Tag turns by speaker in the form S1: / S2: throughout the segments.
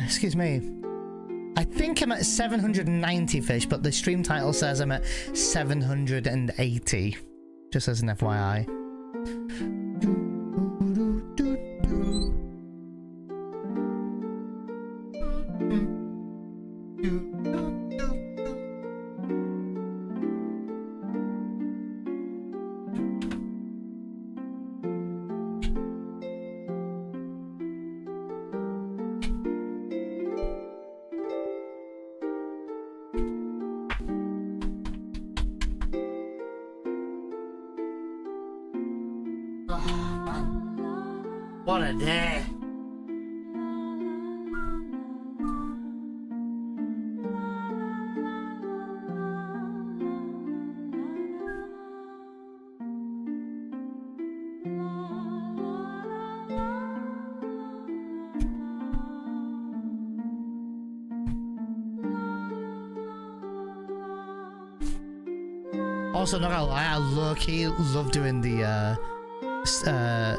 S1: excuse me. I think I'm at 790 fish, but the stream title says I'm at 780. Just as an FYI.
S2: What a day.
S1: Also, not gonna lie, I low-key love doing the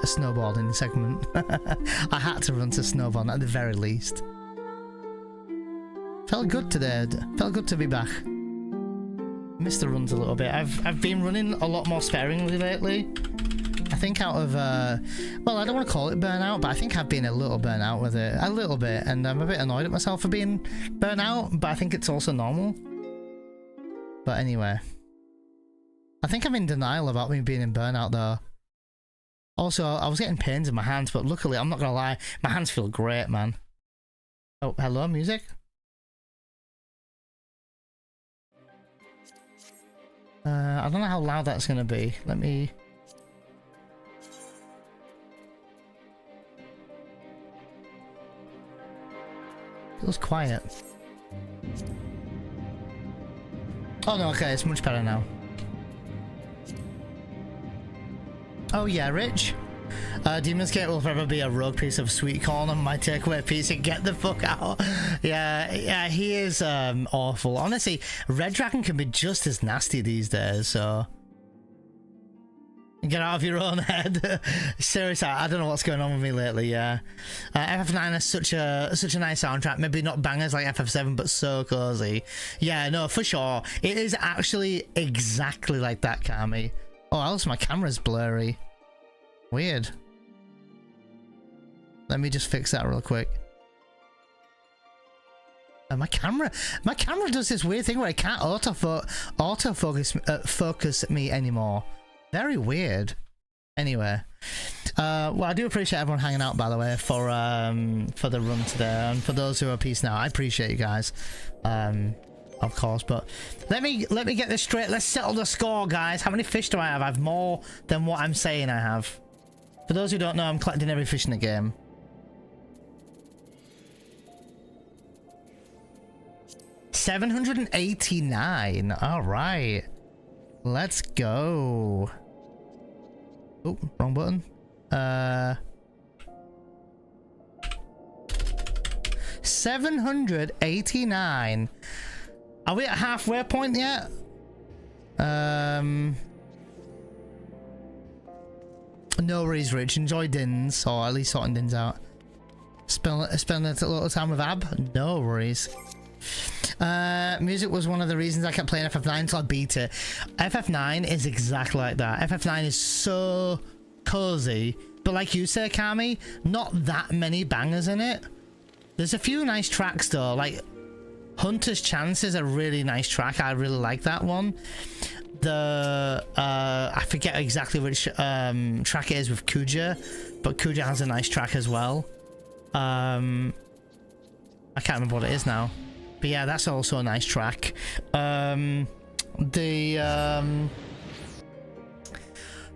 S1: snowboarding segment. I had to run to snowboard at the very least. Felt good today. Felt good to be back. Missed the runs a little bit. I've been running a lot more sparingly lately. I think out of well, I don't want to call it burnout, but I think I've been a little burnt out with it. A little bit, and I'm a bit annoyed at myself for being burnt out, but I think it's also normal. But anyway. I think I'm in denial about me being in burnout though. Also, I was getting pains in my hands, but luckily, I'm not gonna lie, my hands feel great, man. Oh, hello, music? I don't know how loud that's gonna be. Let me... Feels quiet. Oh no, okay, it's much better now. Oh yeah, Rich. Demon's Gate will forever be a rogue piece of sweet corn on my takeaway pizza. Get the fuck out. Yeah, he is awful. Honestly, Red Dragon can be just as nasty these days, so... Get out of your own head. Seriously, I don't know what's going on with me lately, yeah. FF9 has such a nice soundtrack. Maybe not bangers like FF7, but so cozy. Yeah, no, for sure. It is actually exactly like that, Kami. Oh, also my camera's blurry. Weird. Let me just fix that real quick. My camera does this weird thing where it can't focus me anymore. Very weird. Anyway, well, I do appreciate everyone hanging out, by the way, for the run today, and for those who are peace now. I appreciate you guys. Of course, but let me get this straight. Let's settle the score, guys. How many fish do I have? I have more than what I'm saying I have. For those who don't know, I'm collecting every fish in the game. $789. All right, let's go. Oh, wrong button. 789. Are we at halfway point yet? No worries, Rich. Enjoy Dins, or at least sorting Dins out. Spend a little time with Ab. No worries. Music was one of the reasons I kept playing FF9 until I beat it. FF9 is exactly like that. FF9 is so cozy, but like you say, Kami, not that many bangers in it. There's a few nice tracks though, like Hunter's Chance is a really nice track. I really like that one. The I forget exactly which track it is with Kuja, but Kuja has a nice track as well. I can't remember what it is now, but yeah, that's also a nice track. The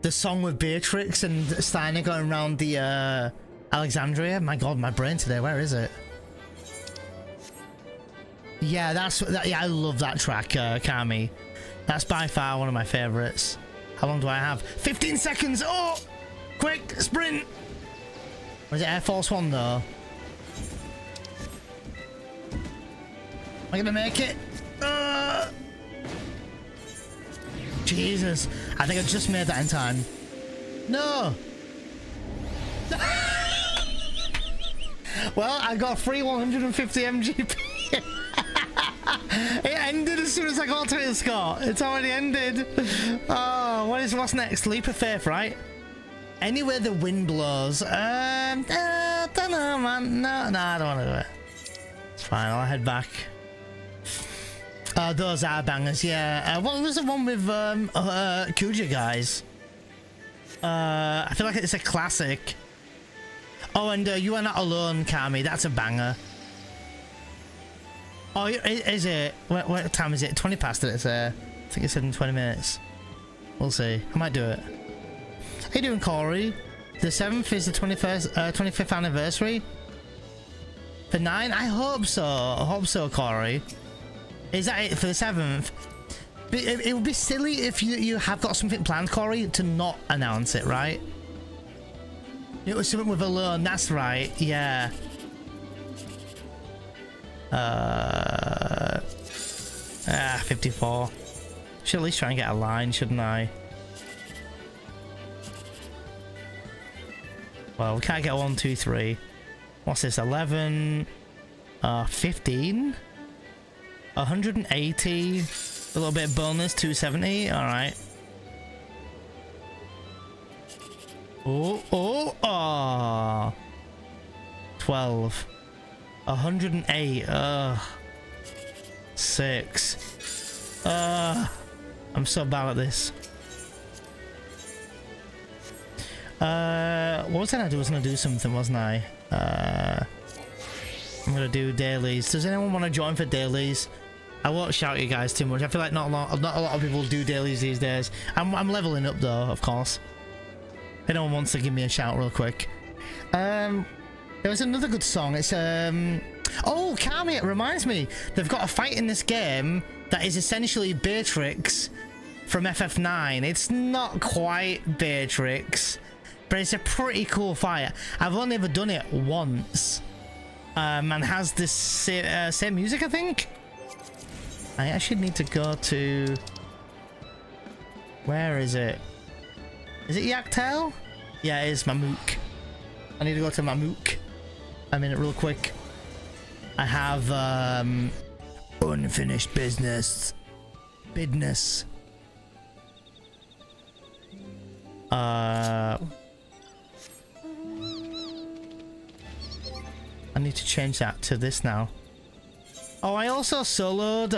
S1: song with Beatrix and Steiner going around the Alexandria. My god, my brain today, where is it? Yeah, yeah, I love that track, Kami. That's by far one of my favorites. How long do I have? 15 seconds! Oh! Quick, sprint! Or is it Air Force One, though? Am I gonna make it? Jesus. I think I just made that in time. No! Well, I got free 150 MGP. It ended as soon as I got to it, Scott. It's already ended. Oh, what's next? Leap of faith, right? Anywhere the wind blows. Don't know, man. No, I don't want to do it. It's fine. I'll head back. Those are bangers, yeah. What was the one with Kuja guys? I feel like it's a classic. Oh, and You Are Not Alone, Kami. That's a banger. Oh, is it? What time is it? 20 past it. It's I think it said in 20 minutes. We'll see. I might do it. How you doing, Corey? The 7th is the 25th anniversary. For 9? I hope so. I hope so, Corey. Is that it for the 7th? It would be silly if you have got something planned, Corey, to not announce it, right? It was something with a loan. That's right. Yeah. 54. Should at least try and get a line, shouldn't I? Well, we can't get 1, 2, 3. What's this? 11. 15. 180. A little bit of bonus. 270. All right. Oh. 12. 108. 6. I'm so bad at this. What was I gonna do? I was gonna do something, wasn't I? I'm gonna do dailies. Does anyone want to join for dailies? I won't shout you guys too much. I feel like not a lot of people do dailies these days. I'm leveling up though, of course. If anyone wants to give me a shout real quick. There was another good song. It's oh, Kami, it reminds me. They've got a fight in this game that is essentially Beatrix from FF9. It's not quite Beatrix, but it's a pretty cool fight. I've only ever done it once. And has this same music, I think. I actually need to go to... Where is it? Is it Yaktel? Yeah, it is Mamook. I need to go to Mamook. I'm in it real quick. I have unfinished business. Business. I need to change that to this now. Oh, I also soloed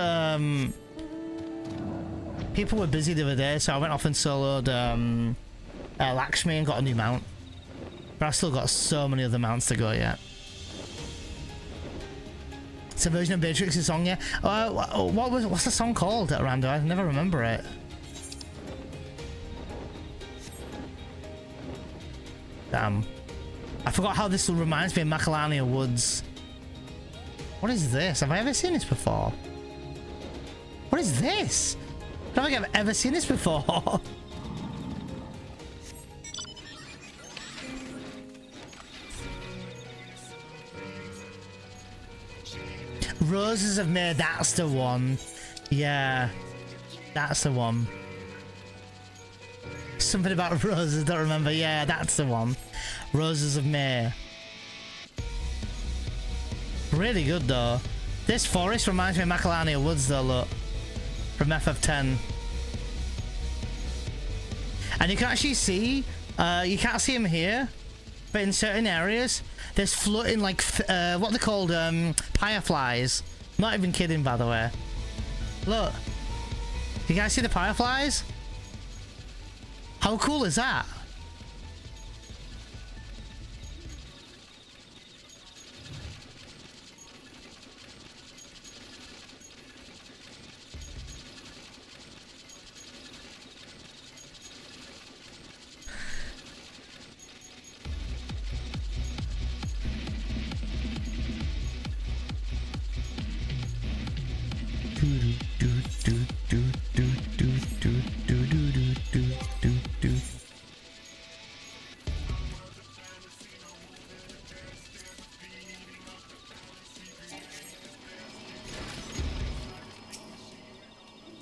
S1: people were busy the other day, so I went off and soloed Lakshmi and got a new mount. But I've still got so many other mounts to go yet. It's a version of Beatrix's song, yeah. What's the song called at Rando? I never remember it. Damn. I forgot how this reminds me of Macalania Woods. What is this? Have I ever seen this before? What is this? I don't think I've ever seen this before. Roses of May, that's the one. Yeah, that's the one. Something about roses, don't remember. Yeah, that's the one. Roses of May. Really good though. This forest reminds me of Macalania Woods though, look. From FF10. And you can actually see, you can't see them here, but in certain areas, there's floating like, what they're called, fireflies. Not even kidding, by the way. Look. You guys see the fireflies? How cool is that?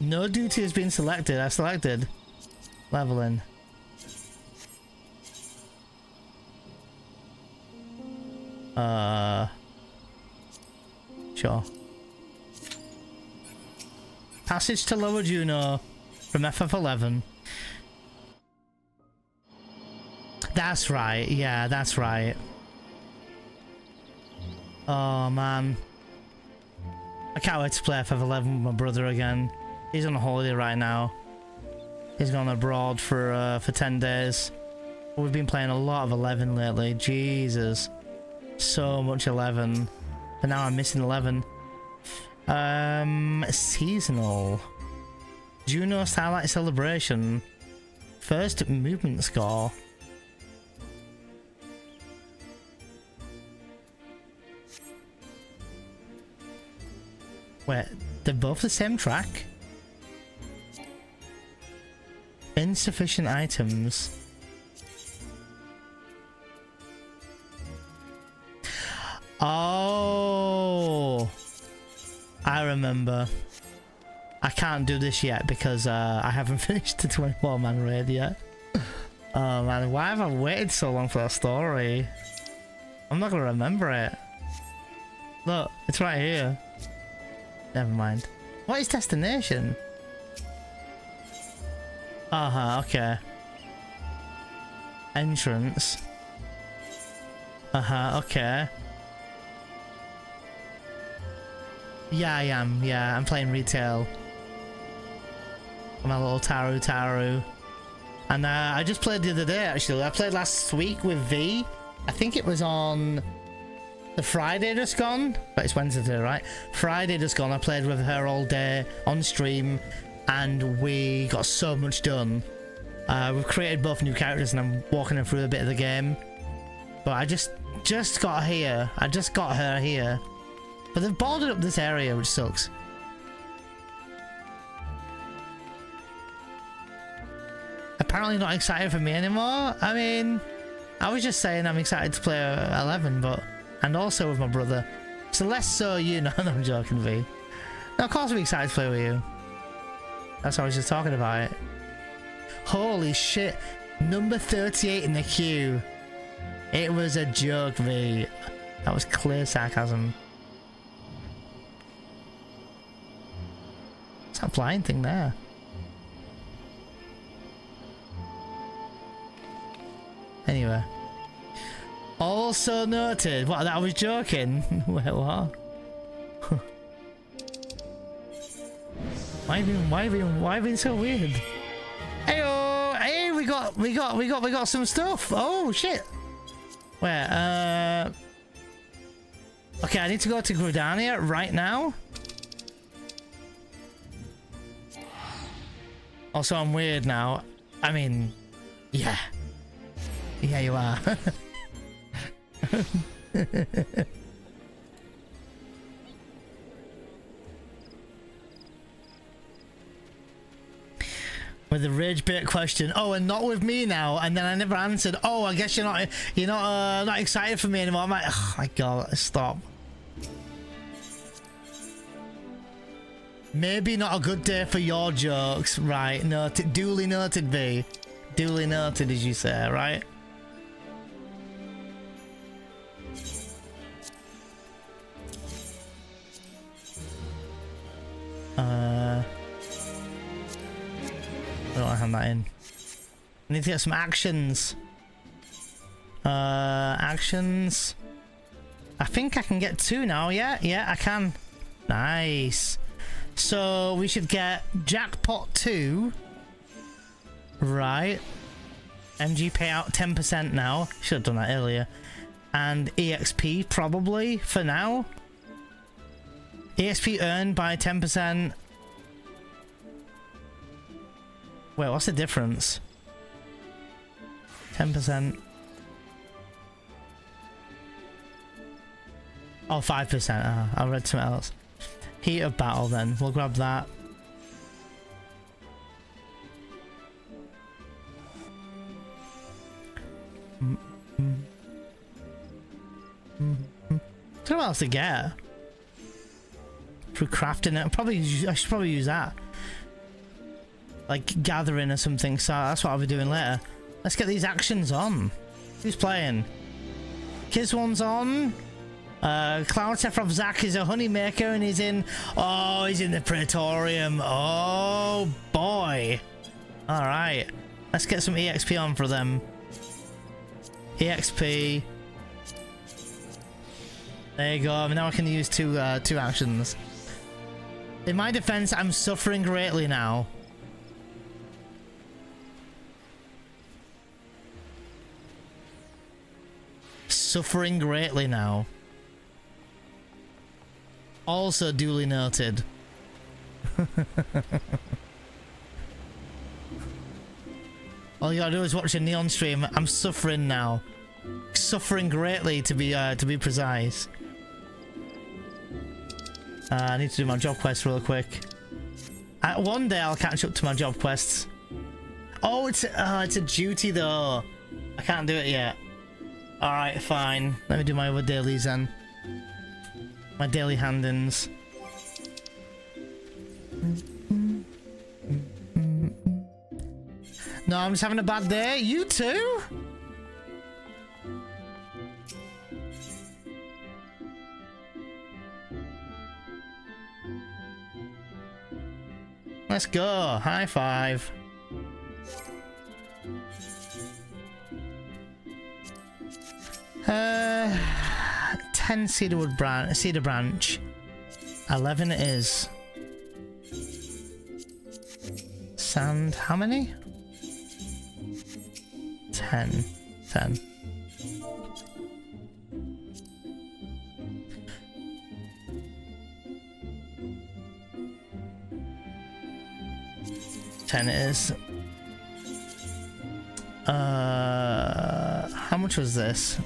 S1: No duty has been selected. I selected leveling. Sure. Passage to Lower Juno from FF11. That's right. Yeah, that's right. Oh, man. I can't wait to play FF11 with my brother again. He's on a holiday right now. He's gone abroad for 10 days. We've been playing a lot of 11 lately. Jesus. So much 11. But now I'm missing 11. Seasonal. Juno Starlight Celebration. First movement score. Wait, they're both the same track? Insufficient items. Oh, I remember. I can't do this yet because I haven't finished the 24-man raid yet. Oh man, why have I waited so long for that story? I'm not gonna remember it. Look, it's right here. Never mind. What is destination? Okay. Entrance. Okay. Yeah, I am. Yeah, I'm playing retail. My little Taru. And I just played the other day, actually. I played last week with V. I think it was on the Friday just gone. But it's Wednesday, right? Friday just gone. I played with her all day on stream. And we got so much done. We've created both new characters and I'm walking her through a bit of the game. But I just got here. I just got her here. But they've boarded up this area, which sucks. Apparently not excited for me anymore. I mean, I was just saying I'm excited to play 11, but... And also with my brother. So less so you know. No, I'm joking, V. No, of course I'm excited to play with you. That's what I was just talking about it. Holy shit. Number 38 in the queue. It was a joke, V. That was clear sarcasm. What's that flying thing there? Anyway. Also noted. What, that I was joking? Wait, what? Why being so weird? Heyo! Hey, we got some stuff. Oh shit! Wait, okay, I need to go to Gridania right now. Also, I'm weird now. I mean, yeah. Yeah, you are. With a rage bait question. Oh, and not with me now. And then I never answered. Oh, I guess you're not excited for me anymore. I'm like, oh my god, stop. Maybe not a good day for your jokes, right? Noted, duly noted, V. Duly noted, as you say, right? I don't have that in. I need to get some actions. Actions. I think I can get 2 now, yeah? Yeah, I can. Nice. So we should get jackpot 2. Right. MG payout 10% now. Should have done that earlier. And EXP probably for now. EXP earned by 10%. Wait, what's the difference? 10%. Oh, 5%. I read something else. Heat of battle then. We'll grab that. I don't know what else to get. Through crafting it. I should probably use that. Like gathering or something, so that's what I'll be doing later. Let's get these actions on. Who's playing? Kiz one's on. Cloud Sephiroth Zack is a honey maker and he's in. Oh, he's in the Praetorium. Oh boy. Alright. Let's get some EXP on for them. EXP. There you go. Now I can use two actions. In my defense, I'm suffering greatly now. Suffering greatly now. Also duly noted. All you gotta do is watch a Neon stream. I'm suffering now. Suffering greatly to be precise. I need to do my job quest real quick. One day I'll catch up to my job quests. Oh, it's a duty though. I can't do it yet. Alright, fine. Let me do my other dailies then. My daily hand-ins. No, I'm just having a bad day. You too? Let's go. High five. Uh, 10 cedar branch. 11 it is. Sand, how many? 10. 10. It is. How much was this?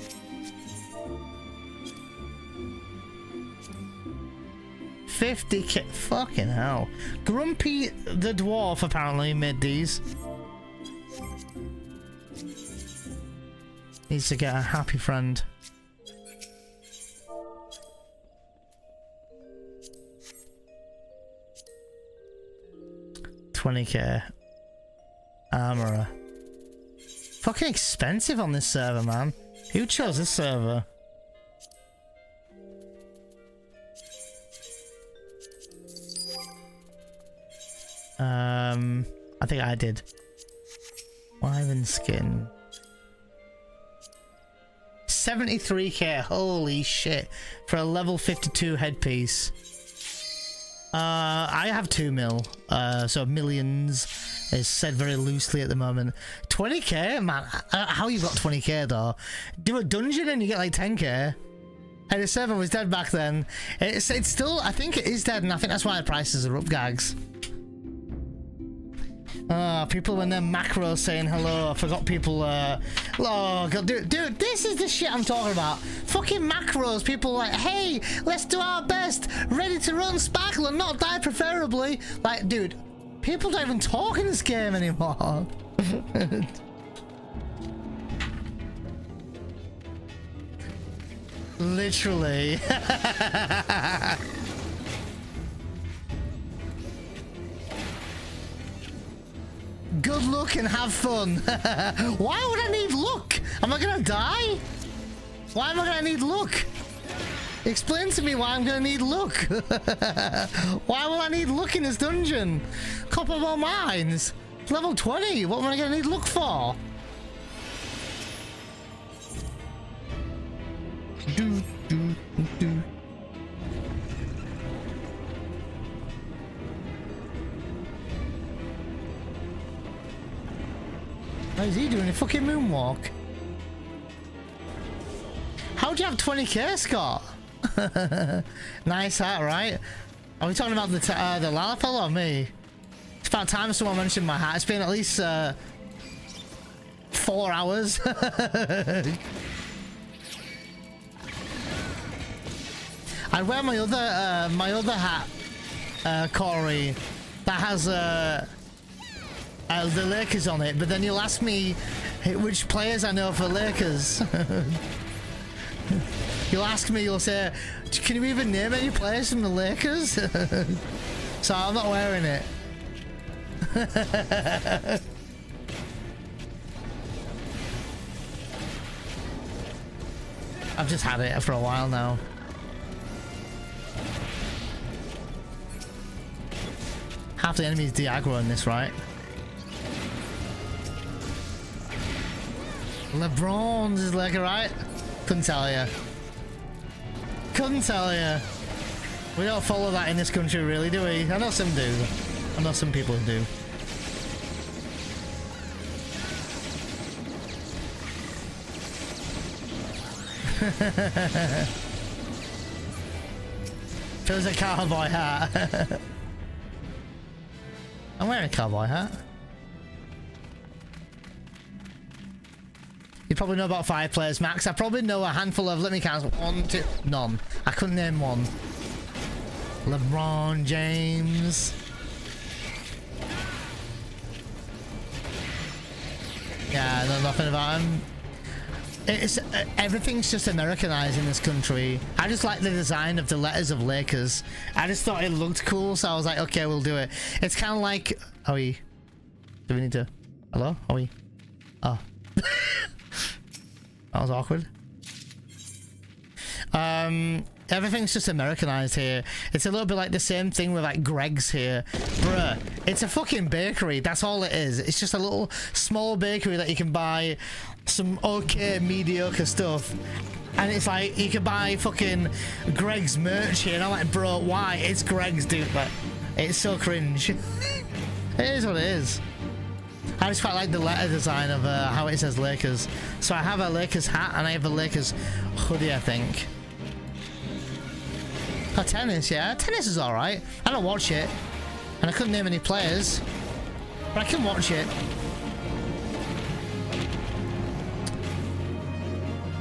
S1: 50k. Fucking hell. Grumpy the dwarf apparently made these. Needs to get a happy friend. $20k. Armorer. Fucking expensive on this server, man. Who chose this server? I think I did. Wyvern skin. 73k, holy shit. For a level 52 headpiece. I have 2 mil, so millions is said very loosely at the moment. 20k? Man, how you got 20k though? Do a dungeon and you get like 10k? Hey, the server was dead back then. It's still, I think it is dead, and I think that's why the prices are up, gags. People when they're macros saying hello. I forgot people, oh god, dude, this is the shit I'm talking about. Fucking macros, people like, hey, let's do our best, ready to run Sparkle and not die preferably. Like, dude, people don't even talk in this game anymore. Literally. Good luck and have fun. Why would I need luck? Am I gonna die? Why am I gonna need luck? Explain to me why I'm gonna need luck. Why will I need luck in this dungeon? Copper more mines. Level 20. What am I gonna need luck for? Do, do, do. What is he doing? A fucking moonwalk? How'd you have 20k, Scott? Nice hat, right? Are we talking about the Lalafell or me? It's about time someone mentioned my hat. It's been at least 4 hours. I'd wear my other hat, Corey, that has the Lakers on it, but then you'll ask me which players I know for Lakers. You'll ask me, you'll say, can you even name any players from the Lakers? So I'm not wearing it. I've just had it for a while now. Half the enemies de-aggro in this, right? LeBron's is like, right? Couldn't tell you. Couldn't tell you. We don't follow that in this country, really, do we? I know some do. I know some people do. Feels a cowboy hat. I'm wearing a cowboy hat. You probably know about 5 players max. I probably know a handful of, let me count, 1, 2, none. I couldn't name one. LeBron James. Yeah, I know nothing about him. It's everything's just Americanized in this country. I just like the design of the letters of Lakers. I just thought it looked cool, so I was like, okay, we'll do it. It's kind of like, are we? Do we need to? Hello? Are we? Oh, that was awkward. Everything's just Americanized here. It's a little bit like the same thing with like Greg's here. Bruh, it's a fucking bakery. That's all it is. It's just a little small bakery that you can buy some okay mediocre stuff. And it's like, you can buy fucking Greg's merch here. And I'm like, bro, why? It's Greg's, dude. But it's so cringe. It is what it is. I just quite like the letter design of how it says Lakers. So I have a Lakers hat and I have a Lakers hoodie, I think. Oh, tennis, yeah. Tennis is alright. I don't watch it. And I couldn't name any players. But I can watch it.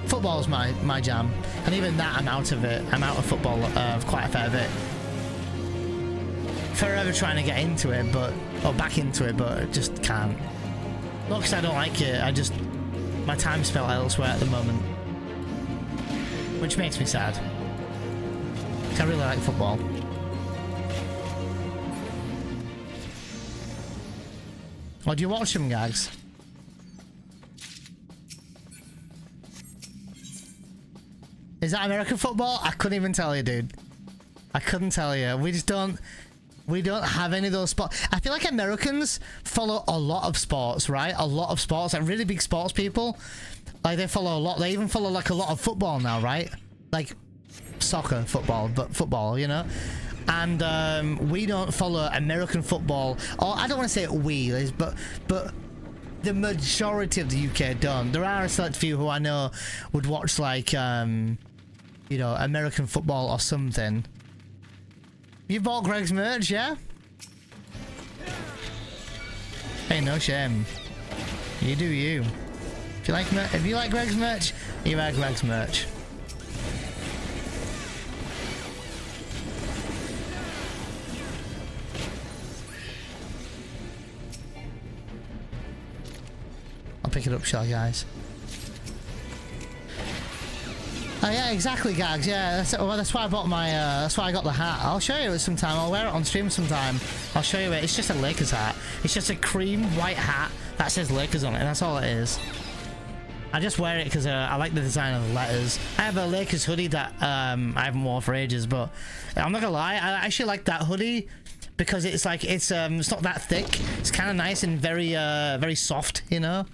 S1: Football's my jam. And even that, I'm out of it. I'm out of football quite a fair bit. Forever trying to get into it, but... or back into it, but just can't. Not because I don't like it. I just... my time's spent elsewhere at the moment. Which makes me sad. I really like football. Or do you watch them, gags? Is that American football? I couldn't even tell you, dude. I couldn't tell you. We just don't... we don't have any of those sports. I feel like Americans follow a lot of sports, right? A lot of sports. Like really big sports people. Like they follow a lot. They even follow like a lot of football now, right? Like... soccer, football, but football, you know. And we don't follow American football, or I don't want to say we, but the majority of the UK don't. There are a select few who I know would watch like you know, American football or something. You bought Greg's merch, yeah? Hey, no shame. You do you. If you like Greg's merch, you wear Greg's merch. I'll pick it up, shall I, guys? Oh yeah, exactly, gags. Yeah, that's why I bought my. That's why I got the hat. I'll show you it sometime. I'll wear it on stream sometime. I'll show you it. It's just a Lakers hat. It's just a cream white hat that says Lakers on it, and that's all it is. I just wear it because I like the design of the letters. I have a Lakers hoodie that I haven't worn for ages, but I'm not gonna lie, I actually like that hoodie because it's like it's not that thick. It's kind of nice and very soft, you know.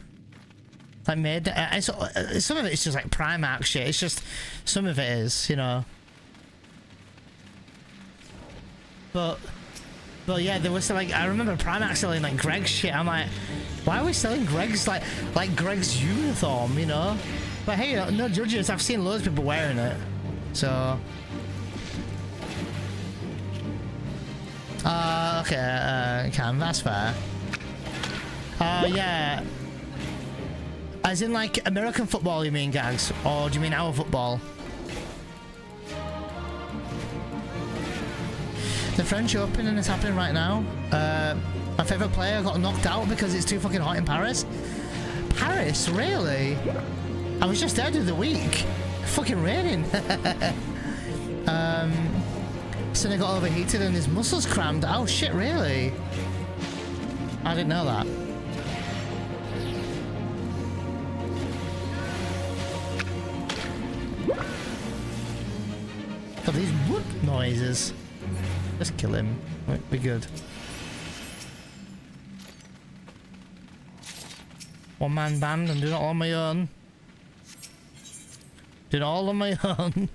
S1: Like made, some of it is just like Primark shit. It's just some of it is, you know. But yeah, there was like I remember Primark selling like Greg's shit. I'm like, why are we selling Greg's like Greg's uniform, you know? But hey, no judges. I've seen loads of people wearing it, so. Okay, Cam, that's fair. Yeah. As in like American football, you mean, gags? Or do you mean our football? The French Open is happening right now. My favourite player got knocked out because it's too fucking hot in Paris. Paris? Really? I was just there the other week. Fucking raining. So they got overheated and his muscles crammed. Oh shit, really? I didn't know that. rises. Just kill him. We're good. One man band. I'm doing it all on my own. Doing it all on my own.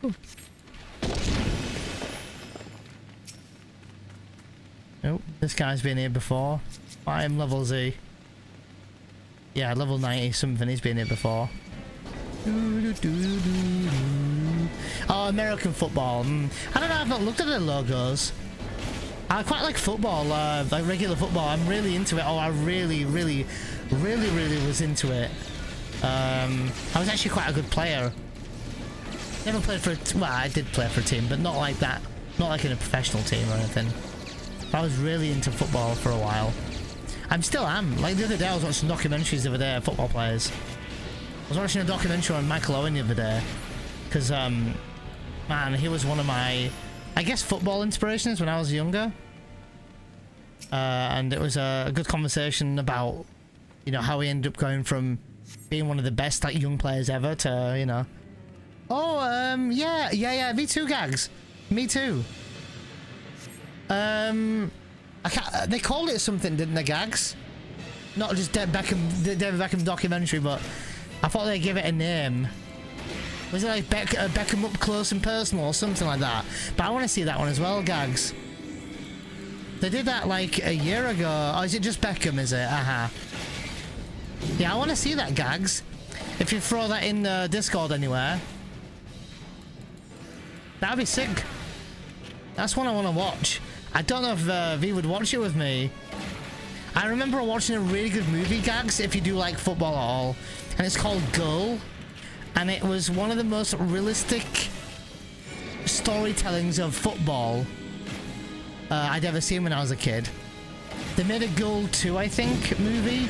S1: Oh, this guy's been here before. I am level Z. Yeah, level 90 something. He's been here before. Oh, American football. I don't know. I've not looked at the logos. I quite like football, like regular football. I'm really into it. Oh, I really was into it. I was actually quite a good player. Never played for a well, I did play for a team, but not like that. Not like in a professional team or anything. I was really into football for a while. I still am. Like the other day I was watching documentaries the other day of football players. I was watching a documentary on Michael Owen the other day. Because, man, he was one of my, I guess, football inspirations when I was younger. And it was a good conversation about, you know, how he ended up going from being one of the best, like, young players ever to, you know. Oh, yeah, me too, Gags. Me too. I can't, they called it something, didn't they, Gags? Not just David Beckham documentary, but I thought they'd give it a name. Was it like Beckham Up Close and Personal or something like that? But I want to see that one as well, Gags. They did that like a year ago. Oh, is it just Beckham, is it? Yeah, I want to see that, Gags. If you throw that in Discord anywhere. That'd be sick. That's one I want to watch. I don't know if V would watch it with me. I remember watching a really good movie, Gags, if you do like football at all. And it's called Goal. And it was one of the most realistic storytellings of football I'd ever seen when I was a kid. They made a Goal 2, I think, movie.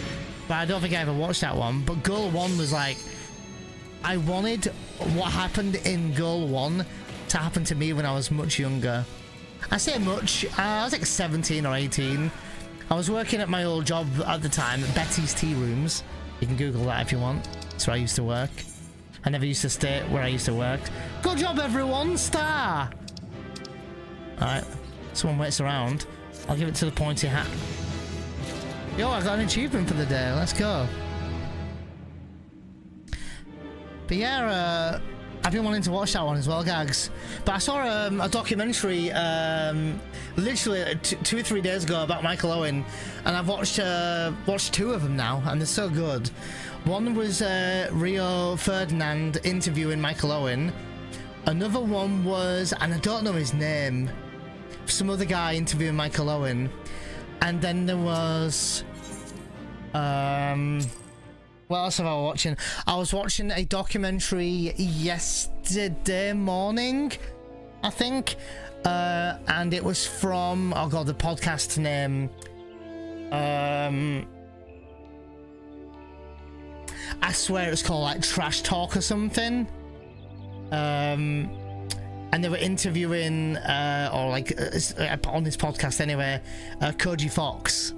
S1: But I don't think I ever watched that one. But Goal 1 was like... I wanted what happened in Goal 1 to happen to me when I was much younger. I say much. I was like 17 or 18. I was working at my old job at the time, at Betty's Tea Rooms. You can Google that if you want. That's where I used to work. I never used to stay where I used to work. Good job, everyone! Star! Alright. Someone waits around. I'll give it to the pointy hat. Yo, I got an achievement for the day. Let's go. But yeah, I've been wanting to watch that one as well, Gags. But I saw a documentary literally 2 or 3 days ago about Michael Owen, and I've watched 2 of them now, and they're so good. One was Rio Ferdinand interviewing Michael Owen. Another one was, and I don't know his name, some other guy interviewing Michael Owen. And then there was what else have I watching? I was watching a documentary yesterday morning, I think, and it was from, oh god, the podcast name, I swear it was called like Trash Talk or something, and they were interviewing or like on this podcast anyway, Koji Fox.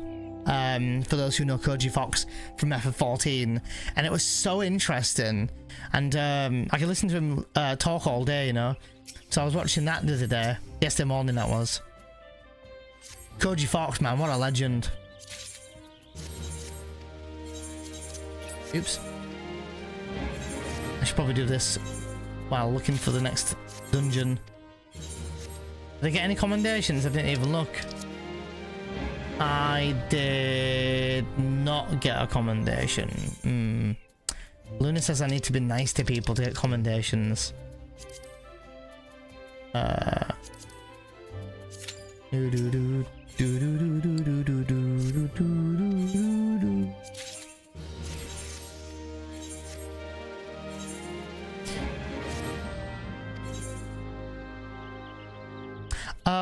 S1: For those who know Koji Fox from Ffxiv, and it was so interesting, and I could listen to him talk all day, you know. So I was watching that the other day, yesterday morning that was. Koji Fox, man, what a legend. Oops. I should probably do this while looking for the next dungeon. Did I get any commendations? I didn't even look. I did not get a commendation. Luna says I need to be nice to people to get commendations.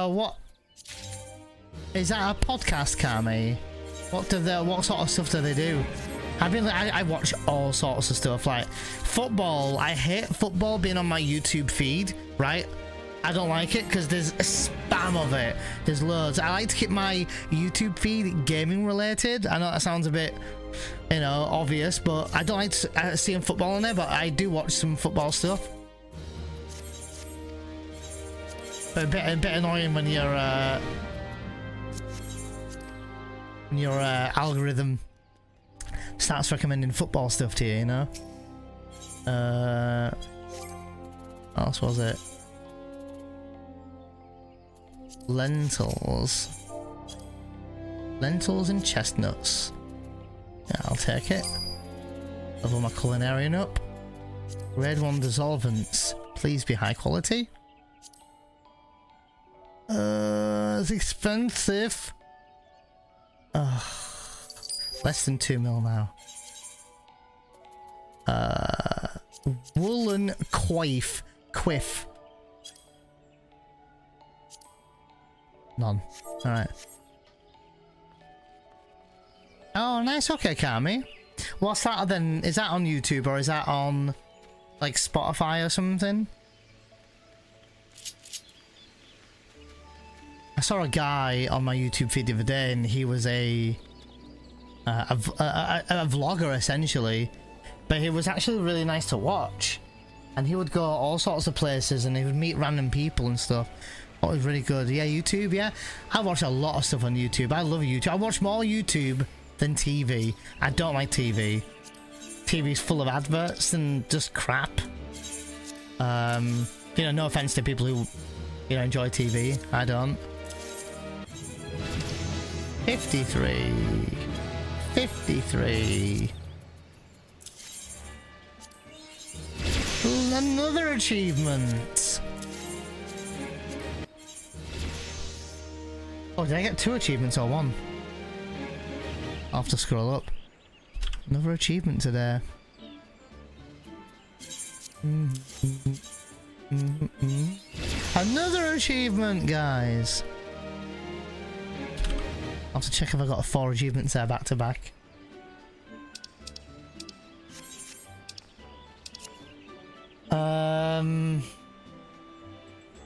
S1: What is that, a podcast, Kami? What sort of stuff do they do? I watch all sorts of stuff, like football. I hate football being on my YouTube feed, right? I don't like it because there's a spam of it. There's loads. I like to keep my YouTube feed gaming related. I know that sounds a bit, you know, obvious, but I don't like seeing football on there, but I do watch some football stuff. But a bit annoying when your algorithm starts recommending football stuff to you, you know? What else was it? Lentils. Lentils and chestnuts. Yeah, I'll take it. Level my culinarian up. Grade 1 dissolvents. Please be high quality. It's expensive. Less than 2 mil now. Woolen quiff. None. Alright. Oh, nice. Okay, Kami. What's that then? Is that on YouTube or is that on like Spotify or something? I saw a guy on my YouTube feed the other day and he was a vlogger essentially, but he was actually really nice to watch and he would go all sorts of places and he would meet random people and stuff. Oh, it was really good. Yeah, YouTube, yeah. I watch a lot of stuff on YouTube. I love YouTube. I watch more YouTube than TV. I don't like TV. TV's full of adverts and just crap. You know, no offense to people who, you know, enjoy TV. I don't. 53. 53. Another achievement. Oh, did I get 2 achievements or 1? I'll have to scroll up. Another achievement today. Another achievement, guys. I'll have to check if I got 4 achievements there back to back.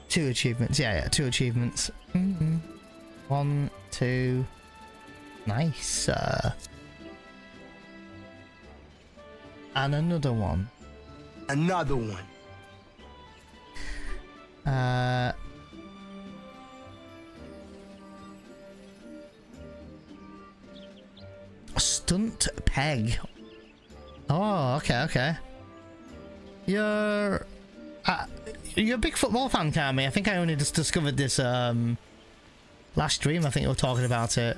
S1: Two achievements. Yeah, 2 achievements. 1, 2. Nice. And another one.
S3: Another one.
S1: Stunt peg. Oh, okay. You're a big football fan, Kami. I think I only just discovered this last stream. I think you were talking about it,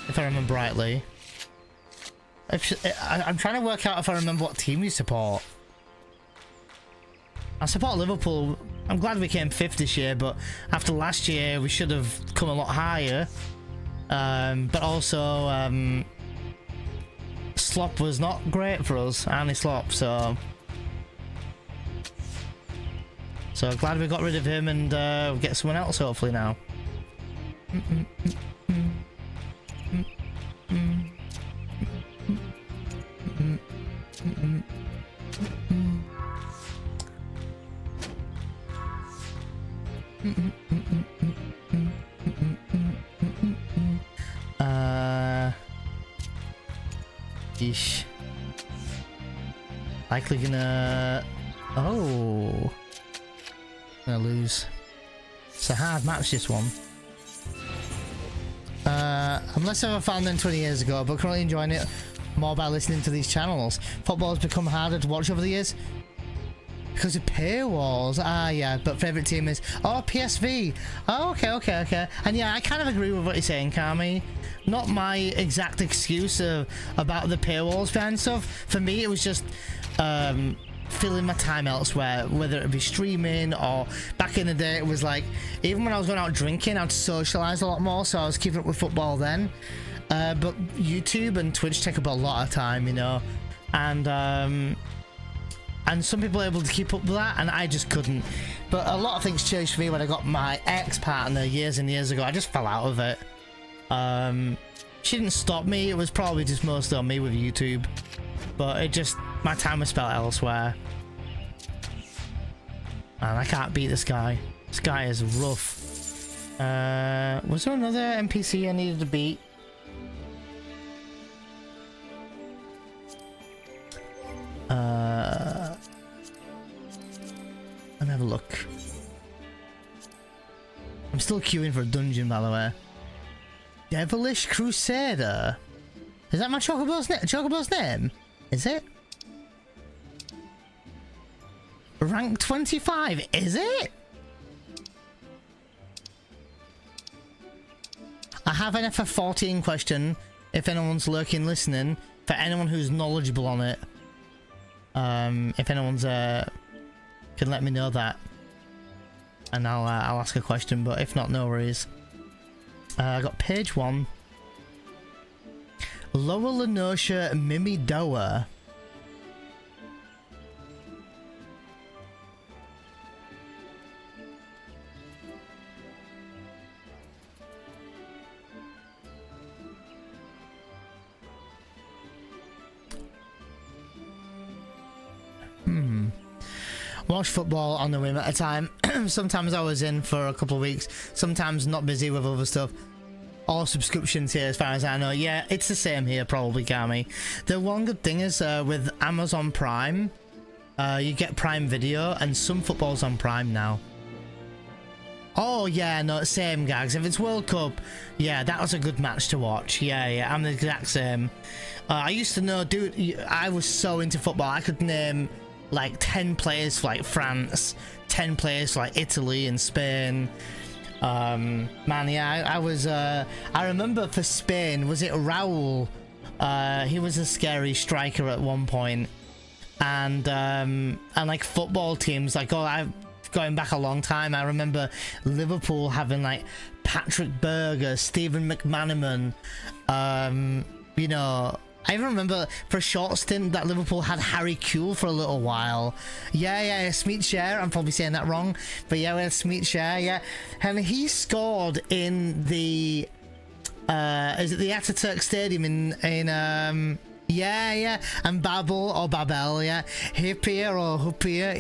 S1: if I remember rightly. I'm trying to work out if I remember what team you support. I support Liverpool. I'm glad we came 5th this year, but after last year we should have come a lot higher. But also Slop was not great for us, Arnie Slop, so glad we got rid of him and get someone else hopefully now. Yeesh. Likely gonna... Oh. Gonna lose. It's a hard match, this one. I'm less of a fan than 20 years ago, but currently enjoying it more by listening to these channels. Football has become harder to watch over the years because of paywalls. Ah, yeah, but favourite team is... Oh, PSV. Oh, okay. And yeah, I kind of agree with what you're saying, Kami. Not my exact excuse about the paywalls behind stuff. For me, it was just filling my time elsewhere, whether it be streaming or back in the day, it was like, even when I was going out drinking, I'd socialise a lot more, so I was keeping up with football then. But YouTube and Twitch take up a lot of time, you know, and some people are able to keep up with that, and I just couldn't. But a lot of things changed for me when I got my ex-partner years and years ago. I just fell out of it. She didn't stop me, it was probably just mostly on me with YouTube, but it just, my time was spent elsewhere. And I can't beat this guy. This guy is rough. Was there another NPC I needed to beat? Let me have a look. I'm still queuing for a dungeon, by the way. Devilish Crusader. Is that my Chocobo's name? Is it? Rank 25, is it? I have an FF14 question, if anyone's lurking listening, for anyone who's knowledgeable on it. If anyone's can let me know that, and I'll ask a question, but if not, no worries. I got page 1. Lower Lenosha Mimidoa. Watch football on the whim at a time. Sometimes I was in for a couple of weeks, sometimes not busy with other stuff. All subscriptions here as far as I know. Yeah, it's the same here probably, Kami. The one good thing is with Amazon Prime, you get Prime Video, and some football's on Prime now. Oh yeah, no, same gags. If it's World Cup, yeah, that was a good match to watch. Yeah, I'm the exact same. I used to know, dude, I was so into football, I could name like 10 players for like France, 10 players for like Italy and Spain. Man, yeah, I was I remember for Spain, was it Raul? He was a scary striker at one point. And like football teams, like, I've going back a long time, I remember Liverpool having like Patrick Berger, Stephen McManaman, you know, I even remember for a short stint that Liverpool had Harry Kewell for a little while. Yeah, Smeetshare, I'm probably saying that wrong, but yeah, we had Smeetshare, yeah. And he scored in the, is it the Ataturk Stadium in yeah, and Babel, yeah. Hippier or Huppier,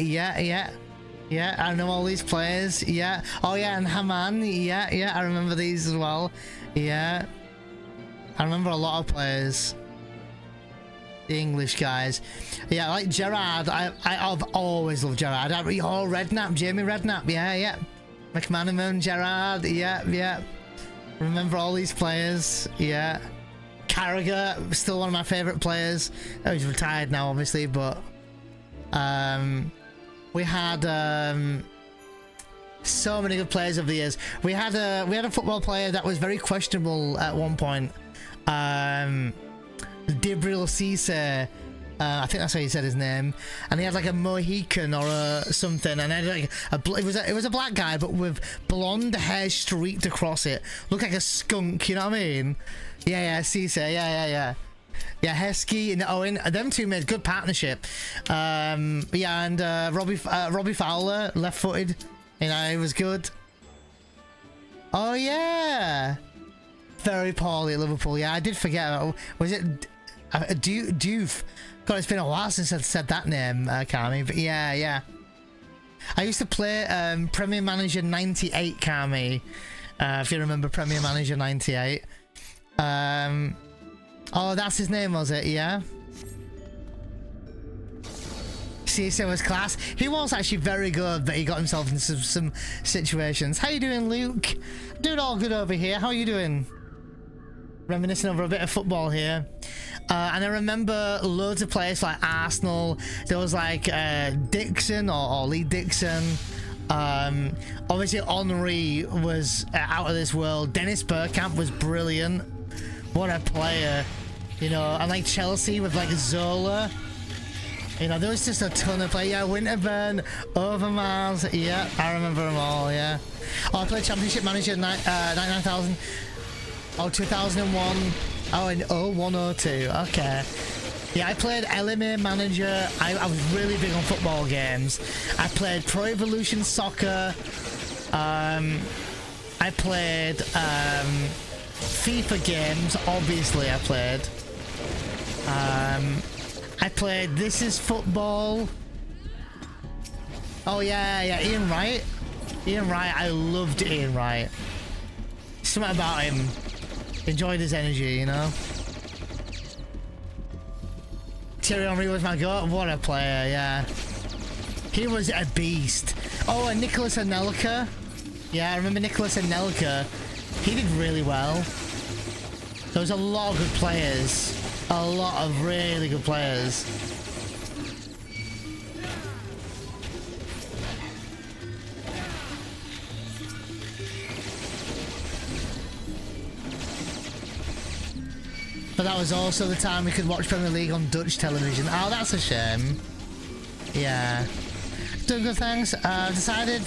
S1: yeah, I know all these players, yeah. Oh yeah, and Haman, yeah, I remember these as well, yeah. I remember a lot of players. The English guys, yeah, like Gerrard. I've always loved Gerrard. Redknapp, Jamie Redknapp, yeah. McManaman, Gerrard, yeah. Remember all these players, yeah. Carragher, still one of my favourite players. Oh, he's retired now, obviously, but we had so many good players over the years. We had a football player that was very questionable at one point. Dibril Cisse, I think that's how you said his name, and he had like a Mohican or something, and had like it was a black guy but with blonde hair streaked across it, looked like a skunk, you know what I mean? Yeah, Cisse, yeah, Heskey and Owen, them two made good partnership. And Robbie Fowler, left-footed, you know, he was good. Oh yeah, very poorly at Liverpool. Yeah, I did forget. Was it Doof? God, it's been a while since I said that name, Kami. But yeah. I used to play Premier Manager 98, Kami. If you remember Premier Manager 98. Oh, that's his name, was it? Yeah. Cisse was class. He was actually very good, but he got himself into some situations. How you doing, Luke? Doing all good over here. How are you doing? Reminiscing over a bit of football here. And I remember loads of players like Arsenal. There was like Dixon or Lee Dixon. Obviously Henry was out of this world. Dennis Bergkamp was brilliant. What a player. You know, and like Chelsea with like Zola. You know, there was just a ton of players. Yeah, Winterburn, Overmars. Yeah, I remember them all, yeah. Oh, I played Championship Manager 99,000. Oh, 2001. Oh, and 0102. Okay. Yeah, I played LMA Manager. I was really big on football games. I played Pro Evolution Soccer. I played FIFA games. Obviously, I played. I played This Is Football. Oh yeah, Ian Wright. I loved Ian Wright. Something about him. Enjoyed his energy, you know. Thierry Henry was my goat. What a player, yeah. He was a beast. Oh, and Nicholas Anelka. Yeah, I remember Nicholas and Nelka. He did really well. There was a lot of good players. A lot of really good players. But that was also the time we could watch Premier League on Dutch television. Oh, that's a shame. Yeah. Doing good, thanks. I've decided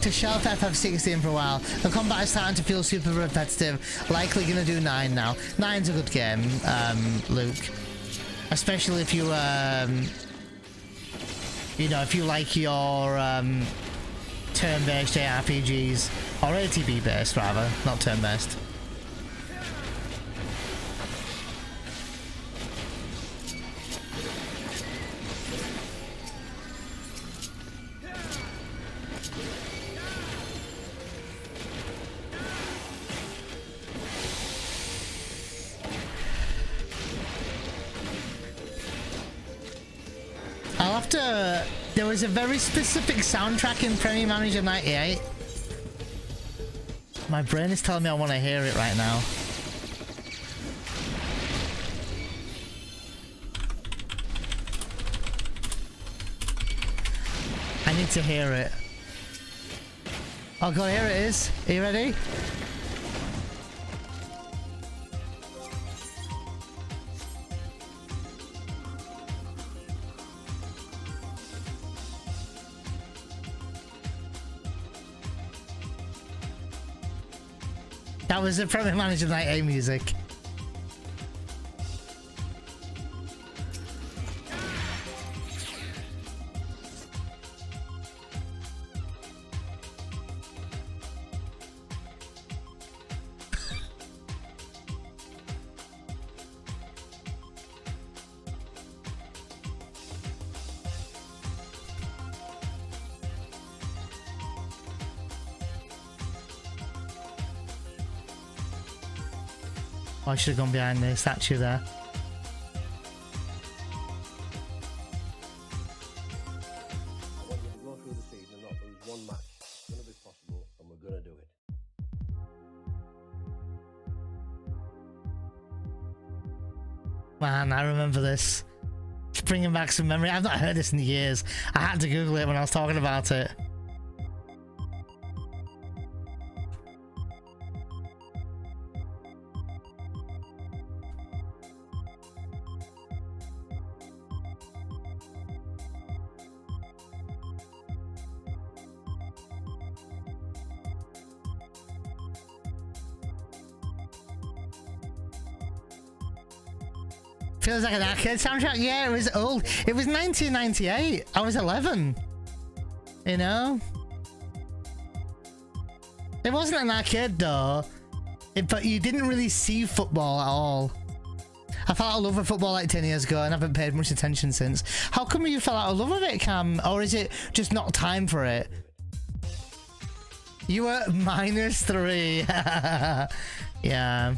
S1: to shelf FF16 for a while. The combat is starting to feel super repetitive. Likely gonna do 9 now. 9's a good game, Luke. Especially if you, you know, if you like your turn-based JRPGs, or ATB-based rather, not turn-based. I'll have to... There was a very specific soundtrack in Premier Manager 98. My brain is telling me I want to hear it right now. I need to hear it. Oh god, here it is. Are you ready? That was the Premier Manager 98 music. Oh, I should have gone behind the statue there.
S4: I want you to go through the season and not lose one match. It's going to be possible, and we're going to do it.
S1: Man, I remember this. It's bringing back some memory. I've not heard this in years. I had to Google it when I was talking about it. Feels like an arcade soundtrack. Yeah, it was old. It was 1998. I was 11. You know? It wasn't an arcade though. But you didn't really see football at all. I fell out of love with football like 10 years ago and haven't paid much attention since. How come you fell out of love with it, Cam? Or is it just not time for it? You were -3. Yeah.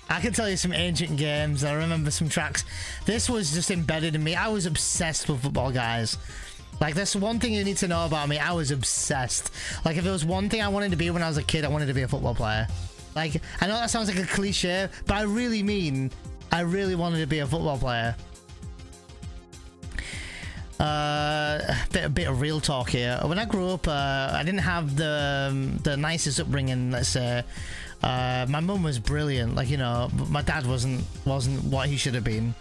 S1: I can tell you some ancient games. I remember some tracks. This was just embedded in me. I was obsessed with football, guys. Like, that's one thing you need to know about me. I was obsessed. Like, if there was one thing I wanted to be when I was a kid, I wanted to be a football player. Like, I know that sounds like a cliche, but I really mean, I really wanted to be a football player. A bit of real talk here. When I grew up, I didn't have the nicest upbringing, let's say. My mum was brilliant, like, you know, but my dad wasn't what he should have been.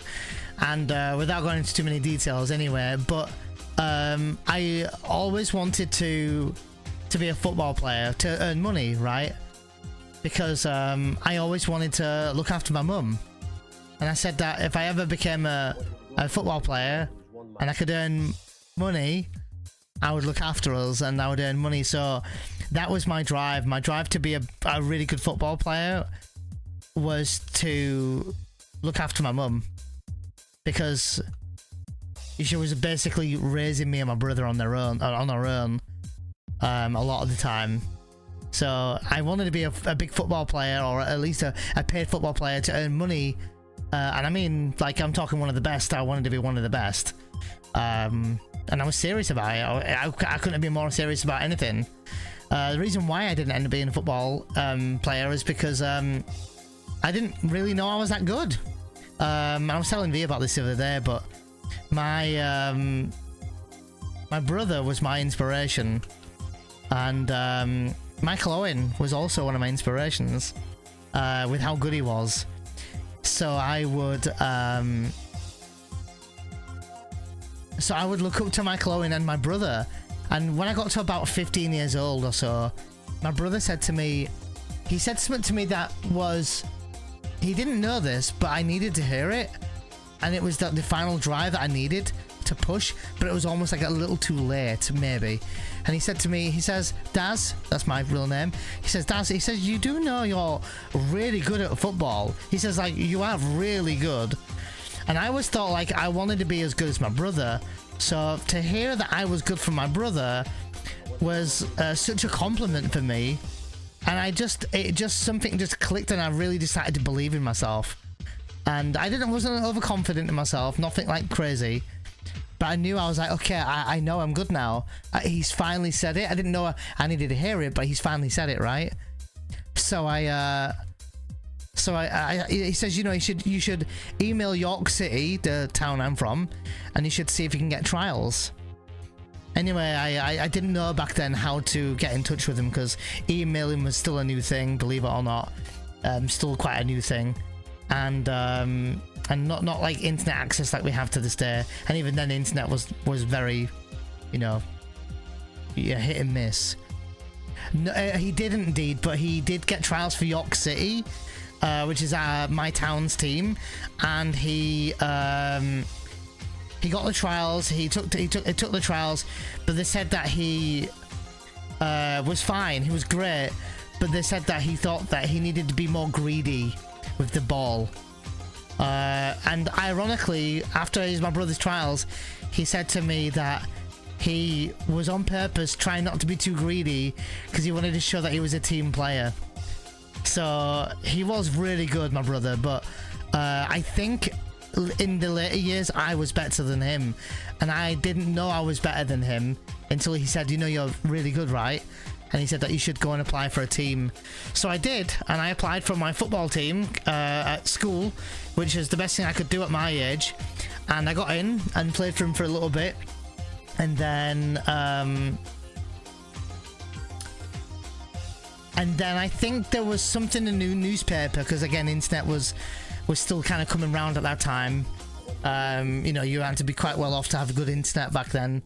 S1: And without going into too many details anyway, but I always wanted to be a football player to earn money, right? Because I always wanted to look after my mum. And I said that if I ever became a football player and I could earn money, I would look after us and I would earn money. So that was my drive. My drive to be a really good football player was to look after my mum, because she was basically raising me and my brother on our own, a lot of the time. So I wanted to be a big football player, or at least a paid football player to earn money. And I mean, like, I'm talking one of the best. I wanted to be one of the best. And I was serious about it. I couldn't have been more serious about anything. The reason why I didn't end up being a football player is because I didn't really know I was that good. I was telling V about this the other day, but my brother was my inspiration, and Michael Owen was also one of my inspirations with how good he was. So I would look up to Michael Owen and my brother. And when I got to about 15 years old or so, my brother said to me, he said something to me that was, he didn't know this, but I needed to hear it. And it was the final drive that I needed to push, but it was almost like a little too late, maybe. And he said to me, he says, Daz, that's my real name. He says, Daz, he says, you do know you're really good at football. He says, like, you are really good. And I always thought, like, I wanted to be as good as my brother. So to hear that I was good for my brother was such a compliment for me. And something just clicked, and I really decided to believe in myself. And wasn't overconfident in myself, nothing like crazy. But I knew, I was like, okay, I know I'm good now. He's finally said it. I didn't know I needed to hear it, but he's finally said it, right? So he says, you know, you should email York City, the town I'm from, and you should see if you can get trials. Anyway, I didn't know back then how to get in touch with him, because emailing was still a new thing, believe it or not. Still quite a new thing. And not like internet access like we have to this day. And even then, the internet was very, you know, yeah, hit and miss. No, he did indeed, but he did get trials for York City, which is my town's team, and he got the trials. He took the trials, but they said that he was fine. He was great, but they said that he thought that he needed to be more greedy with the ball. And ironically, after my brother's trials, he said to me that he was on purpose trying not to be too greedy because he wanted to show that he was a team player. So he was really good, my brother, but I think in the later years I was better than him, and I didn't know I was better than him until he said, you know, you're really good, right? And he said that you should go and apply for a team. So I did, and I applied for my football team at school, which is the best thing I could do at my age. And I got in and played for him for a little bit. And then I think there was something in the newspaper, because again, internet was still kind of coming around at that time. You know, you had to be quite well off to have good internet back then,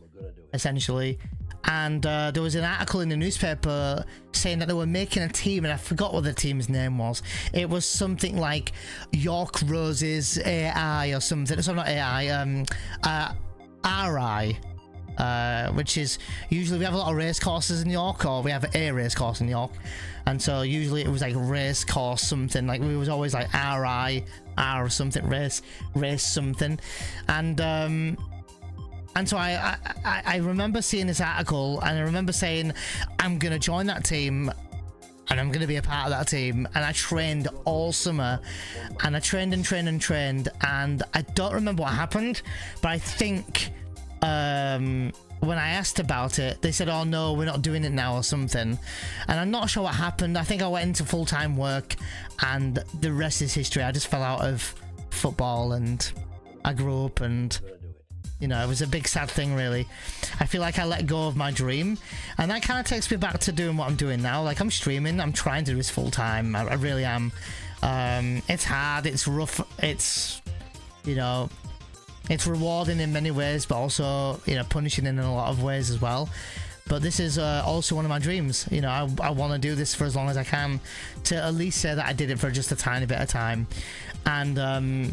S1: essentially. And there was an article in the newspaper saying that they were making a team, and I forgot what the team's name was. It was something like York Roses AI or something. So not AI, RI. Which is, usually we have a lot of race courses in York, or we have a race course in York, and so usually it was like race course something, like we was always like RI, R something, race something. And so I remember seeing this article, and I remember saying, I'm gonna join that team, and I'm gonna be a part of that team. And I trained all summer, and I trained, and I don't remember what happened, but I think when I asked about it, they said, oh no, we're not doing it now or something. And I'm not sure what happened. I think I went into full-time work, and the rest is history. I just fell out of football, and I grew up, and you know, it was a big sad thing, really. I feel like I let go of my dream, and that kind of takes me back to doing what I'm doing now. Like, I'm streaming, I'm trying to do this full-time. I really am. It's hard, it's rough, it's, you know, it's rewarding in many ways, but also, you know, punishing in a lot of ways as well. But this is also one of my dreams. You know, I want to do this for as long as I can, to at least say that I did it for just a tiny bit of time. And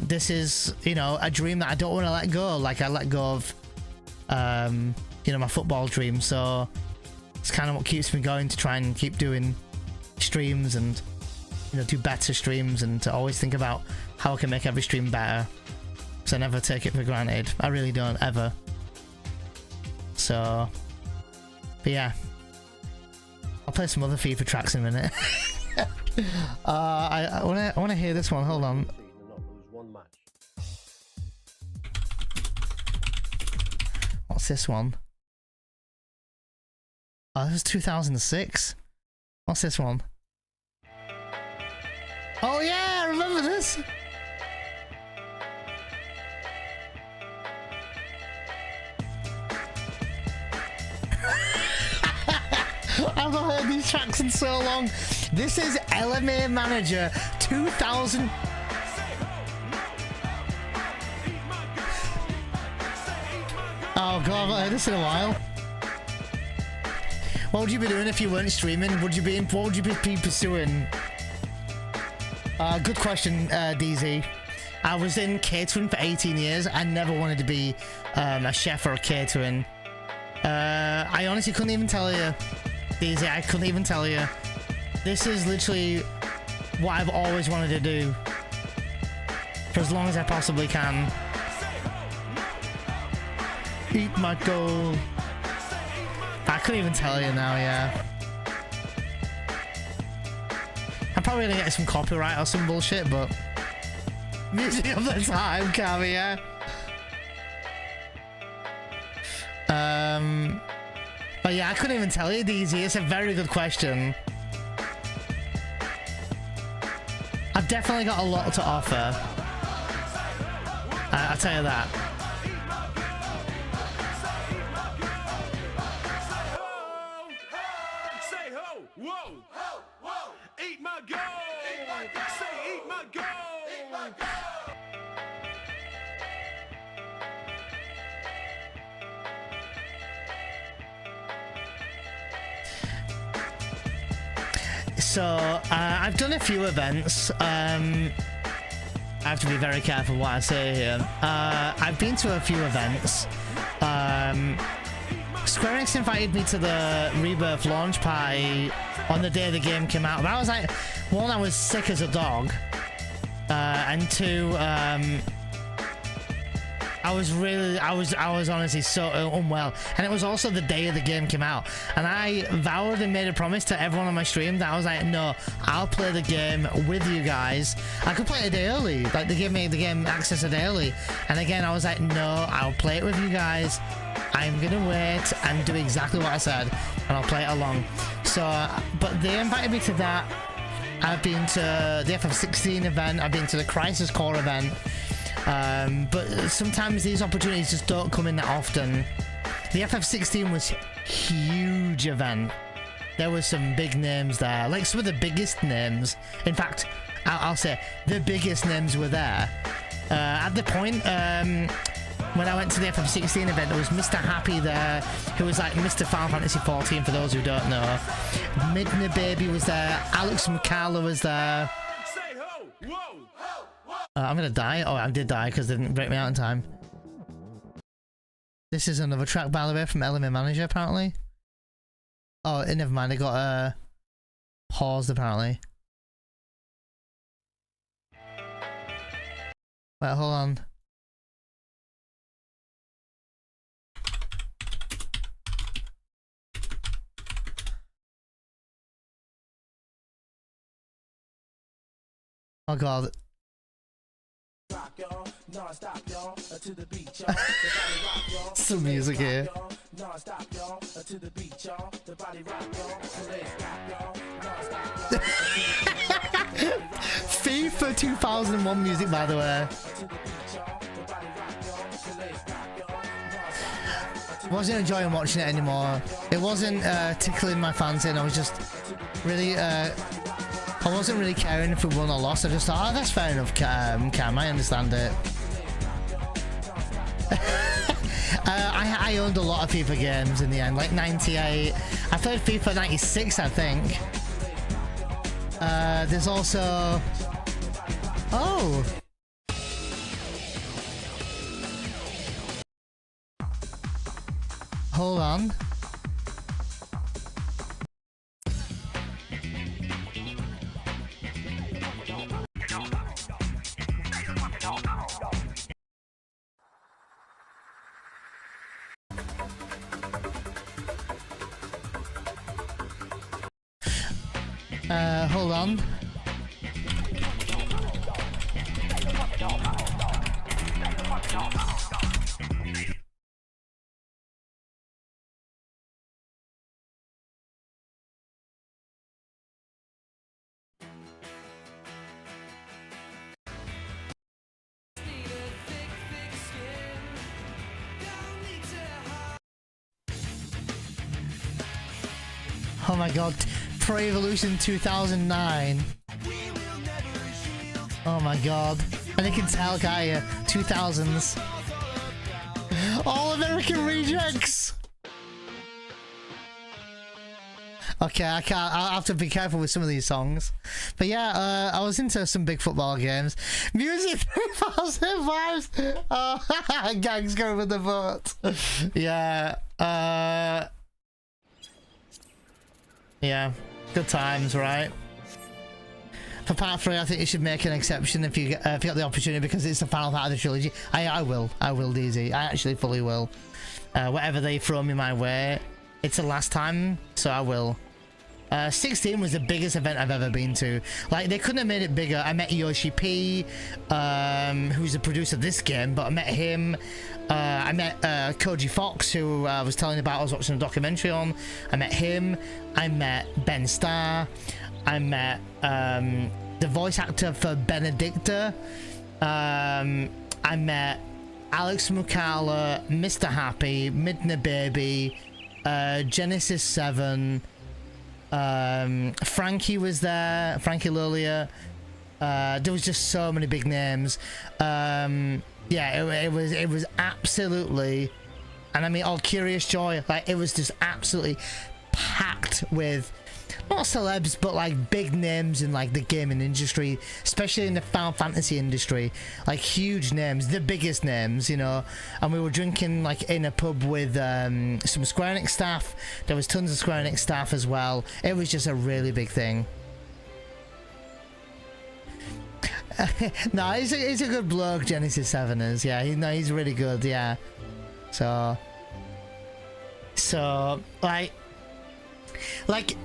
S1: this is, you know, a dream that I don't want to let go. Like, I let go of, you know, my football dream. So it's kind of what keeps me going, to try and keep doing streams and, you know, do better streams, and to always think about how I can make every stream better. So I never take it for granted. I really don't, ever. So, but yeah. I'll play some other FIFA tracks in a minute. I wanna hear this one. Hold on. What's this one? Oh, this was 2006. What's this one? Oh yeah, I remember this. I've not heard these tracks in so long. This is LMA Manager 2000. Oh god, I've not heard this in a while. What would you be doing if you weren't streaming? What would you be pursuing? Good question, DZ. I was in catering for 18 years. I never wanted to be a chef or a catering. I honestly couldn't even tell you, DZ. I couldn't even tell you. This is literally what I've always wanted to do for as long as I possibly can. Eat my goal. I couldn't even tell you now, yeah. I'm probably gonna get some copyright or some bullshit, but music of the time, can't we, yeah? But yeah, I couldn't even tell you, DZ. It's a very good question. I've definitely got a lot to offer. I'll tell you that. So, I've done a few events. I have to be very careful what I say here. I've been to a few events. Square Enix invited me to the Rebirth launch party on the day the game came out. But I was like, one, I was sick as a dog. And two, I was honestly so unwell, and it was also the day of the game came out, and I vowed and made a promise to everyone on my stream that I was like, no, I'll play the game with you guys. I could play it a day early, like they gave me the game access a day early, and again I was like, no, I'll play it with you guys. I'm gonna wait and do exactly what I said, and I'll play it along. So, but they invited me to that. I've been to the Ffxiv event, I've been to the Crisis Core event. But sometimes these opportunities just don't come in that often. The Ff16 was a huge event. There were some big names there, like some of the biggest names. In fact, I'll say the biggest names were there. At the point when I went to the Ff16 event, there was Mr. Happy there, who was like Mr. Final Fantasy 14 for those who don't know. Midna Baby was there, Alex McCalla was there. I'm gonna die. Oh, I did die because they didn't break me out in time. This is another track, by the way, from LMA Manager, apparently. Oh, never mind. They got paused, apparently. Wait, hold on. Oh god. Some music here. FIFA 2001 music, by the way. I wasn't enjoying watching it anymore. It wasn't tickling my fancy, and I was just really I wasn't really caring if we won or lost. I just thought, oh, that's fair enough, Cam, I understand it. I owned a lot of FIFA games in the end, like 98. I played FIFA 96, I think. There's also... Oh! Hold on. Hold on. Oh my god, Pro Evolution 2009. Oh my god. And you can tell, can't you? 2000s. All American Rejects! Okay, I'll have to be careful with some of these songs. But yeah, I was into some big football games. Music 3000 vibes! Oh, gangs going with the vote. Yeah, yeah, good times, right? For part 3, I think you should make an exception if you get the opportunity, because it's the final part of the trilogy. I will, DZ. I actually fully will. Whatever they throw me my way, it's the last time, so I will. 16 was the biggest event I've ever been to. Like, they couldn't have made it bigger. I met Yoshi P, who's the producer of this game, but I met him. I met Koji Fox, who I was telling about. I was watching a documentary on. I met him. I met Ben Starr. I met the voice actor for Benedicta. I met Alex Mukala, Mr. Happy, Midna Baby, Genesis 7. Frankie was there, Frankie Lulia. There was just so many big names. Yeah, it was absolutely, and I mean all Curious Joy, like it was just absolutely packed with not celebs but like big names in like the gaming industry, especially in the Final Fantasy industry, like huge names, the biggest names, you know. And we were drinking like in a pub with some Square Enix staff. There was tons of Square Enix staff as well. It was just a really big thing. No, he's a good bloke, Genesis 7 is. Yeah, he's really good. Yeah. So like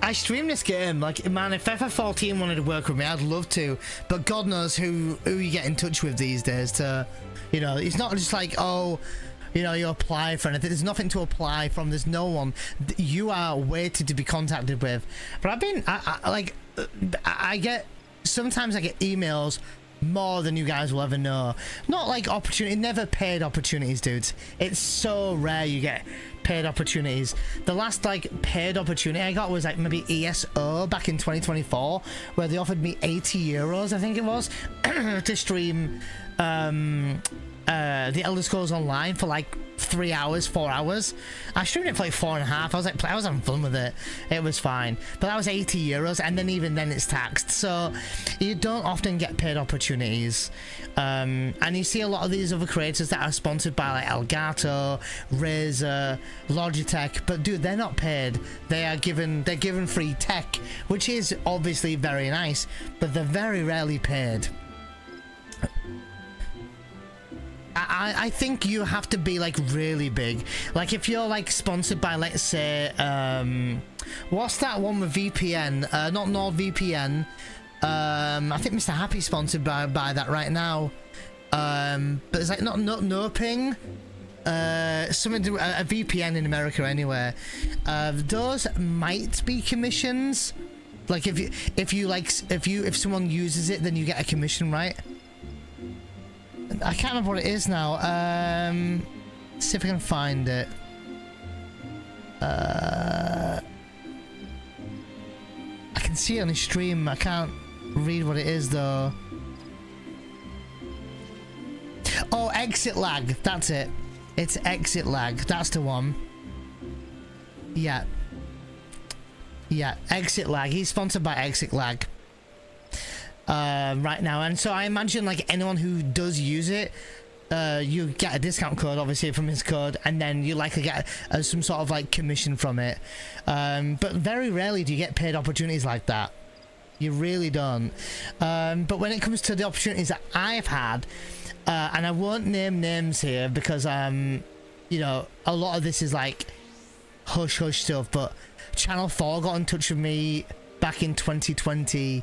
S1: I stream this game, like man, if FF14 wanted to work with me, I'd love to, but God knows who you get in touch with these days to, you know, it's not just like, oh, you know, you apply for anything. There's nothing to apply from. There's no one. You are waiting to be contacted with. But I get, sometimes I get emails more than you guys will ever know. Not like opportunity, never paid opportunities, dudes. It's so rare you get paid opportunities. The last like paid opportunity I got was like maybe ESO back in 2024, where they offered me 80 euros, I think it was, to stream the Elder Scrolls Online for like 3 hours, 4 hours. I streamed it for like 4.5. I was having fun with it. It was fine. But that was 80 euros, and then even then it's taxed. So you don't often get paid opportunities. And you see a lot of these other creators that are sponsored by like Elgato, Razer, Logitech, but dude, they're not paid. They're given free tech, which is obviously very nice, but they're very rarely paid. I think you have to be like really big. Like if you're like sponsored by, let's say, what's that one with VPN? Not NordVPN. I think Mr. Happy's sponsored by that right now. But it's like not no ping. Something to a VPN in America anyway. Those might be commissions. Like if someone uses it, then you get a commission, right? I can't remember what it is now. Let's see if I can find it. I can see it on the stream. I can't read what it is though. Oh, Exit Lag. That's it. It's Exit Lag. That's the one. Yeah. Yeah, Exit Lag. He's sponsored by Exit Lag. Right now, and so I imagine like anyone who does use it, you get a discount code obviously from his code, and then you likely get some sort of like commission from it. But very rarely do you get paid opportunities like that. You really don't. But when it comes to the opportunities that I've had, and I won't name names here because you know, a lot of this is like hush hush stuff, but Channel 4 got in touch with me back in 2021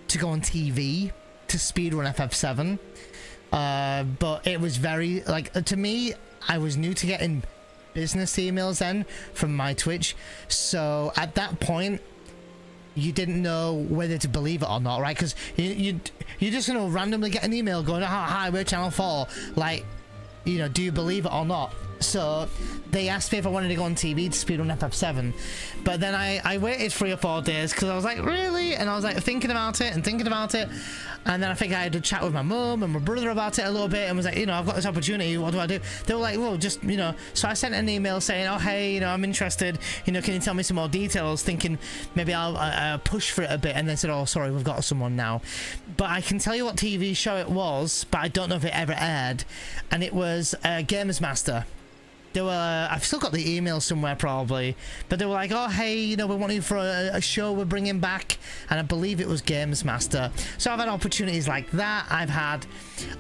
S1: to go on TV to speedrun FF7, but it was very like, to me, I was new to getting business emails then from my Twitch, so at that point you didn't know whether to believe it or not, right? Because you're just gonna randomly get an email going, oh, hi, we're Channel 4, like, you know, do you believe it or not? So they asked me if I wanted to go on TV to speedrun FF7, but then I waited 3 or 4 days because I was like, really? And I was like thinking about it, and then I think I had a chat with my mum and my brother about it a little bit, and was like, you know, I've got this opportunity, what do I do? They were like, well, just, you know. So I sent an email saying, oh hey, you know, I'm interested, you know, can you tell me some more details? Thinking maybe I'll push for it a bit, and they said, oh sorry, we've got someone now. But I can tell you what TV show it was, but I don't know if it ever aired, and it was Gamers Master. They were, I've still got the email somewhere probably, but they were like, oh hey, you know, we want you for a show we're bringing back, and I believe it was Games Master. So I've had opportunities like that. I've had,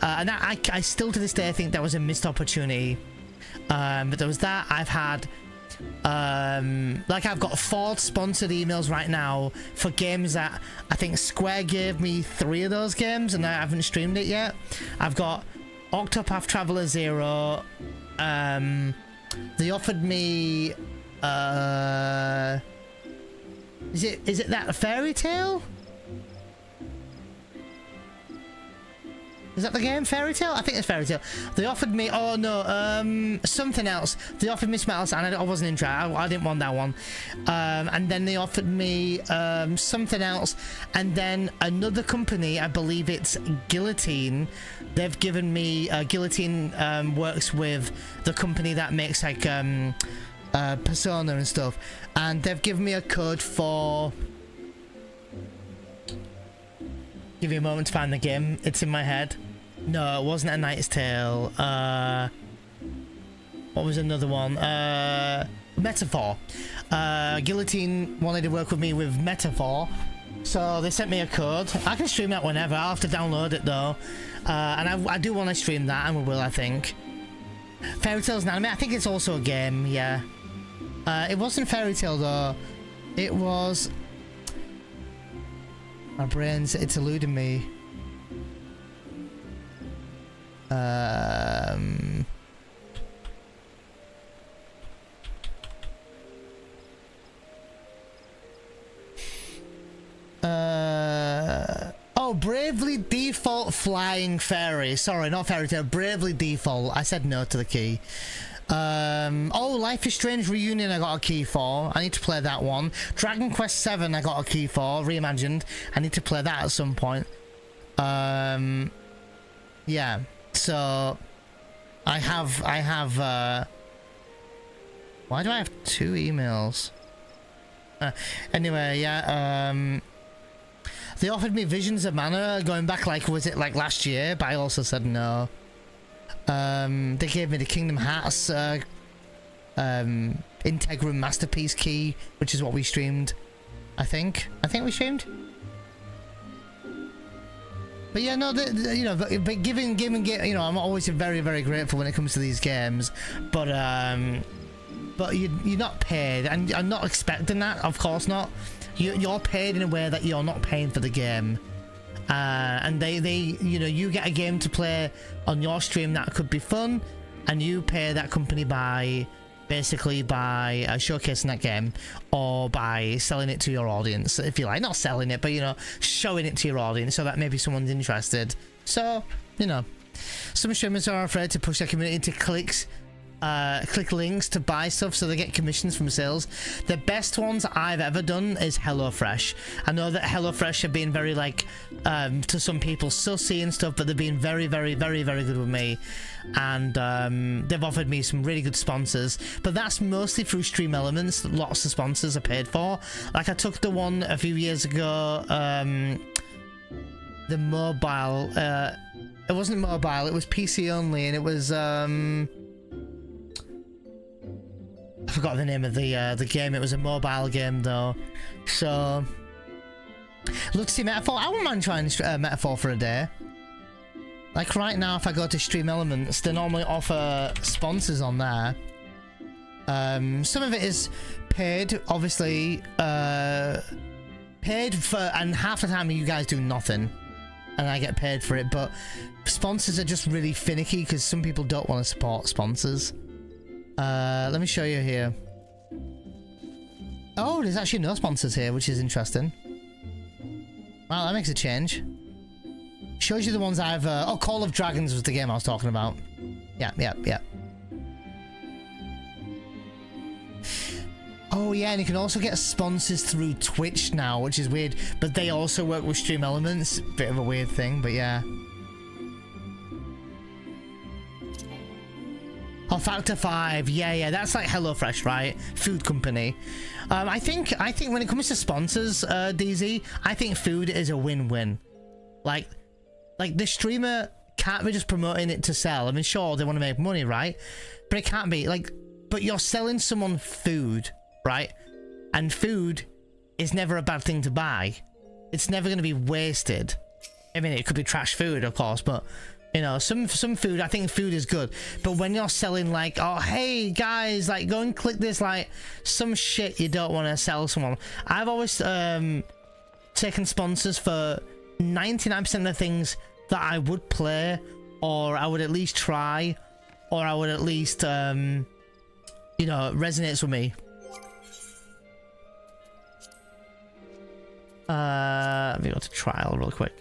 S1: and I still to this day think that was a missed opportunity. But there was that. I've had, like I've got 4 sponsored emails right now for games that I think Square gave me 3 of those games, and I haven't streamed it yet. I've got Octopath Traveler 0. They offered me, is it that Fairy Tale? Is that the game, Fairy Tale? I think it's Fairy Tale. They offered me, oh no, something else. They offered me something else, and I wasn't interested. I didn't want that one. And then they offered me something else, and then another company, I believe it's Guillotine. They've given me, Guillotine works with the company that makes like Persona and stuff, and they've given me a code for. Give you a moment to find the game. It's in my head. No, it wasn't A Knight's Tale. What was another one? Metaphor. Guillotine wanted to work with me with Metaphor, so they sent me a code. I can stream that whenever. I'll have to download it though. And I do want to stream that, and we will, I think. Fairy Tale's an anime. I think it's also a game, yeah. It wasn't Fairy Tale though. It was... My brain's, it's eluding me. Oh, Bravely Default Flying Fairy. Sorry, not Fairy Tale. Bravely Default. I said no to the key. Oh, Life is Strange Reunion I got a key for. I need to play that one. Dragon Quest 7 I got a key for, reimagined. I need to play that at some point. Yeah. So I have why do I have 2 emails? Anyway, yeah, they offered me Visions of Mana going back, like, was it like last year? But I also said no. They gave me the Kingdom Hearts Integrum Masterpiece key, which is what we streamed. I think we streamed. But yeah, no, you know, but giving, you know, I'm always very, very grateful when it comes to these games. But you're not paid, and I'm not expecting that. Of course not. You're paid in a way that you're not paying for the game. And they, you know, you get a game to play on your stream that could be fun, and you pay that company by basically by showcasing that game, or by selling it to your audience, if you like. Not selling it, but, you know, showing it to your audience so that maybe someone's interested. So, you know, some streamers are afraid to push their community to click links to buy stuff so they get commissions from sales. The best ones I've ever done is HelloFresh. I know that HelloFresh have been very, like, to some people, sussy and stuff, but they've been very, very, very, very good with me. And they've offered me some really good sponsors, but that's mostly through Stream Elements. Lots of sponsors are paid for. Like, I took the one a few years ago, the mobile, it wasn't mobile, it was PC only, and it was, I forgot the name of the game. It was a mobile game though. So, look, see Metaphor. I wouldn't mind trying Metaphor for a day. Like right now, if I go to Stream Elements, they normally offer sponsors on there. Some of it is paid, obviously. Paid for, and half the time you guys do nothing, and I get paid for it. But sponsors are just really finicky because some people don't want to support sponsors. Let me show you here. Oh, there's actually no sponsors here, which is interesting. Wow, that makes a change. Shows you the ones I've... oh, Call of Dragons was the game I was talking about. Yeah. Oh yeah, and you can also get sponsors through Twitch now, which is weird, but they also work with Stream Elements. Bit of a weird thing, but yeah. Oh, Factor 5, yeah, that's like HelloFresh, right? Food company. I think when it comes to sponsors, DZ, I think food is a win-win. Like the streamer can't be just promoting it to sell. I mean, sure, they want to make money, right? But it can't be like, but you're selling someone food, right? And food is never a bad thing to buy. It's never going to be wasted. I mean, it could be trash food, of course, but you know, some food, I think food is good. But when you're selling like, oh, hey guys, like go and click this, like some shit you don't want to sell someone. I've always taken sponsors for 99% of the things that I would play, or I would at least try, or I would at least, you know, resonates with me. Let me go to trial real quick.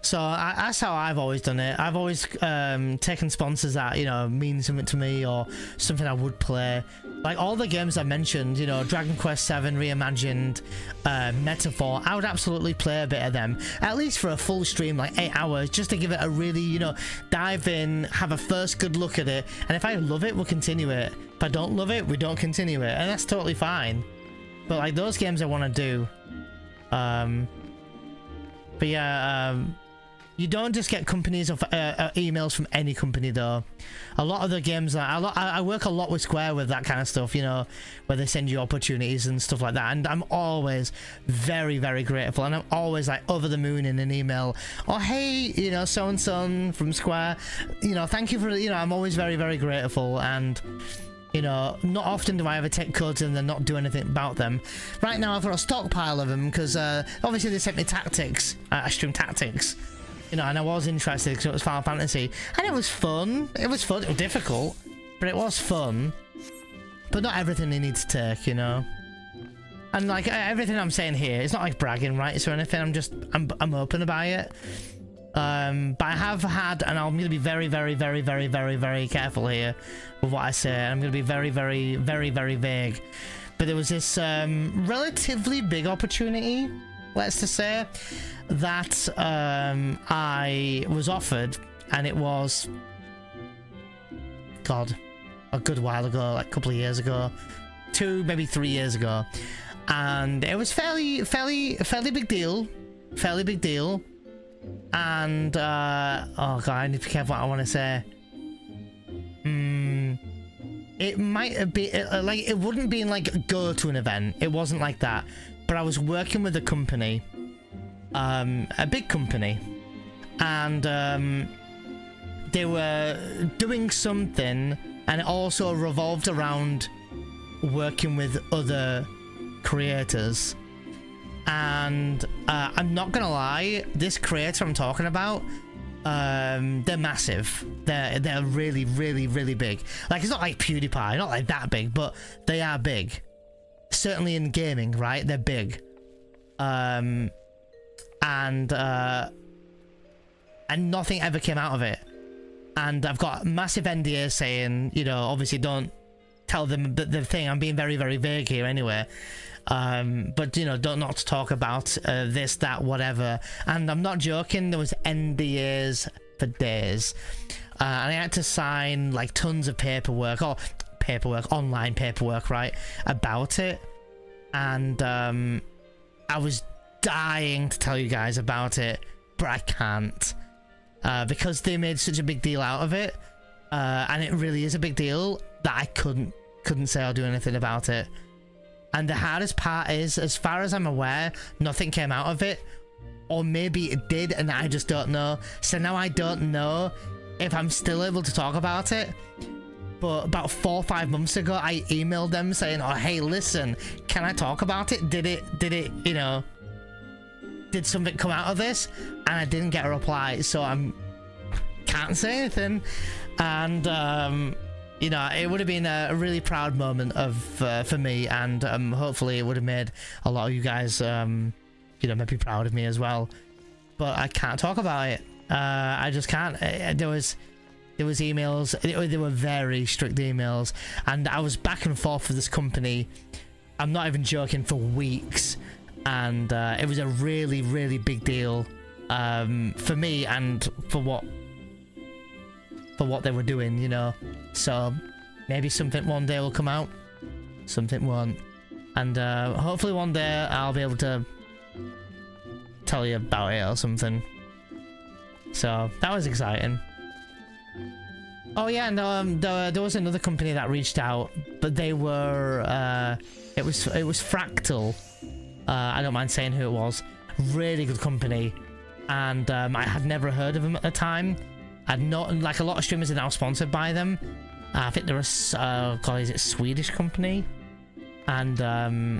S1: So that's how I've always done it. I've always taken sponsors that, you know, mean something to me or something I would play. Like all the games I mentioned, you know, Dragon Quest 7 Reimagined, Metaphor, I would absolutely play a bit of them. At least for a full stream, like 8 hours, just to give it a really, you know, dive in, have a first good look at it. And if I love it, we'll continue it. If I don't love it, we don't continue it. And that's totally fine. But like those games I want to do. But yeah, you don't just get companies of emails from any company though. A lot of the games, I work a lot with Square with that kind of stuff, you know, where they send you opportunities and stuff like that. And I'm always very, very grateful. And I'm always like over the moon in an email. Oh, hey, you know, so-and-so from Square, you know, thank you for, you know, I'm always very, very grateful. And, you know, not often do I ever take codes and then not do anything about them. Right now I've got a stockpile of them because obviously they sent me Tactics. I stream Tactics. You know, and I was interested because it was Final Fantasy. And it was fun. It was fun. It was difficult, but it was fun. But not everything they need to take, you know. And like everything I'm saying here, it's not like bragging rights or anything. I'm open about it. But I have had, and I'm going to be very, very, very, very, very, very careful here with what I say. I'm going to be very, very, very, very vague. But there was this relatively big opportunity, let's just say, that I was offered, and it was, God, a good while ago, like a couple of years ago, 2, maybe 3 years ago, and it was fairly big deal, and oh God, I need to be careful what I want to say. It might have been like, it wouldn't be like go to an event, it wasn't like that, but I was working with a company, a big company, and they were doing something, and it also revolved around working with other creators. And I'm not gonna lie, this creator I'm talking about, they're massive. They're really, really, really big. Like, it's not like PewDiePie, not like that big, but they are big. Certainly in gaming, right? They're big. And nothing ever came out of it. And I've got massive NDA saying, you know, obviously don't tell them the thing. I'm being very, very vague here anyway. But you know, don't not talk about this, that, whatever. And I'm not joking, there was NDAs for days. And I had to sign like tons of paperwork, online paperwork, right, about it. And I was dying to tell you guys about it, but I can't, because they made such a big deal out of it, and it really is a big deal, that I couldn't say or do anything about it. And the hardest part is, as far as I'm aware, nothing came out of it, or maybe it did and I just don't know. So now I don't know if I'm still able to talk about it. But about 4 or 5 months ago, I emailed them saying, oh, hey, listen, can I talk about it? Did it, you know, did something come out of this? And I didn't get a reply, so can't say anything. And you know, it would have been a really proud moment for me, and hopefully it would have made a lot of you guys, you know, maybe proud of me as well. But I can't talk about it. I just can't. There was There was emails. They were very strict emails, and I was back and forth with this company. I'm not even joking, for weeks, and it was a really, really big deal for me and for what they were doing, you know. So maybe something one day will come out, something won't, and hopefully one day I'll be able to tell you about it or something. So that was exciting. Oh yeah, and there was another company that reached out, but they were it was Fractal. I don't mind saying who it was. Really good company, and I had never heard of them at the time. I'd not, like, a lot of streamers are now sponsored by them. I think they're a God, is it Swedish company? And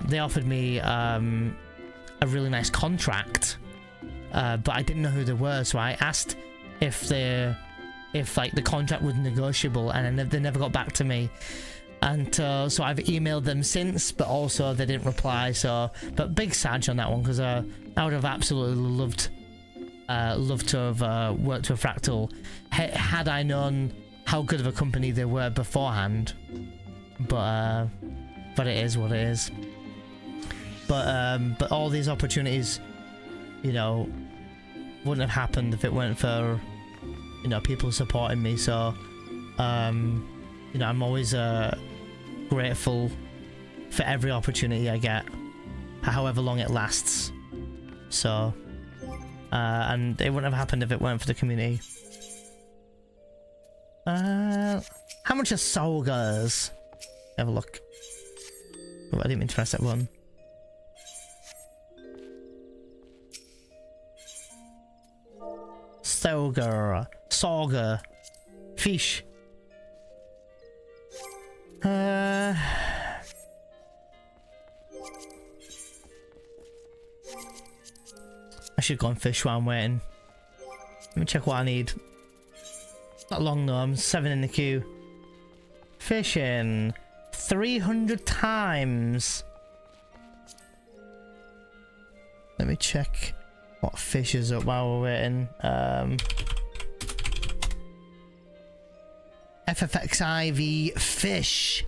S1: they offered me a really nice contract, but I didn't know who they were, so I asked if like the contract was negotiable, and they never got back to me. And so I've emailed them since, but also they didn't reply. So, but big sad on that one, because I would have absolutely loved to have worked with Fractal had I known how good of a company they were beforehand. But it is what it is. But all these opportunities, you know, wouldn't have happened if it weren't for, you know, people supporting me. So you know, I'm always grateful for every opportunity I get, however long it lasts. So and it wouldn't have happened if it weren't for the community. How much are Solgars? Have a look. Oh, I didn't mean to press that one. Solgar. Fish. I should go and fish while I'm waiting. Let me check what I need. Not long though, I'm 7 in the queue. Fishing 300 times. Let me check what fish is up while we're waiting. Ffxiv fish.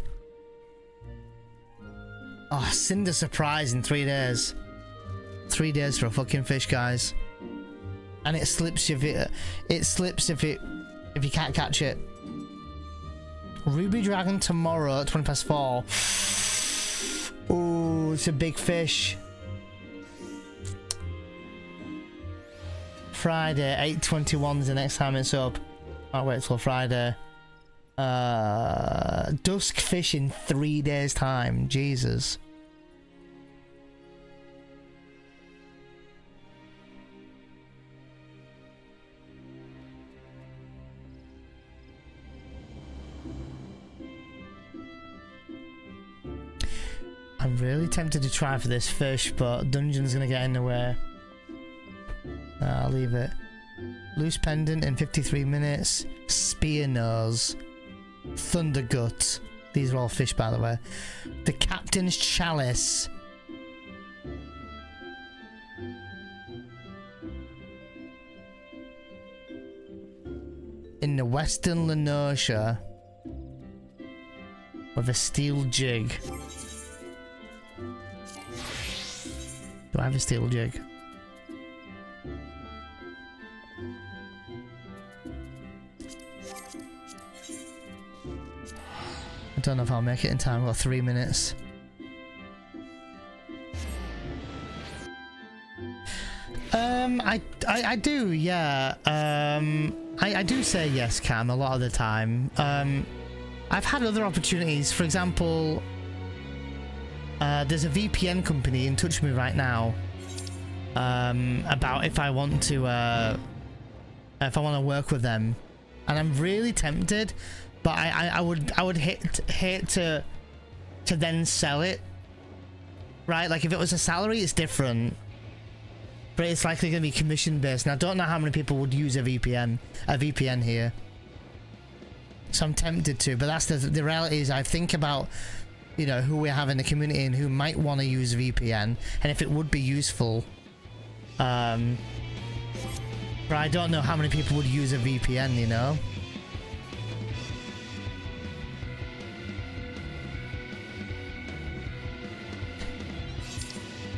S1: Oh, Cinder surprise in 3 days. 3 days for a fucking fish, guys. And it slips if you can't catch it. Ruby Dragon tomorrow at 4:20. Oh, it's a big fish. Friday 8:21 is the next time it's up. I'll wait till Friday. Dusk fish in 3 days time. Jesus. I'm really tempted to try for this fish, but Dungeon's gonna get in the way. I'll leave it. Loose pendant in 53 minutes. Spear nose. Thunder gut. These are all fish, by the way. The Captain's Chalice. In the Western Lenosha. With a steel jig. Do I have a steel jig? I don't know if I'll make it in time. I've got 3 minutes. I do, yeah. I do say yes, Cam, a lot of the time. I've had other opportunities. For example, there's a VPN company in touch with me right now about if I want to work with them, and I'm really tempted, but I would hate to then sell it, right? Like if it was a salary, it's different, but it's likely going to be commission based, and I don't know how many people would use a VPN here. So I'm tempted to, but that's the reality is I think about, you know, who we have in the community and who might want to use VPN and if it would be useful. But I don't know how many people would use a VPN, you know.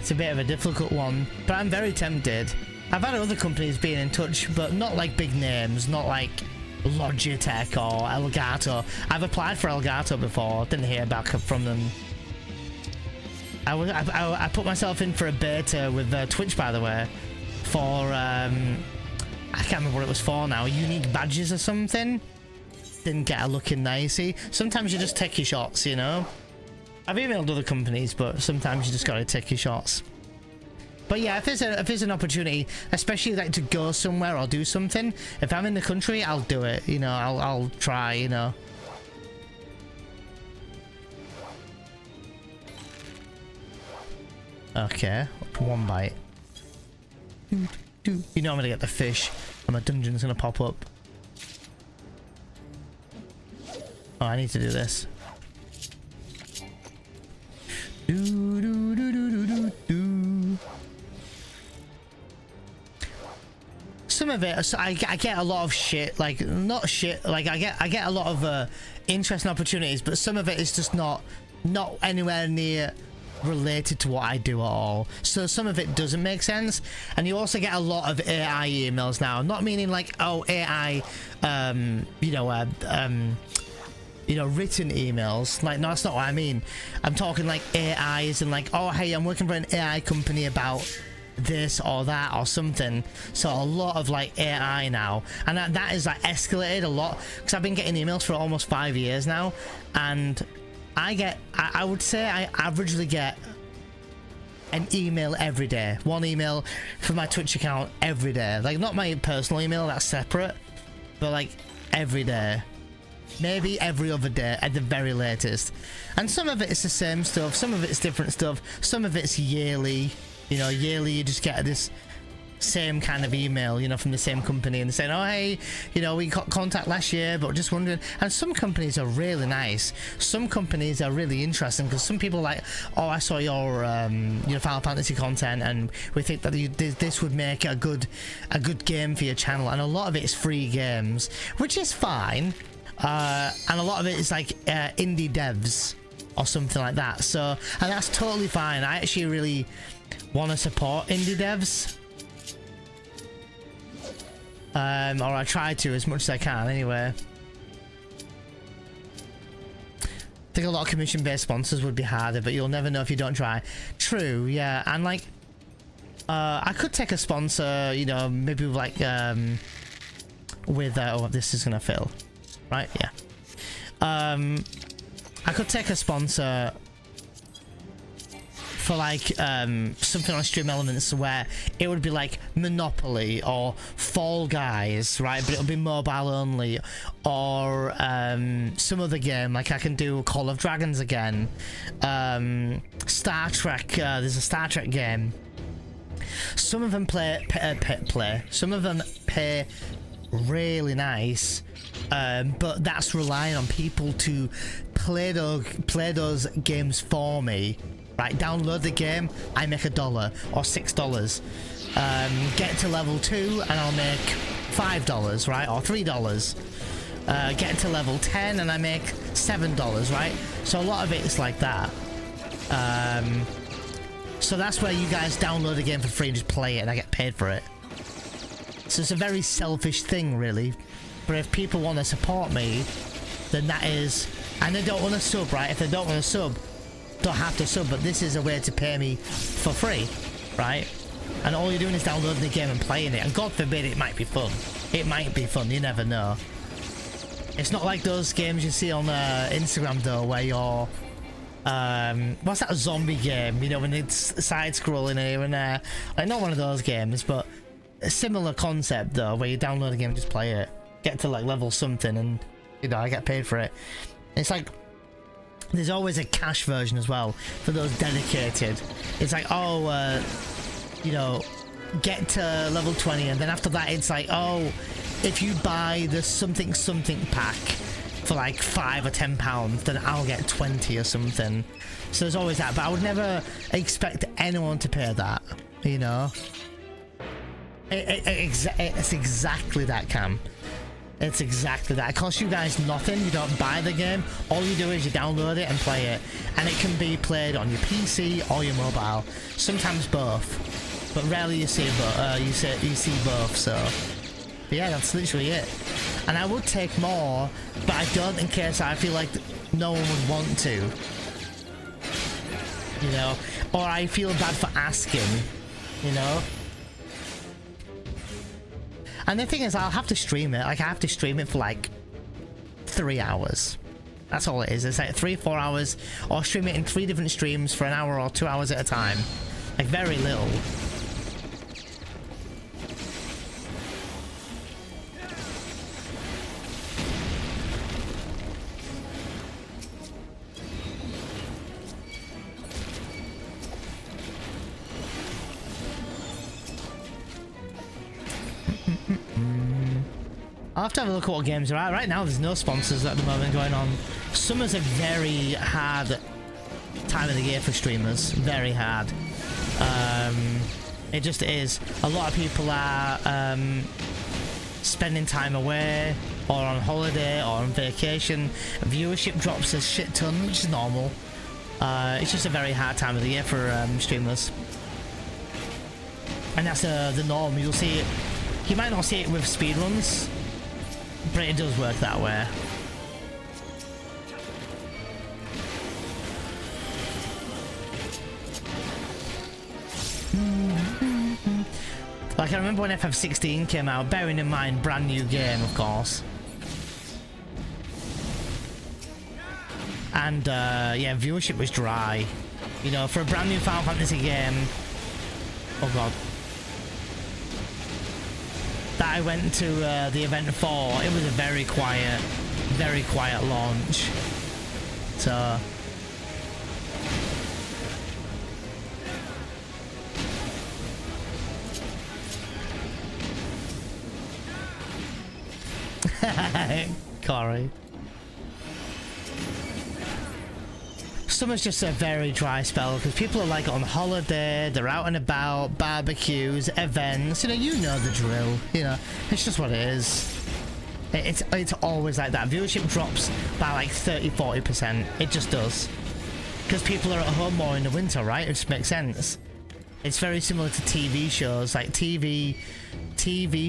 S1: It's a bit of a difficult one, but I'm very tempted. I've had other companies being in touch, but not like big names, not like Logitech or Elgato. I've applied for Elgato before, didn't hear back from them. I put myself in for a beta with Twitch, by the way, for I can't remember what it was for now, unique badges or something. Didn't get a look in there, you see. Sometimes you just take your shots, you know. I've emailed other companies, but sometimes you just gotta take your shots. But yeah, if there's an opportunity, especially like to go somewhere or do something, if I'm in the country, I'll do it. You know, I'll try. You know. Okay, one bite. You know I'm gonna get the fish, and my dungeon's gonna pop up. Oh, I need to do this. Some of it, so I get a lot of shit, like not shit, like I get a lot of interesting opportunities, but some of it is just not anywhere near related to what I do at all. So some of it doesn't make sense, and you also get a lot of AI emails now. Not meaning like, oh, AI, written emails. Like, no, that's not what I mean. I'm talking like AIs and like, oh, hey, I'm working for an AI company about this or that or something. So a lot of like AI now, and that is like escalated a lot, because I've been getting emails for almost 5 years now, and I would say I averagely get an email every day. One email for my Twitch account every day. Like, not my personal email, that's separate, but like every day. Maybe every other day at the very latest. And some of it is the same stuff, some of it's different stuff, some of it's yearly. You know, yearly you just get this same kind of email, you know, from the same company, and they're saying, oh, hey, you know, we got contact last year, but just wondering. And some companies are really nice. Some companies are really interesting, because some people are like, oh, I saw your Final Fantasy content, and we think that this would make a good game for your channel. And a lot of it is free games, which is fine. And a lot of it is like indie devs or something like that. So, and that's totally fine. I actually really want to support indie devs. Or I try to as much as I can anyway. I think a lot of commission-based sponsors would be harder, but you'll never know if you don't try. True, yeah. And like, I could take a sponsor, you know, maybe like, with, oh, this is gonna fill. Right, yeah. I could take a sponsor for like something on Stream Elements where it would be like Monopoly or Fall Guys, right? But it'll be mobile only, or some other game. Like I can do Call of Dragons again. Star Trek. There's a Star Trek game. Some of them some of them pay really nice. But that's relying on people to play those games for me, right? Download the game, I make $1 or $6. Get to level 2 and I'll make $5, right? Or $3. Get to level 10 and I make $7, right? So a lot of it is like that. So that's where you guys download a game for free and just play it, and I get paid for it. So it's a very selfish thing, really. But if people want to support me, then that is... And they don't want to sub, right? If they don't want to sub, don't have to sub, but this is a way to pay me for free, right? And all you're doing is downloading the game and playing it. And God forbid, it might be fun. It might be fun, you never know. It's not like those games you see on Instagram, though, where you're... what's that zombie game? You know, when it's side-scrolling here and there. Like, not one of those games, but a similar concept, though, where you download a game and just play it. Get to like level something, and you know, I get paid for it. It's like there's always a cash version as well for those dedicated. It's like, oh, you know, get to level 20, and then after that it's like, oh, if you buy the something pack for like £5 or £10, then I'll get 20 or something. So there's always that, but I would never expect anyone to pay that, you know. It's exactly that, Cam. It's exactly that. It costs you guys nothing. You don't buy the game. All you do is you download it and play it. And it can be played on your PC or your mobile. Sometimes both. But rarely you see both, so... But yeah, that's literally it. And I would take more, but I don't in case I feel like no one would want to. You know? Or I feel bad for asking, you know? And the thing is, I'll have to stream it. Like, I have to stream it for like 3 hours. That's all it is. It's like 3-4 hours, or stream it in 3 different streams for an hour or 2 hours at a time. Like, very little. I'll have to have a look at what games are out. Right now, there's no sponsors at the moment going on. Summer's a very hard time of the year for streamers. Very hard. It just is. A lot of people are spending time away, or on holiday, or on vacation. Viewership drops a shit ton, which is normal. It's just a very hard time of the year for streamers. And that's the norm. You'll see it. You might not see it with speedruns, but it does work that way. Like, I remember when FF16 came out, bearing in mind, brand new game, of course. And, yeah, viewership was dry. You know, for a brand new Final Fantasy game... Oh, God. That I went to the event for, it was a very quiet launch. So... Corey. Summer's just a very dry spell because people are like on holiday, they're out and about, barbecues, events, you know the drill, it's just what it is. It's always like that. Viewership drops by like 30-40%. It just does. Because people are at home more in the winter, right? It just makes sense. It's very similar to TV shows. Like TV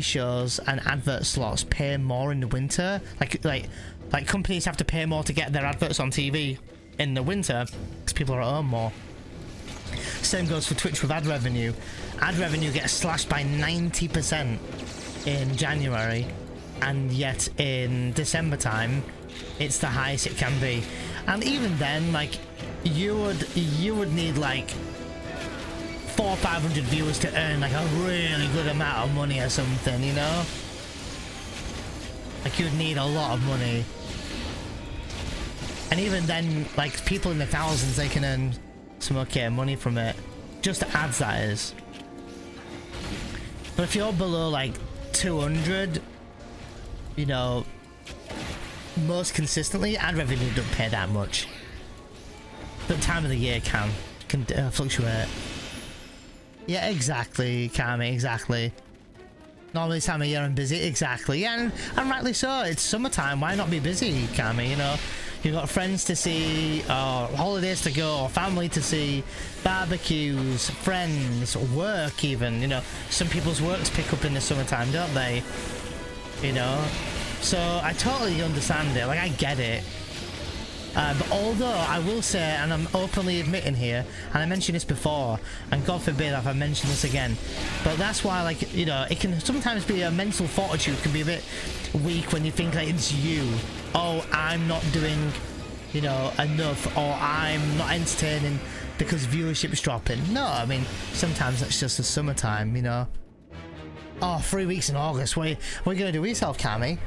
S1: shows and advert slots pay more in the winter. Like companies have to pay more to get their adverts on TV in the winter because people are at home more. Same goes for Twitch with ad revenue. Ad revenue gets slashed by 90% in January, and yet in December time it's the highest it can be. And even then, like, you would need like 400 or 500 viewers to earn like a really good amount of money or something, like you'd need a lot of money. And even then, like, people in the thousands, they can earn some okay money from it. Just the ads, that is. But if you're below like 200, most consistently, ad revenue don't pay that much. But time of the year can fluctuate. Yeah, exactly, Kami, exactly. Normally this time of year I'm busy, exactly. Yeah, and rightly so. It's summertime, why not be busy, Kami, You've got friends to see, or holidays to go, or family to see, barbecues, friends, work even, Some people's works pick up in the summertime, don't they? So I totally understand it, like, I get it. But although I will say, and I'm openly admitting here, and I mentioned this before, and God forbid if I mention this again, but that's why, like, it can sometimes be a mental fortitude can be a bit weak when you think like it's you. Oh, I'm not doing, enough, or I'm not entertaining because viewership's dropping. No, I mean, sometimes that's just the summertime, Oh, 3 weeks in August, what are you going to do with yourself, Cammy?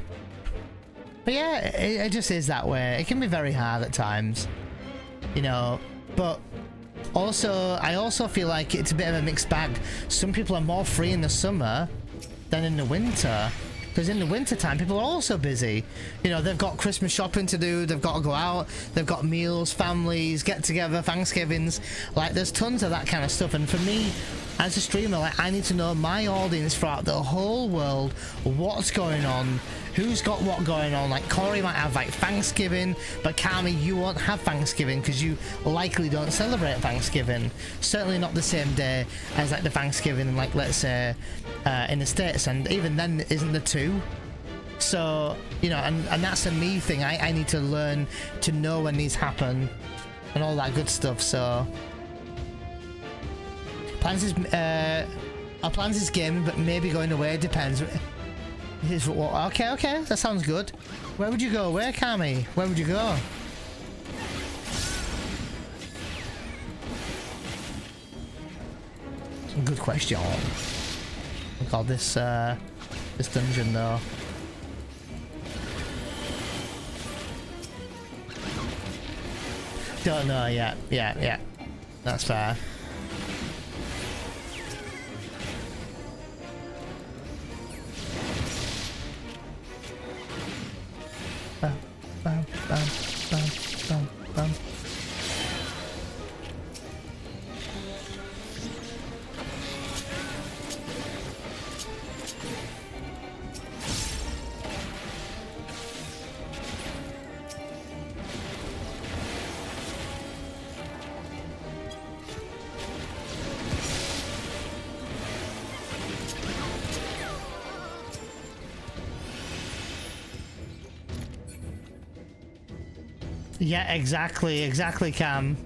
S1: But yeah, it just is that way. It can be very hard at times, but also, I also feel like it's a bit of a mixed bag. Some people are more free in the summer than in the winter, because in the winter time, people are also busy. They've got Christmas shopping to do, they've got to go out, they've got meals, families, get together, Thanksgivings, like there's tons of that kind of stuff. And for me, as a streamer, like, I need to know my audience throughout the whole world, what's going on, who's got what going on. Like Corey might have like Thanksgiving, but Kami, you won't have Thanksgiving because you likely don't celebrate Thanksgiving. Certainly not the same day as like the Thanksgiving, like let's say in the States, and even then isn't the two. So, you know, and that's a me thing. I need to learn to know when these happen and all that good stuff. So plans is our plans is gaming, but maybe going away, depends. Okay, that sounds good. Where would you go? Where, Kami? Where would you go? Good question. Oh god, this dungeon though. Don't know yet. Yeah. That's fair. Bam, bam, bam, bam, bam, bam. Yeah, exactly, Cam.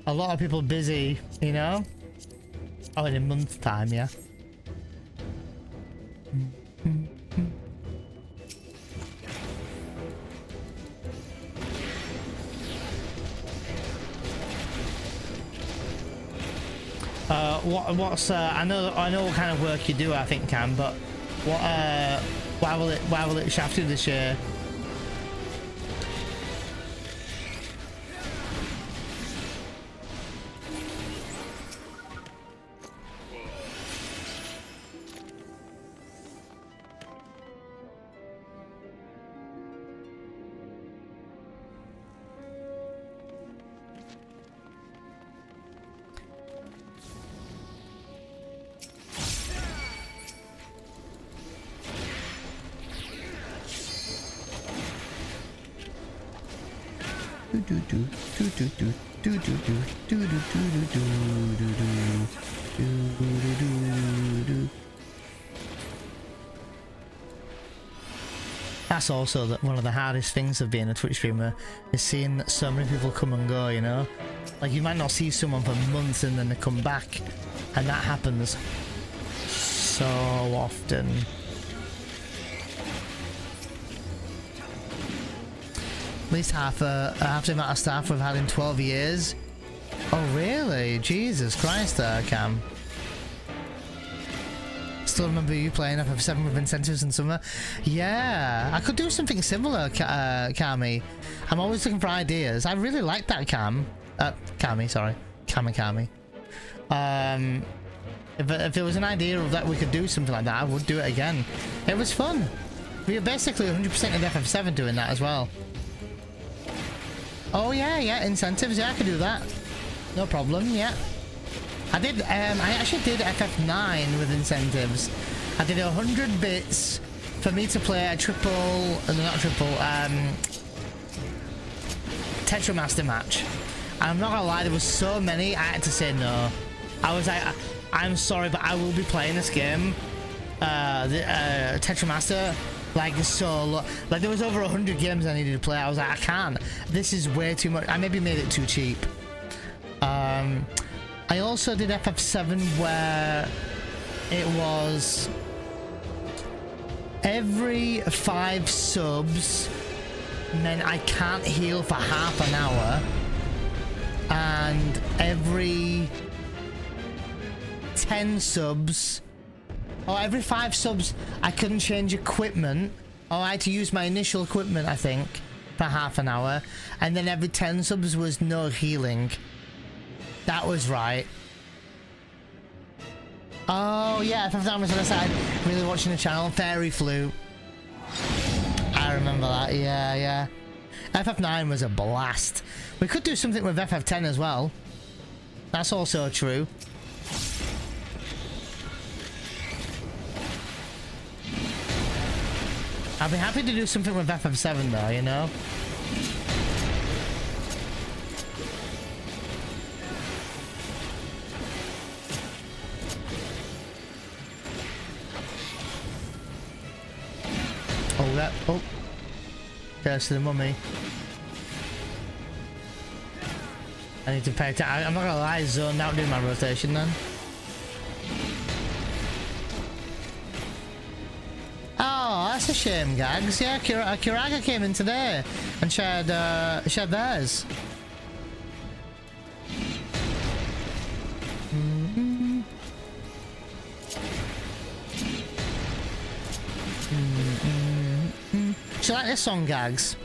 S1: A lot of people busy, you know? Oh, in a month's time, yeah. What's I know what kind of work you do, I think, Cam, but what why will it shaft you this year? That's also one of the hardest things of being a Twitch streamer, is seeing so many people come and go, you know? Like, you might not see someone for months and then they come back, and that happens so often. At least half the amount of staff we've had in 12 years. Oh really? Jesus Christ there, Cam. Still remember you playing Ffxiv with incentives in summer. Yeah, I could do something similar, Kami. I'm always looking for ideas. I really like that, Kami, sorry. Kami. If there was an idea of that we could do something like that, I would do it again. It was fun. We were basically 100% of Ffxiv doing that as well. Oh yeah, incentives, yeah, I could do that. No problem, yeah. I actually did FF9 with incentives. I did 100 bits for me to play a Tetramaster match. And I'm not gonna lie, there was so many, I had to say no. I was like, I'm sorry, but I will be playing this game, Tetramaster, like so, like there was over 100 games I needed to play. I was like, I can't. This is way too much. I maybe made it too cheap. I also did FF7 where it was every 5 subs meant I can't heal for half an hour, and every 10 subs, or every 5 subs I couldn't change equipment, or I had to use my initial equipment, I think, for half an hour, and then every 10 subs was no healing. That was right. Oh yeah, FF9 was on the side, really watching the channel. Fairy Flute. I remember that, yeah. FF9 was a blast. We could do something with FF10 as well. That's also true. I'll be happy to do something with FF7 though, you know? Oh, that. Oh. There's the mummy. I need to pay attention. I'm not gonna lie, zoned out doing my rotation then. Oh, that's a shame, Gags. Yeah, Kiraga came in today and shared theirs. Do you like this song, Gags?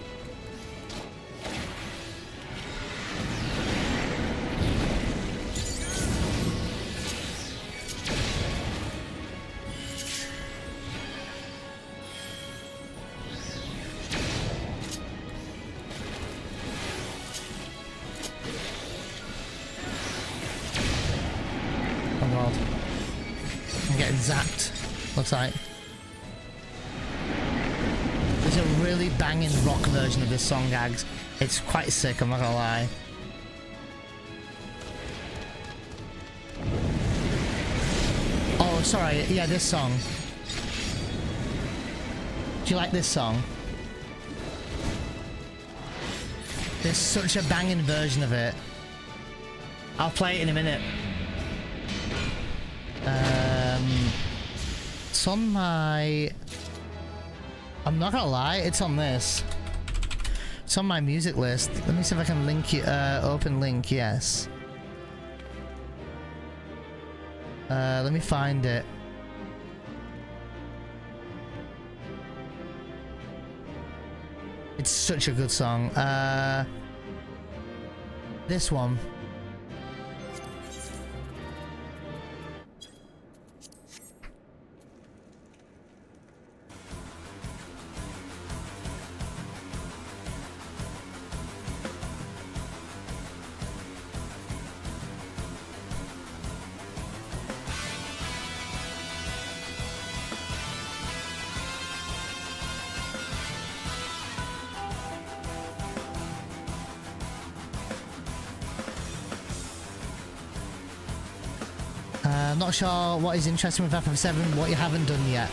S1: Oh god. I'm getting zapped. Looks like. There's a really banging rock version of this song, Gags. It's quite sick, I'm not gonna lie. Oh, sorry. Yeah, this song. Do you like this song? There's such a banging version of it. I'll play it in a minute. It's on my... I'm not gonna lie, it's on this. It's on my music list. Let me see if I can link it. Open link, yes. Let me find it. It's such a good song. This one. Not sure what is interesting with FF7, what you haven't done yet.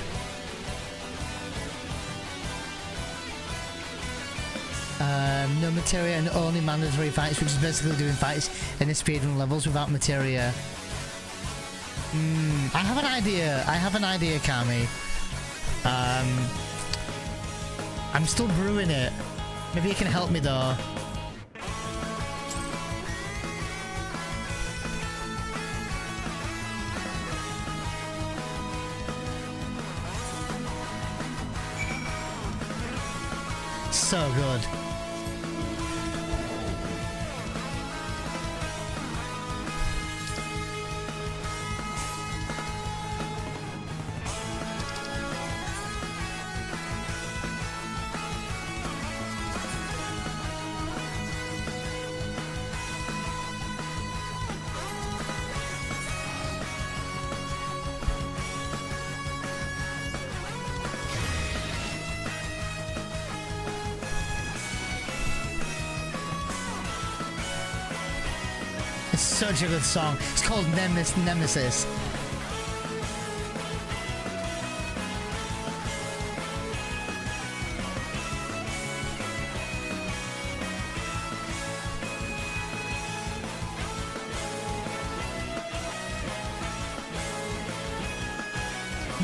S1: No materia and only mandatory fights, which is basically doing fights in the speedrun levels without materia. I have an idea, Kami. I'm still brewing it. Maybe you can help me though. So good. It's such a good song. It's called Nemesis.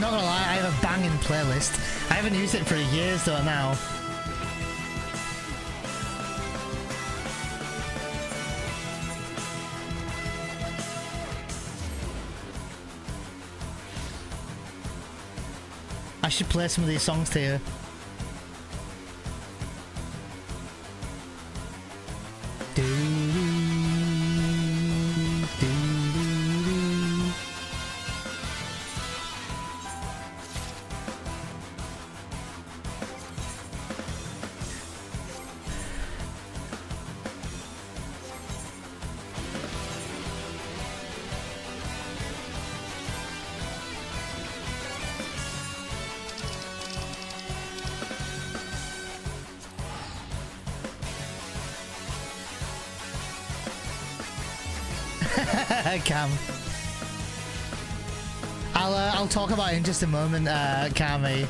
S1: Not gonna lie, I have a banging playlist. I haven't used it for years though now. I should play some of these songs to you. Cam. I'll talk about it in just a moment, Cammy.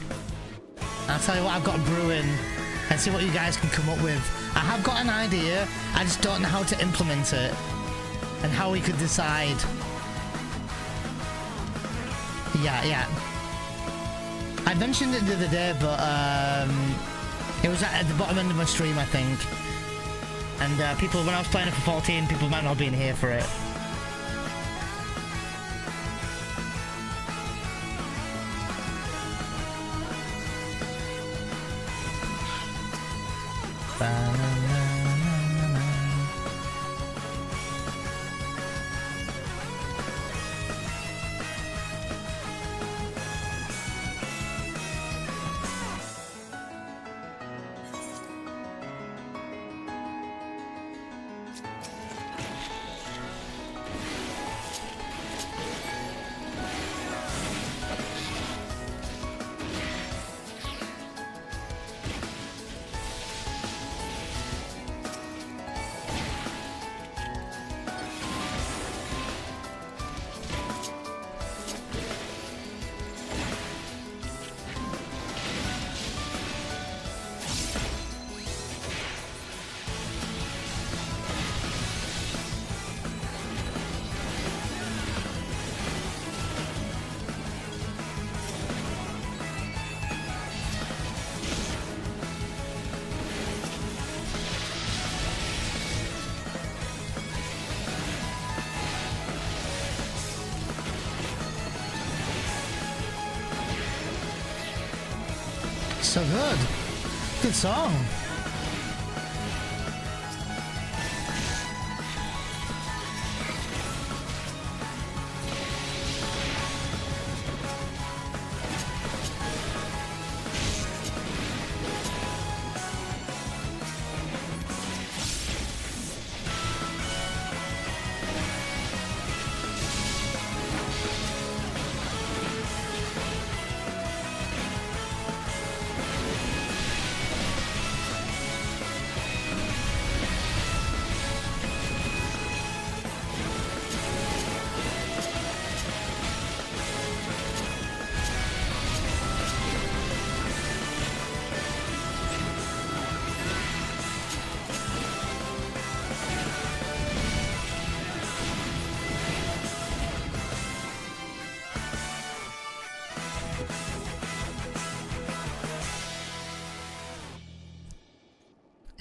S1: I'll tell you what I've got brewing and see what you guys can come up with. I have got an idea, I just don't know how to implement it and how we could decide. Yeah. I mentioned it the other day, but it was at the bottom end of my stream, I think. And people, when I was playing it for 14, people might not have been here for it. So good. Good song.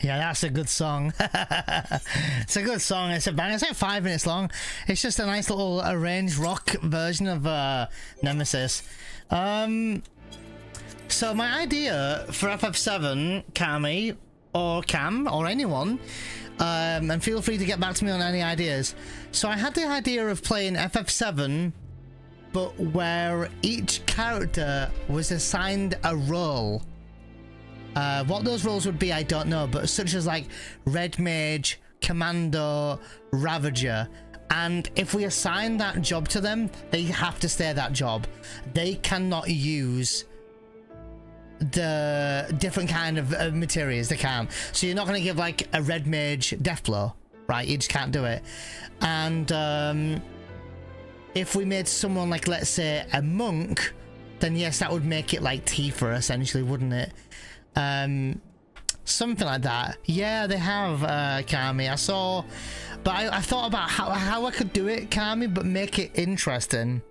S1: Yeah, that's a good song. It's a good song. It's a bang. It's like 5 minutes long. It's just a nice little arranged rock version of Nemesis. So my idea for FF7, Cammy, or Cam, or anyone, and feel free to get back to me on any ideas. So I had the idea of playing FF7, but where each character was assigned a role. What those roles would be, I don't know, but such as like Red Mage, Commando, Ravager. And if we assign that job to them, they have to stay that job. They cannot use the different kind of materials. They can't. So you're not going to give like a Red Mage Death Blow, right? You just can't do it. And if we made someone like, let's say, a monk, then yes, that would make it like Tifa essentially, wouldn't it? Something like that. Yeah, they have, Kami. I saw, but I thought about how I could do it, Kami, but make it interesting.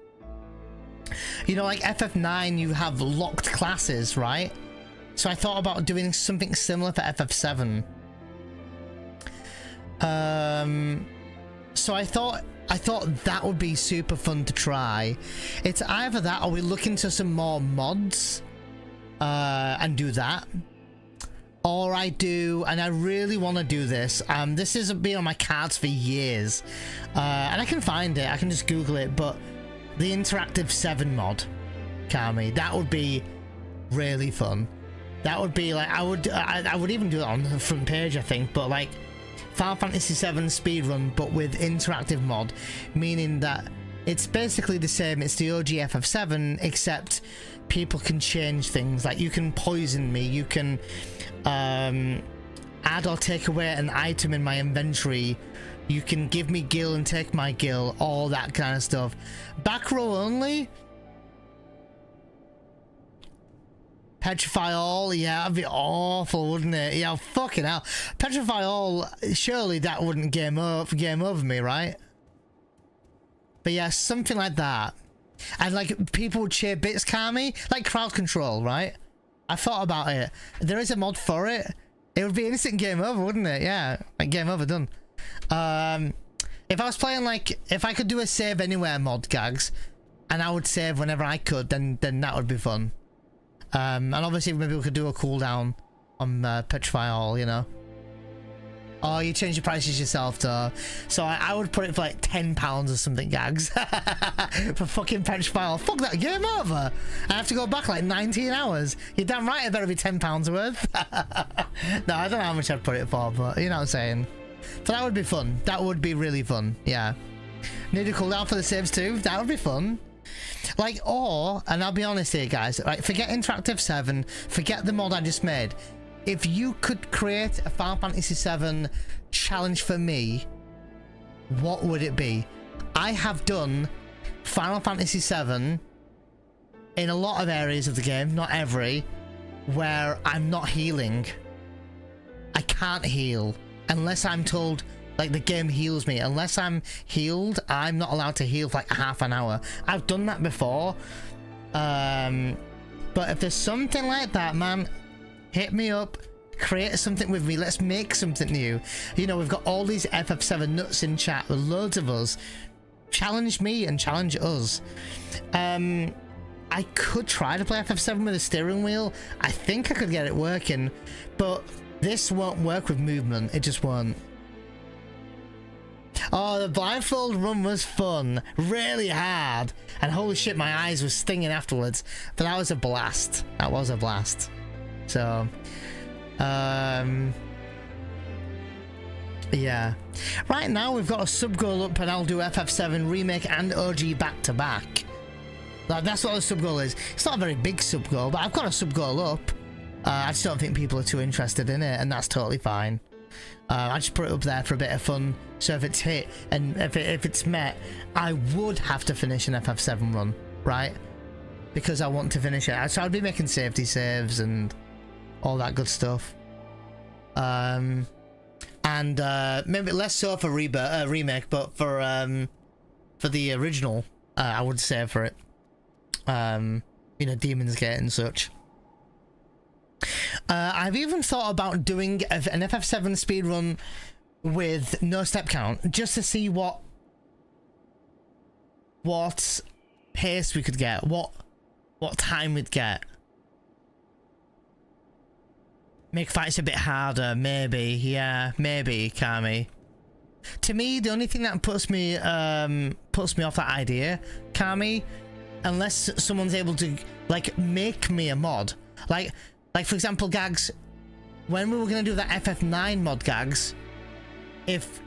S1: You know, like FF9, you have locked classes, right? So I thought about doing something similar for FF7. So I thought that would be super fun to try. It's either that or we look into some more mods and do that, or I do, and I really want to do this. This has been on my cards for years, and I can find it. I can just Google it. But the interactive 7 mod, Kami, that would be really fun. That would be like I would even do it on the front page, I think. But like Final Fantasy 7 speedrun, but with interactive mod, meaning that it's basically the same. It's the OG FF7, except people can change things. Like you can poison me, you can add or take away an item in my inventory You can give me gil and take my gil, all that kind of stuff. Back row only? Petrify all? Yeah, that'd be awful, wouldn't it? Yeah, fucking hell. Petrify all, surely that wouldn't game over me, right? But yeah, something like that. And like, people would share bits, Kami, like crowd control, right? I thought about it. There is a mod for it. It would be instant game over, wouldn't it? Yeah, like game over, done. If I was playing like, if I could do a save anywhere mod, gags, and I would save whenever I could, then that would be fun. And obviously maybe we could do a cooldown on Petrify all, you know. Oh, you change your prices yourself, though. So I would put it for like £10 or something, gags. For fucking Petrify all. Fuck that, game over. I have to go back like 19 hours. You're damn right it better be £10 worth. No, I don't know how much I'd put it for, but you know what I'm saying. But that would be fun. That would be really fun, yeah. Need a cooldown for the saves too? That would be fun. Like, or, and I'll be honest here, guys, right, forget Interactive 7, forget the mod I just made. If you could create a Final Fantasy 7 challenge for me, what would it be? I have done Final Fantasy 7 in a lot of areas of the game, not every, where I'm not healing. I can't heal unless I'm told, like, the game heals me. Unless I'm healed, I'm not allowed to heal for like half an hour. I've done that before. But if there's something like that, man, hit me up, create something with me, let's make something new. You know, we've got all these FF7 nuts in chat with loads of us. Challenge me and challenge us. I could try to play FF7 with a steering wheel. I think I could get it working, but this won't work with movement. It just won't. Oh, the blindfold run was fun. Really hard. And holy shit, my eyes were stinging afterwards. But that was a blast. That was a blast. So, yeah. Right now we've got a sub goal up and I'll do FF7 remake and OG back to back. Like, that's what the sub goal is. It's not a very big sub goal, but I've got a sub goal up. I just don't think people are too interested in it, and that's totally fine. I just put it up there for a bit of fun. So if it's hit and if it's met, I would have to finish an FF7 run, right? Because I want to finish it. So I'd be making safety saves and all that good stuff. And maybe less so for remake, but for the original, I would save for it. You know, Demon's Gate and such. I've even thought about doing an FF7 speedrun with no step count, just to see what pace we could get, what time we'd get. Make fights a bit harder, maybe. Yeah, maybe, Kami. To me, the only thing that puts me off that idea, Kami, unless someone's able to like make me a mod, like for example, gags, when we were gonna do that FF9 mod, gags, if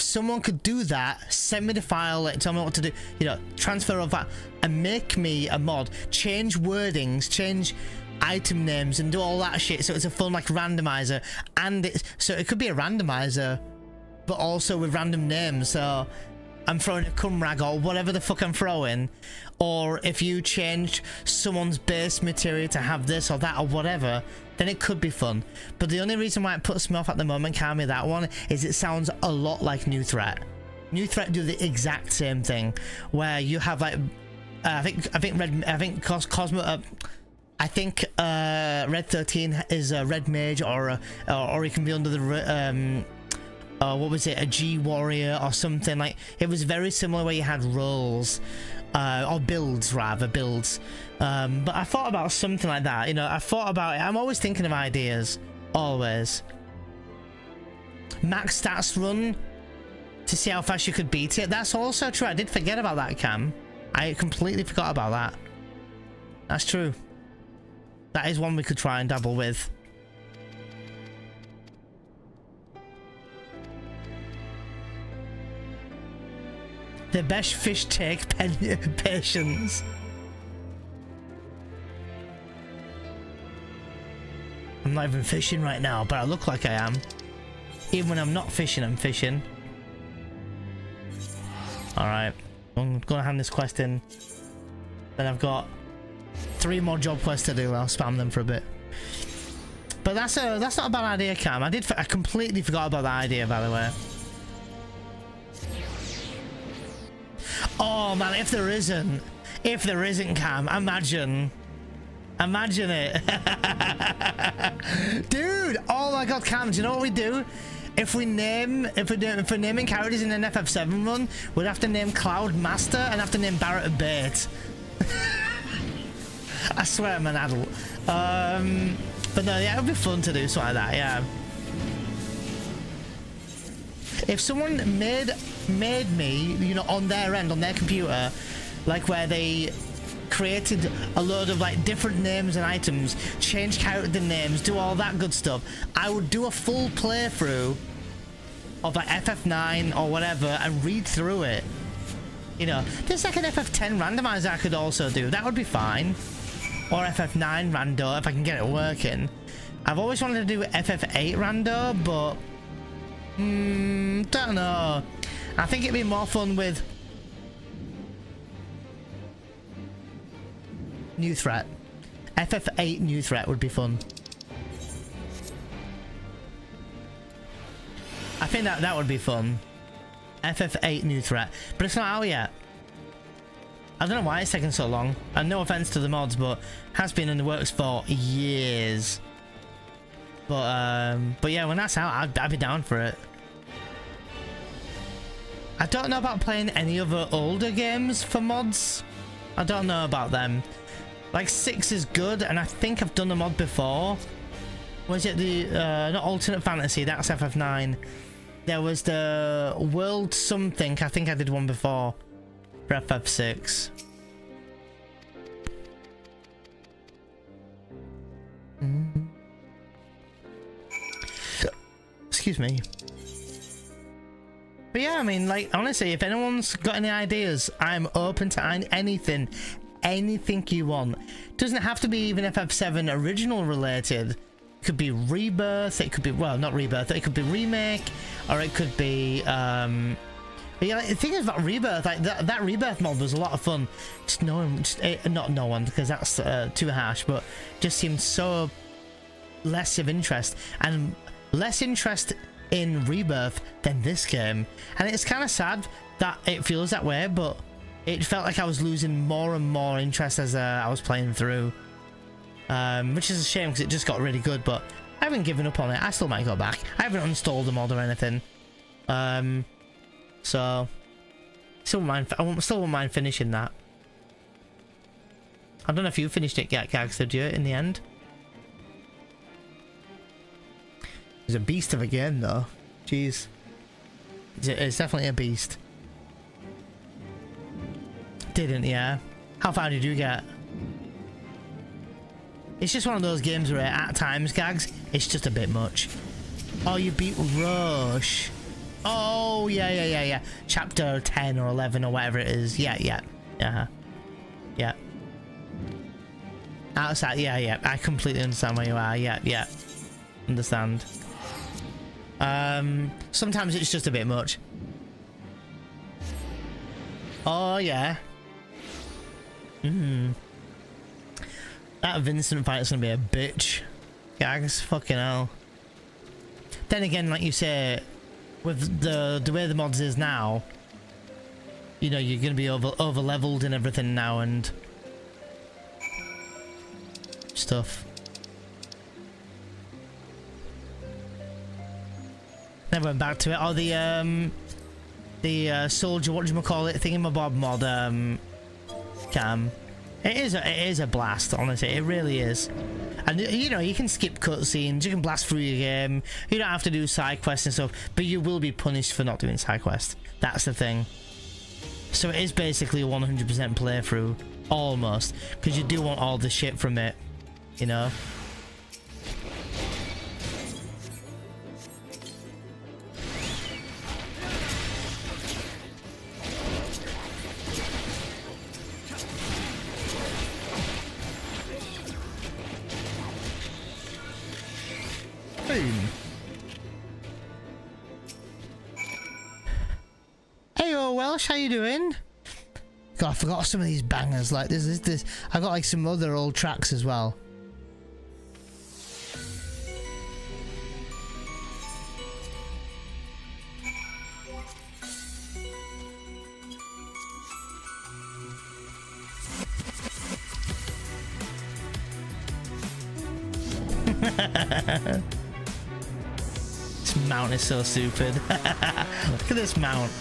S1: someone could do that, send me the file, like, tell me what to do, you know, transfer of that and make me a mod, change wordings, change item names and do all that shit, so it's a full like randomizer, and so it could be a randomizer but also with random names. So I'm throwing a Cumrag or whatever the fuck I'm throwing, or if you change someone's base material to have this or that or whatever, then it could be fun. But the only reason why it puts me off at the moment, Kami, that one, is it sounds a lot like New Threat. New Threat do the exact same thing, where you have like I think Red 13 is a Red Mage, or he can be under the what was it, a G Warrior or something. Like, it was very similar where you had roles, or builds rather, builds. But I thought about something like that, you know, I thought about it. I'm always thinking of ideas, always. Max stats run to see how fast you could beat it. That's also true. I did forget about that, Cam. I completely forgot about that. That's true. That is one we could try and dabble with. The best fish take patience. I'm not even fishing right now, but I look like I am. Even when I'm not fishing, I'm fishing. Alright. I'm gonna hand this quest in. Then I've got 3 more job quests to do. I'll spam them for a bit. But that's not a bad idea, Cam. I completely forgot about that idea, by the way. Oh man, if there isn't, Cam, imagine it. Dude, oh my god, Cam, do you know what we do? If we're naming characters in an FF7 run, we'd have to name Cloud Master and have to name Barrett Bait. I swear I'm an adult. But no, yeah, it would be fun to do something like that, yeah. If someone made me, you know, on their end, on their computer, like where they created a load of like different names and items, change character names, do all that good stuff, I would do a full playthrough of like FF9 or whatever and read through it. You know, there's like an FF10 randomizer I could also do. That would be fine. Or FF9 rando if I can get it working. I've always wanted to do FF8 rando, but don't know. I think it'd be more fun with new threat. FF8 new threat would be fun. I think that would be fun. FF8 new threat, but it's not out yet. I don't know why it's taking so long. And no offense to the mods, but has been in the works for years. But yeah, when that's out, I'd be down for it. I don't know about playing any other older games for mods. I don't know about them. Like 6 is good, and I think I've done the mod before. Was it the not Alternate Fantasy? That's FF9. There was the World something. I think I did one before for FF6. Excuse me. But yeah, I mean, like, honestly, if anyone's got any ideas, I'm open to anything you want. Doesn't have to be even FF7 original related. It could be Rebirth, it could be, well, not Rebirth, it could be Remake, or it could be but yeah, like, the thing is about Rebirth, like that Rebirth mod was a lot of fun. Just no one, not no one, because that's too harsh, but just seemed so less of interest, and less interest in Rebirth than this game. And it's kind of sad that it feels that way, but it felt like I was losing more and more interest as I was playing through. Which is a shame because it just got really good, but I haven't given up on it. I still might go back. I haven't uninstalled the mod or anything. So still wouldn't mind finishing that. I don't know if you finished it yet, Gags, did you, in the end? It's a beast of a game though. Jeez. It's definitely a beast. Didn't, yeah. How far did you get? It's just one of those games where at times, Gags, it's just a bit much. Oh, you beat Rush. Oh, yeah. Chapter 10 or 11 or whatever it is. Yeah. Yeah. Outside, yeah. I completely understand where you are. Yeah. Understand. Sometimes it's just a bit much. Oh, yeah. That Vincent fight's gonna be a bitch. Gags, fucking hell. Then again, like you say, with the way the mods is now, you know, you're gonna be over leveled and everything now and stuff. Never went back to it. Oh, the soldier, whatchamacallit, thingamabob mod, Cam. It is a blast, honestly. It really is. And you know, you can skip cutscenes, you can blast through your game, you don't have to do side quests and stuff, but you will be punished for not doing side quests. That's the thing. So it is basically a 100% playthrough, almost, because you do want all the shit from it, you know. Welsh, how you doing? God, I forgot some of these bangers. Like this. I got like some other old tracks as well. This mount is so stupid. Look at this mount.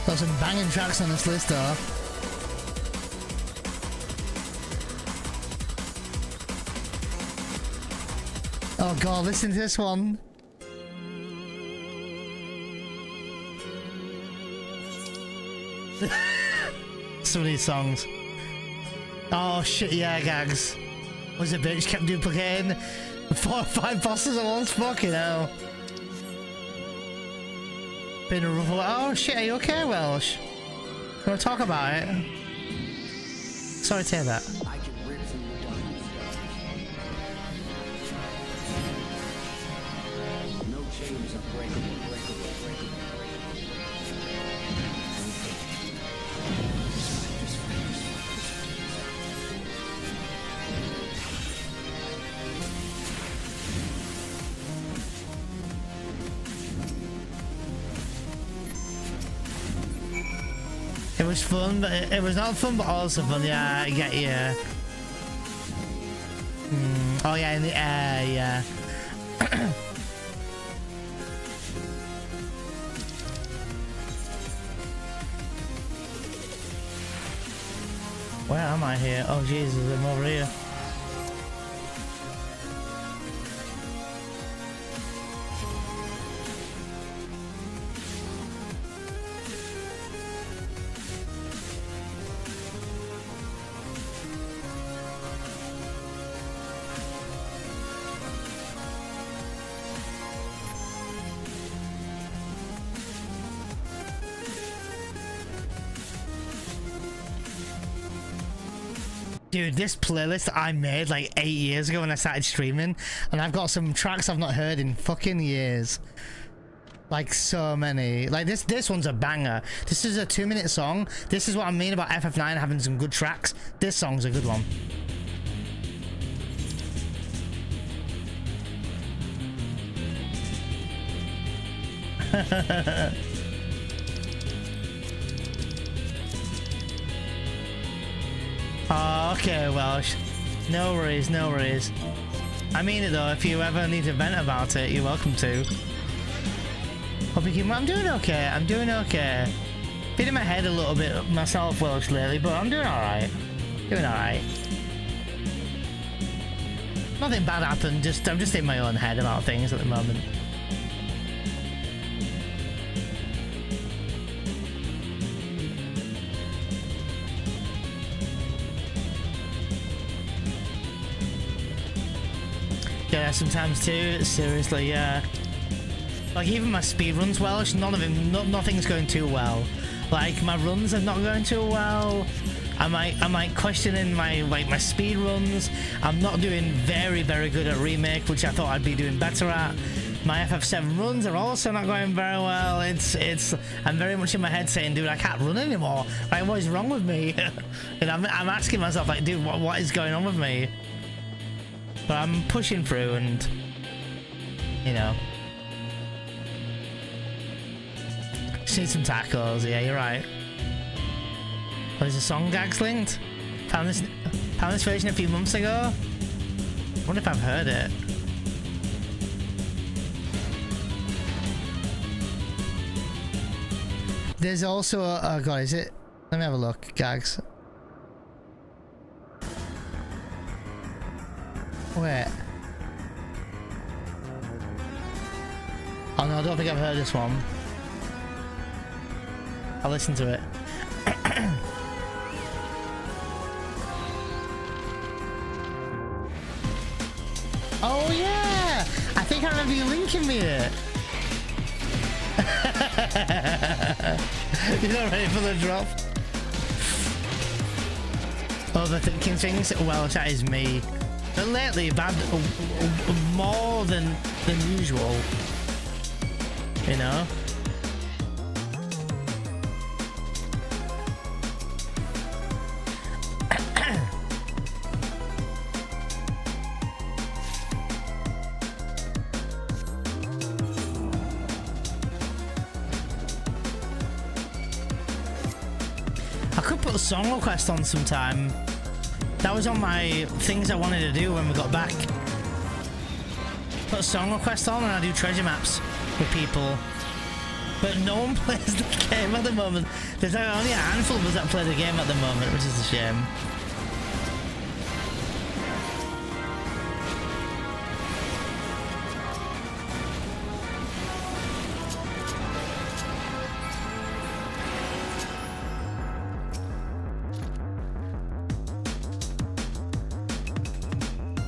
S1: Got some banging tracks on this list though. Oh god, listen to this one. Some of these songs. Oh shit, yeah, gags. Was a bitch, kept duplicating 4 or 5 bosses at once. Fucking hell. Been a rough one. Oh shit, are you okay, Welsh? You wanna talk about it? Sorry to hear that. It was fun, but it was not fun, but also fun. Yeah, I get you. Oh yeah, in the air, yeah. Where am I here? Oh Jesus, I'm over here. Dude, this playlist I made like 8 years ago when I started streaming, and I've got some tracks I've not heard in fucking years. Like so many. Like this one's a banger. This is a 2-minute song. This is what I mean about FF9 having some good tracks. This song's a good one. Oh, okay, Welsh. No worries, no worries. I mean it though, if you ever need to vent about it, you're welcome to. Hope you keep... I'm doing okay, I'm doing okay. Been in my head a little bit myself, Welsh, lately, but I'm doing alright. Doing alright. Nothing bad happened, I'm just in my own head about things at the moment. Yeah, sometimes too. Seriously, yeah. Like even my speed runs, Welsh, nothing's going too well. Like my runs are not going too well. I might questioning my speed runs. I'm not doing very good at remake, which I thought I'd be doing better at. My FF7 runs are also not going very well. I'm very much in my head saying, dude, I can't run anymore. Like, what is wrong with me? And I'm asking myself, like, dude, what is going on with me? But I'm pushing through and, you know. Just need some tacos, yeah, you're right. What is the song gags linked? Found this version a few months ago. I wonder if I've heard it. There's also a, oh god, is it? Let me have a look, gags. Wait. Oh no, I don't think I've heard this one. I'll listen to it. Oh yeah! I think I remember you linking me it. You're not ready for the drop? Overthinking things? Well, that is me. But lately, bad more than usual. You know? I could put a song request on sometime. That was on my things I wanted to do when we got back. Put a song request on and I do treasure maps with people. But no one plays the game at the moment. There's only a handful of us that play the game at the moment, which is a shame.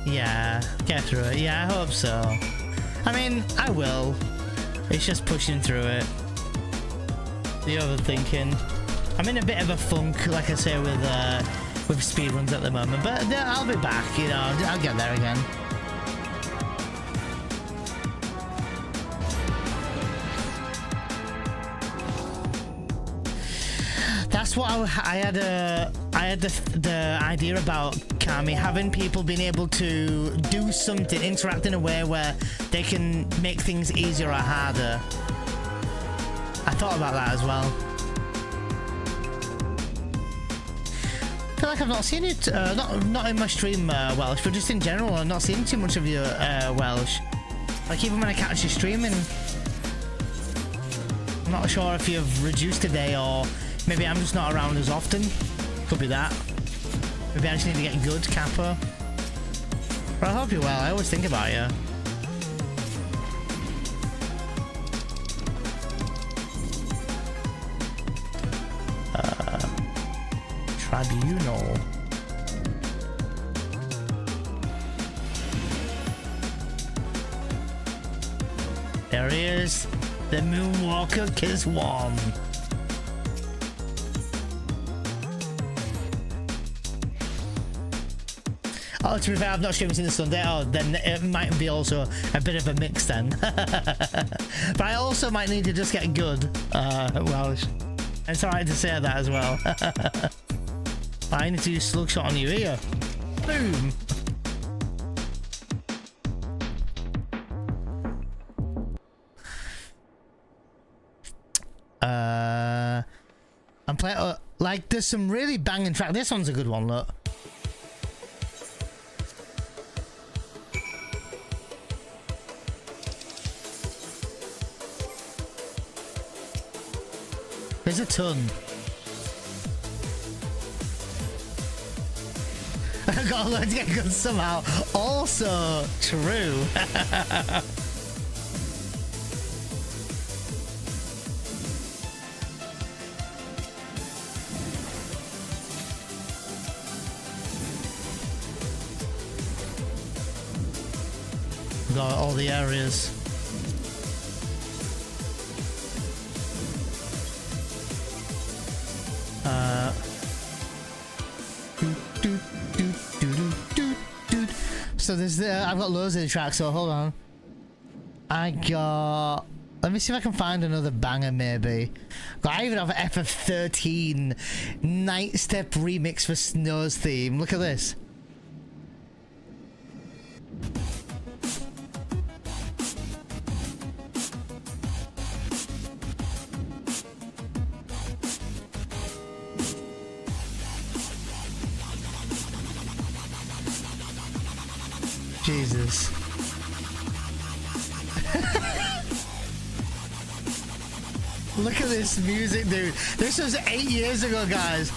S1: Yeah, get through it. Yeah, I hope so. I mean, I will. It's just pushing through it. The overthinking. I'm in a bit of a funk, like I say, with speedruns at the moment, but I'll be back, you know, I'll get there again. That's what I had the idea about, Kami, having people being able to do something, interact in a way where they can make things easier or harder. I thought about that as well. I feel like I've not seen it, not in my stream Welsh, but just in general, I've not seen too much of your Welsh. Like even when I catch you streaming, I'm not sure if you've reduced today or maybe I'm just not around as often. Could be that. Maybe I just need to get good, Capo. But I hope you're well. I always think about you. Tribunal. There he is. The Moonwalker Kiss 1. Oh, to be fair, I've not streamed since Sunday. Oh, then it might be also a bit of a mix then. But I also might need to just get good Welsh. It's alright to say that as well. I need to use Slugshot on your ear. Boom! I'm playing like there's some really banging track. This one's a good one, look. There's a ton. I got to learn to get good somehow. Also true. Got all the areas. So there's I've got loads of the tracks, so hold on. Let me see if I can find another banger maybe. I even have an FF13 Night Step remix for Snow's theme. Look at this. Jesus. Look at this music, dude. This was 8 years ago, guys.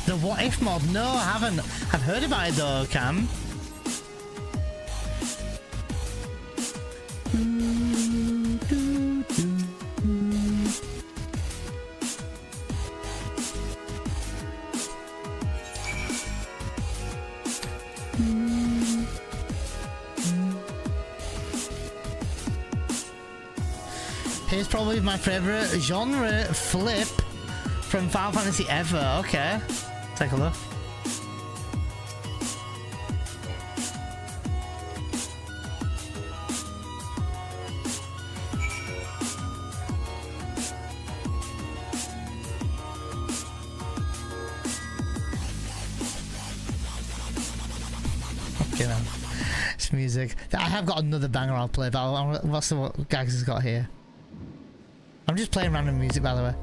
S1: The What If mod? No, I haven't. I've heard about it though, Cam. Here's probably my favorite genre flip from Final Fantasy ever. Okay, take a look. Okay, man. It's music. I have got another banger I'll play, but what's what Gags has got here? I'm just playing random music, by the way.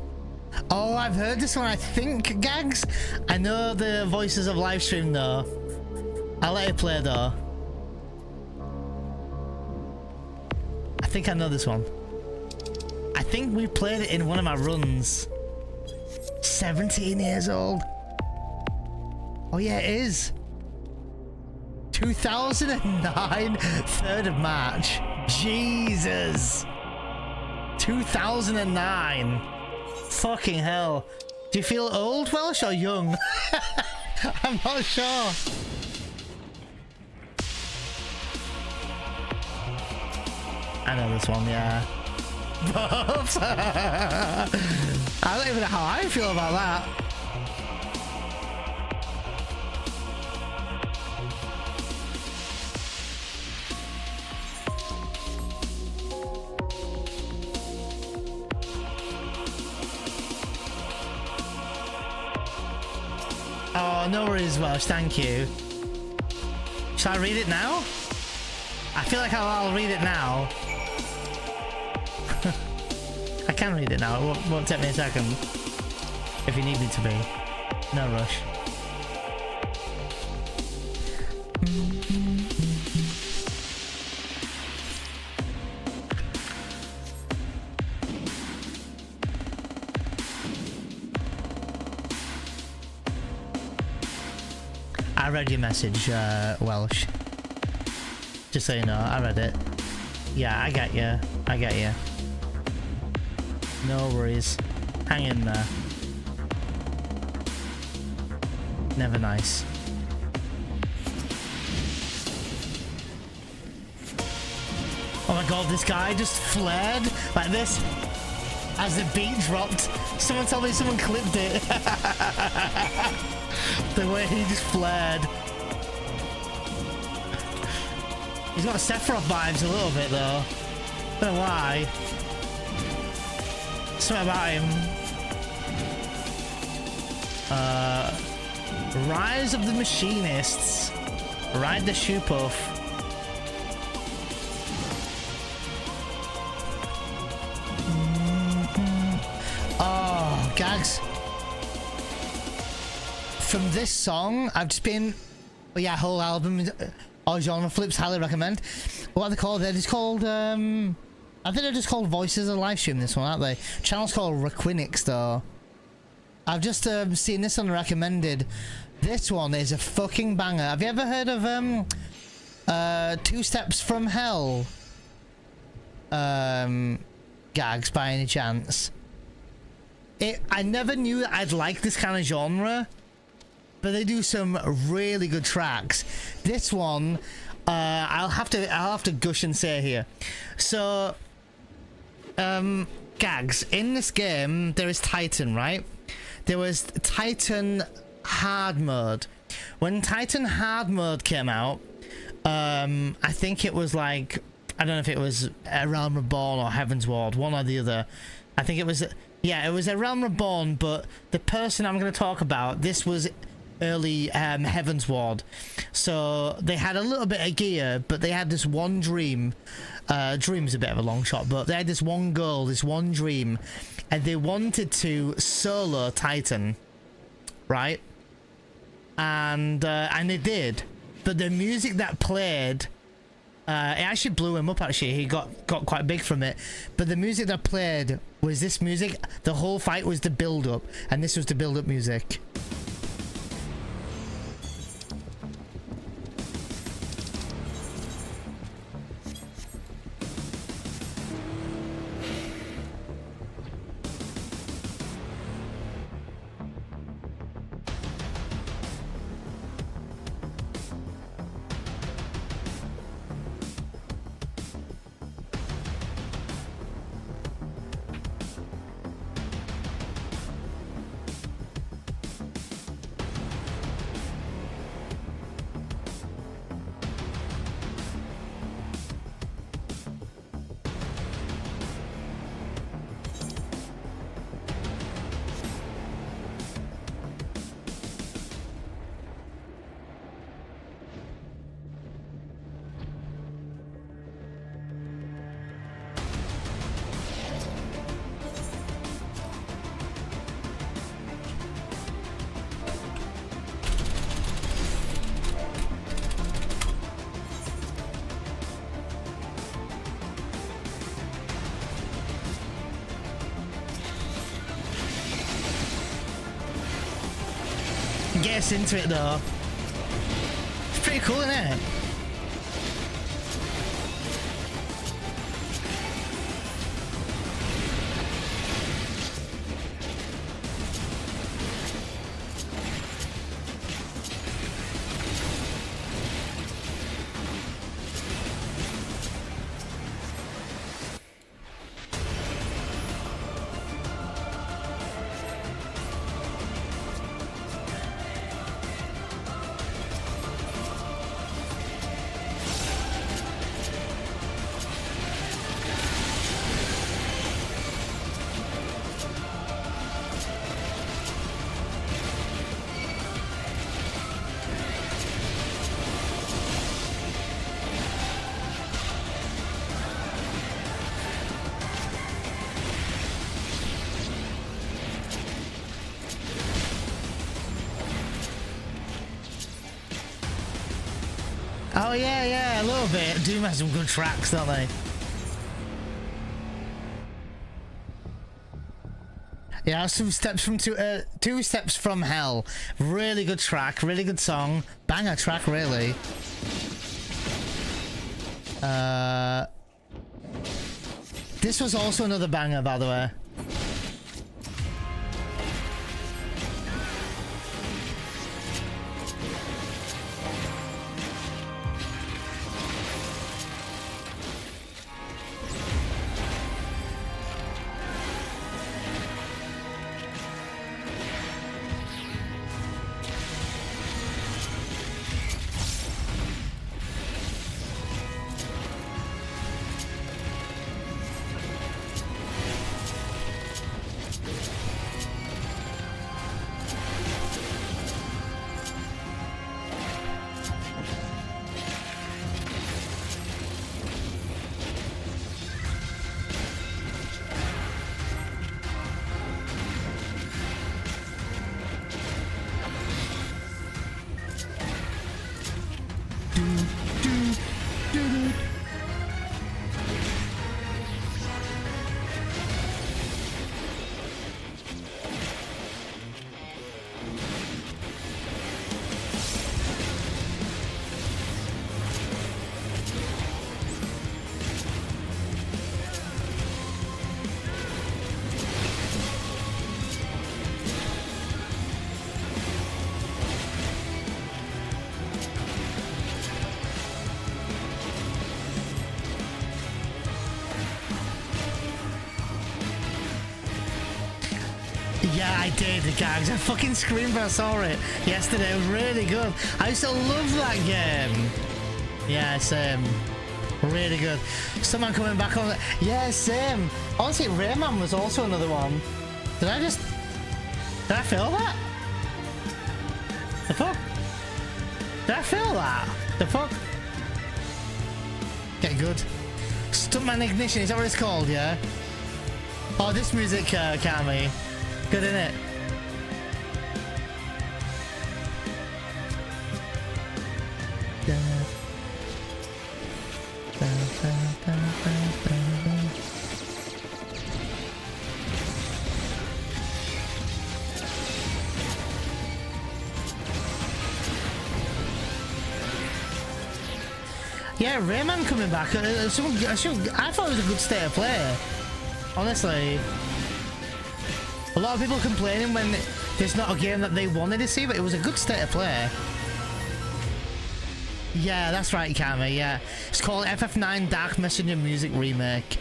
S1: Oh, I've heard this one, I think, Gags. I know the voices of livestream though. I'll let it play though. I think I know this one. I think we played it in one of my runs. 17 years old. Oh yeah, it is. 2009, 3rd of March. Jesus. 2009. Fucking hell. Do you feel old, Welsh, or young? I'm not sure. I know this one, yeah. But I don't even know how I feel about that. Oh, no worries, Welsh, thank you. Shall I read it now? I feel like I'll read it now. I can read it now, it won't take me a second. If you need me to be. No rush. I read your message, Welsh. Just so you know, I read it. Yeah, I get you. I get you. No worries. Hang in there. Never nice. Oh my god, this guy just flared like this as the beat dropped. Someone told me someone clipped it. The way he just flared. He's got Sephiroth vibes a little bit though. Don't know why. Something about him. Rise of the Machinists. Ride the Shoe Puff. Oh, Gags. From this song, I've just been... Oh yeah, whole album. All genre flips, highly recommend. What are they called? They're just called... I think they're just called Voices of Livestream, this one, aren't they? Channel's called Requinix, though. I've just seen this one recommended. This one is a fucking banger. Have you ever heard of 2 Steps from Hell? Gags, by any chance? I never knew that I'd like this kind of genre, but they do some really good tracks. This one, I'll have to gush and say here. So, Gags, in this game there is Titan, right? There was Titan Hard Mode. When Titan Hard Mode came out, I think it was like, I don't know if it was A Realm Reborn or Heaven's Ward, one or the other. I think it was, yeah, it was A Realm Reborn, but the person I'm going to talk about, this was early Heaven's Ward. So they had a little bit of gear, but they had this one dream. Dream's a bit of a long shot, but they had this one goal, this one dream, and they wanted to solo Titan, right? And they did, but the music that played, it actually blew him up. Actually, he got quite big from it. But the music that played was this music. The whole fight was the build up, and this was the build up music. gets into it though. It's pretty cool, isn't it? Oh yeah, a little bit. Doom has some good tracks, don't they? Yeah, two steps from hell. Really good track, really good song, banger track, really. This was also another banger, by the way. Yeah, I did, guys. I fucking screamed when I saw it yesterday. It was really good. I used to love that game. Yeah, same. Really good. Someone coming back on. Yeah, same. Honestly, Rayman was also another one. Did I feel that? The fuck? Did I feel that? The fuck? Get good. Stuntman Ignition, is that what it's called, yeah? Oh, this music, Kami. Good, innit? Yeah, Rayman coming back. I thought it was a good state of play. Honestly. A lot of people complaining when there's not a game that they wanted to see, but it was a good state of play. Yeah, that's right, Kami, yeah. It's called FF9 Dark Messenger Music Remake.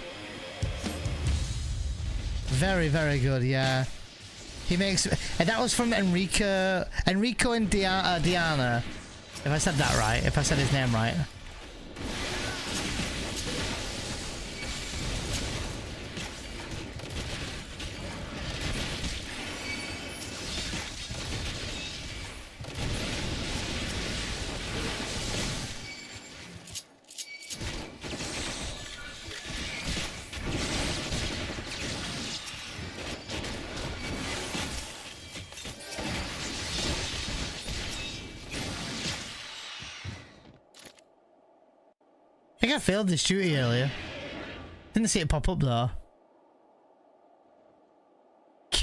S1: Very, very good, yeah. He makes... And that was from Enrico and Diana. If I said that right, if I said his name right. I think I failed this duty earlier. Didn't see it pop up though.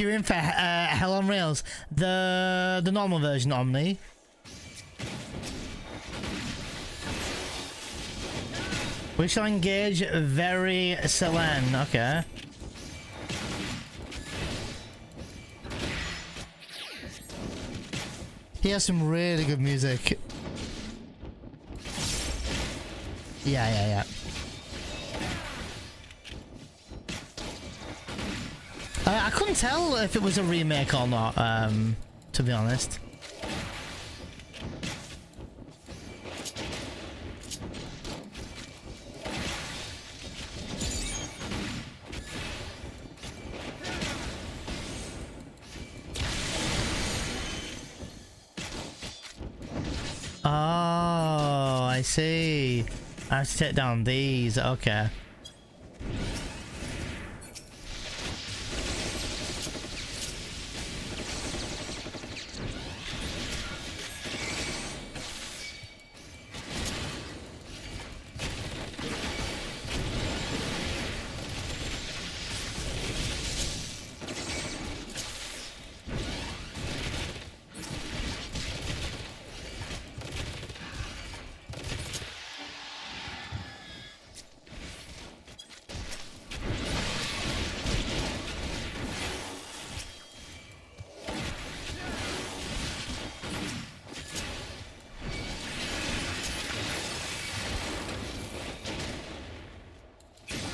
S1: queuing for Hell on Rails. The normal version Omni. We shall engage very Selen. Okay. He has some really good music. Yeah. I couldn't tell if it was a remake or not, to be honest. Oh, I see. I have to take down these. Okay.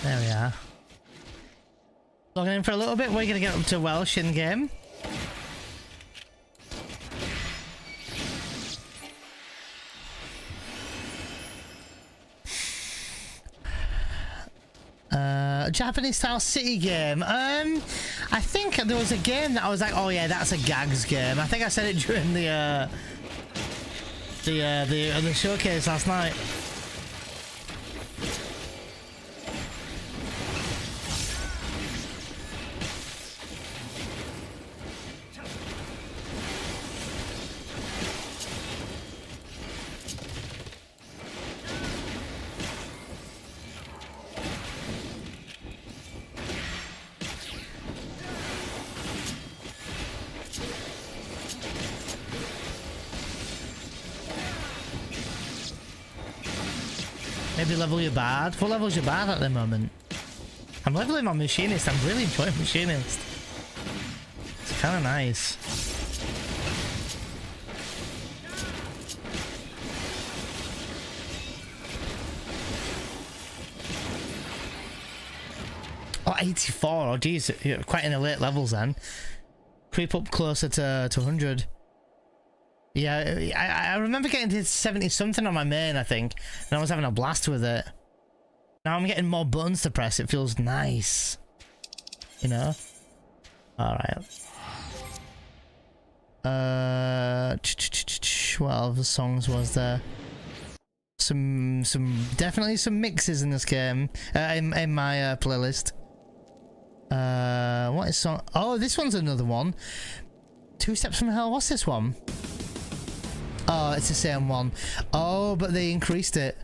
S1: There we are. Logging in for a little bit. We're gonna get up to Welsh in game. Japanese style city game. I think there was a game that I was like, oh yeah, that's a gags game. I think I said it during the showcase last night. Maybe level your bard. What level's your bard at the moment? I'm leveling my machinist. I'm really enjoying machinist. It's kind of nice. Oh, 84. Oh, geez. You're quite in the late levels then. Creep up closer to 100. Yeah, I remember getting to 70 something on my main, I think, and I was having a blast with it. Now I'm getting more buttons to press. It feels nice, you know. All right. What other songs was there? Definitely some mixes in this game. In my playlist. What is song? Oh, this one's another one. Two Steps from Hell. What's this one? Oh, it's the same one. Oh, but they increased it.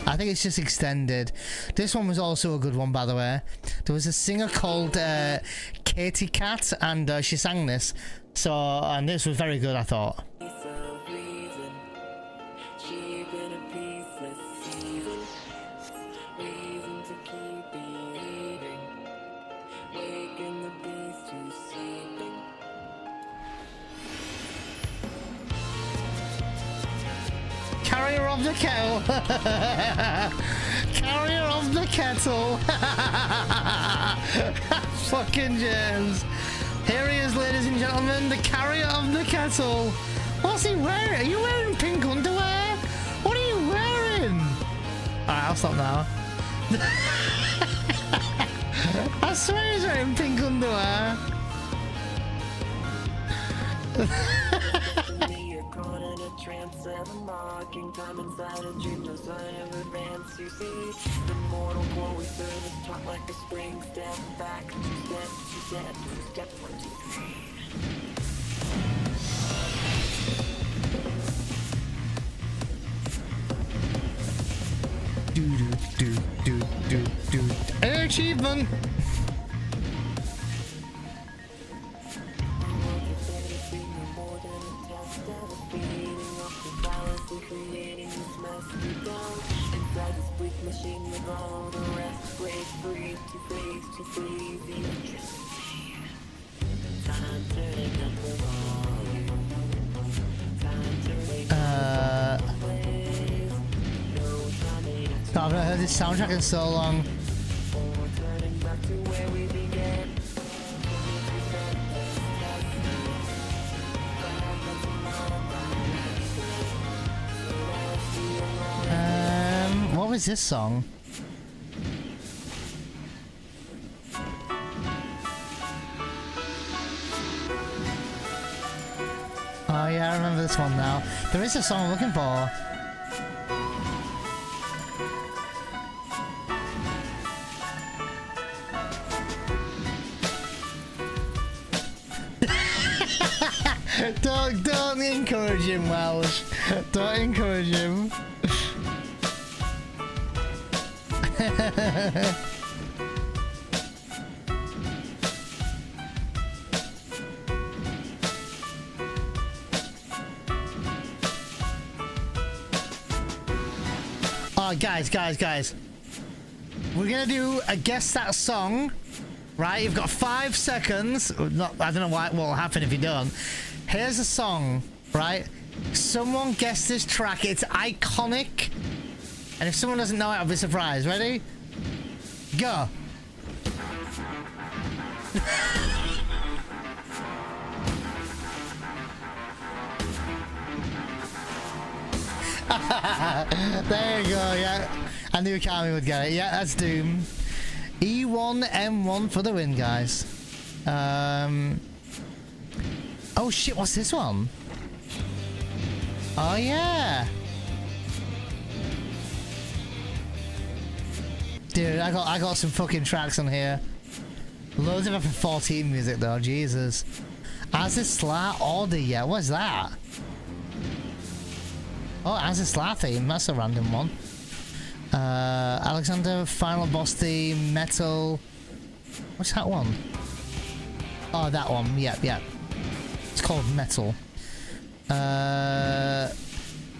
S1: I think it's just extended. This one was also a good one, by the way. There was a singer called Katie Cat, and she sang this. So, and this was very good, I thought. Carrier of the kettle. Carrier of the kettle. Fucking James. Here he is, ladies and gentlemen, the carrier of the kettle. What's he wearing? Are you wearing pink underwear? What are you wearing? Alright, I'll stop now. I swear he's wearing pink underwear. Time inside a dream, no sign of advance. You see, the mortal war we serve is taught like a spring. Step back, two step, 1, 2, 3. Do. achievement. God, I've not heard this soundtrack in so long. What was this song? Oh yeah, I remember this one now. There is a song I'm looking for. Don't encourage him, Welsh. Don't encourage him. Oh, guys. We're gonna do a guess that song, right? You've got 5 seconds. Not, I don't know what will happen if you don't. Here's a song, right? Someone guess this track. It's iconic. And if someone doesn't know it, I'll be surprised. Ready? Go. There you go, yeah. I knew Kami would get it. Yeah, that's Doom. E1, M1 for the win, guys. Oh shit, what's this one? Oh yeah. Dude, I got some fucking tracks on here. Loads of F14 music though, Jesus. As a Slat Order, yeah, what's that? Oh, as a Slat theme, that's a random one. Alexander, Final Boss theme, Metal. What's that one? Oh, that one, yep. It's called Metal.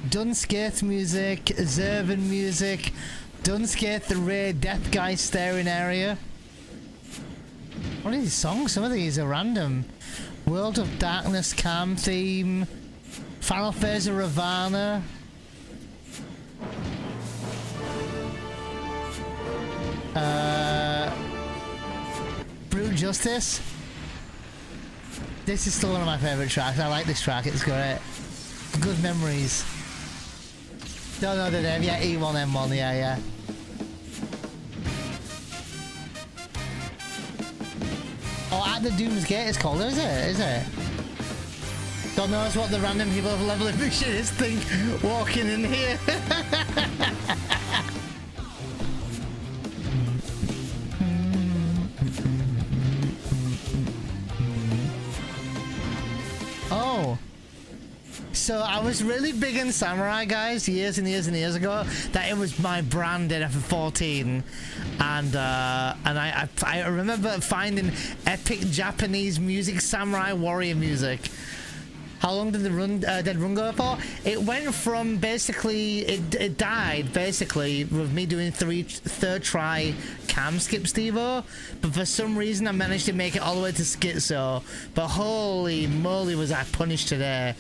S1: Dunskith music, Zervan music, Dunskith, the Ray Death Guy staring area. What are these songs? Some of these are random. World of Darkness Calm theme, Final Phase of Ravana. Brute Justice. This is still one of my favourite tracks. I like this track, it's great. Good memories. Don't know the name, yeah, E1, M1, yeah. Oh, At the Doom's Gate it's called, is it? God knows what the random people of level ambitions think walking in here. Oh. So I was really big in Samurai, guys, years and years ago. That it was my brand in FF14, and I remember finding epic Japanese music, Samurai Warrior music. How long did the Dead Run go for? It went from basically it died basically with me doing third try cam skip Stevo, but for some reason I managed to make it all the way to Schizo. But holy moly, was I punished today!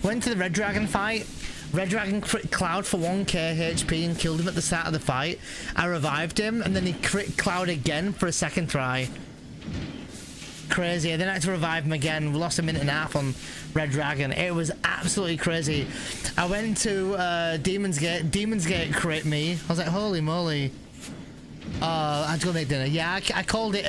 S1: Went to the Red Dragon fight. Red Dragon crit Cloud for 1k HP and killed him at the start of the fight. I revived him and then he crit Cloud again for a second try. Crazy. I then had to revive him again. We lost a minute and a half on Red Dragon. It was absolutely crazy. I went to Demon's Gate. Demon's Gate crit me. I was like, holy moly. I had to go make dinner. Yeah, I called it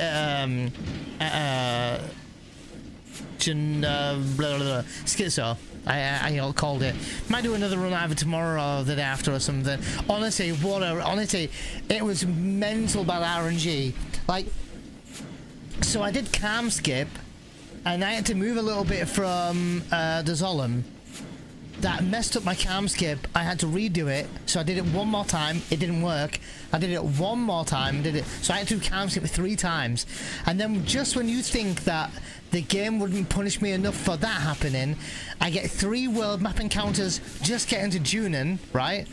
S1: Schizo. I called it. Might do another run either tomorrow or the day after or something. Honestly, it was mental bad RNG. Like, so I did cam skip, and I had to move a little bit from the Zolom. that messed up my cam skip. I had to redo it, so I did it one more time. It didn't work. I did it one more time. Did it, so I had to do cam skip 3 times. And then just when you think that the game wouldn't punish me enough for that happening, I get 3 world map encounters just getting to Junin, right?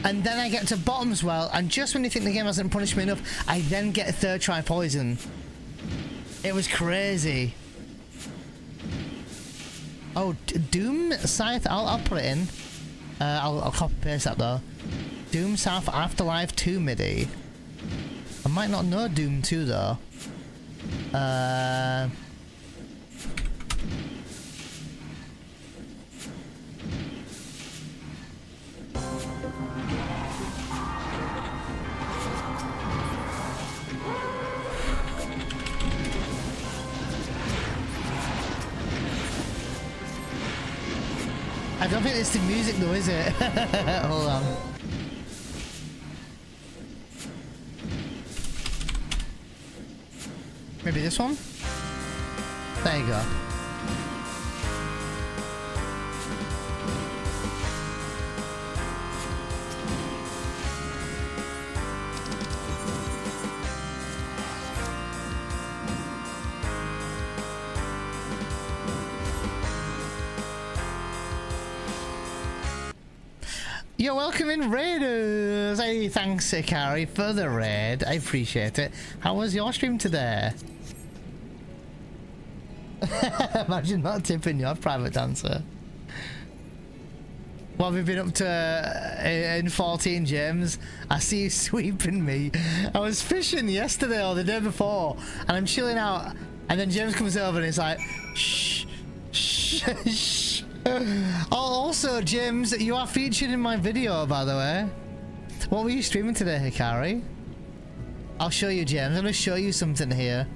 S1: And then I get to Bottomswell, and just when you think the game hasn't punished me enough, I then get a 3rd try poison. It was crazy. Oh, Doom Scythe. I'll put it in. I'll copy paste that though. Doom South Afterlife 2 MIDI. I might not know Doom 2 though. I don't think it's the music though, is it? Hold on. Maybe this one? There you go. You're welcome in, Raiders! Hey, thanks, Ikari, for the raid. I appreciate it. How was your stream today? Imagine not tipping your private dancer. What have you been up to in 14, James? I see you sweeping me. I was fishing yesterday or the day before, and I'm chilling out, and then James comes over and he's like, shh, shh, shh. Oh, also, James, you are featured in my video, by the way. What were you streaming today, Hikari? I'll show you, James. I'm going to show you something here.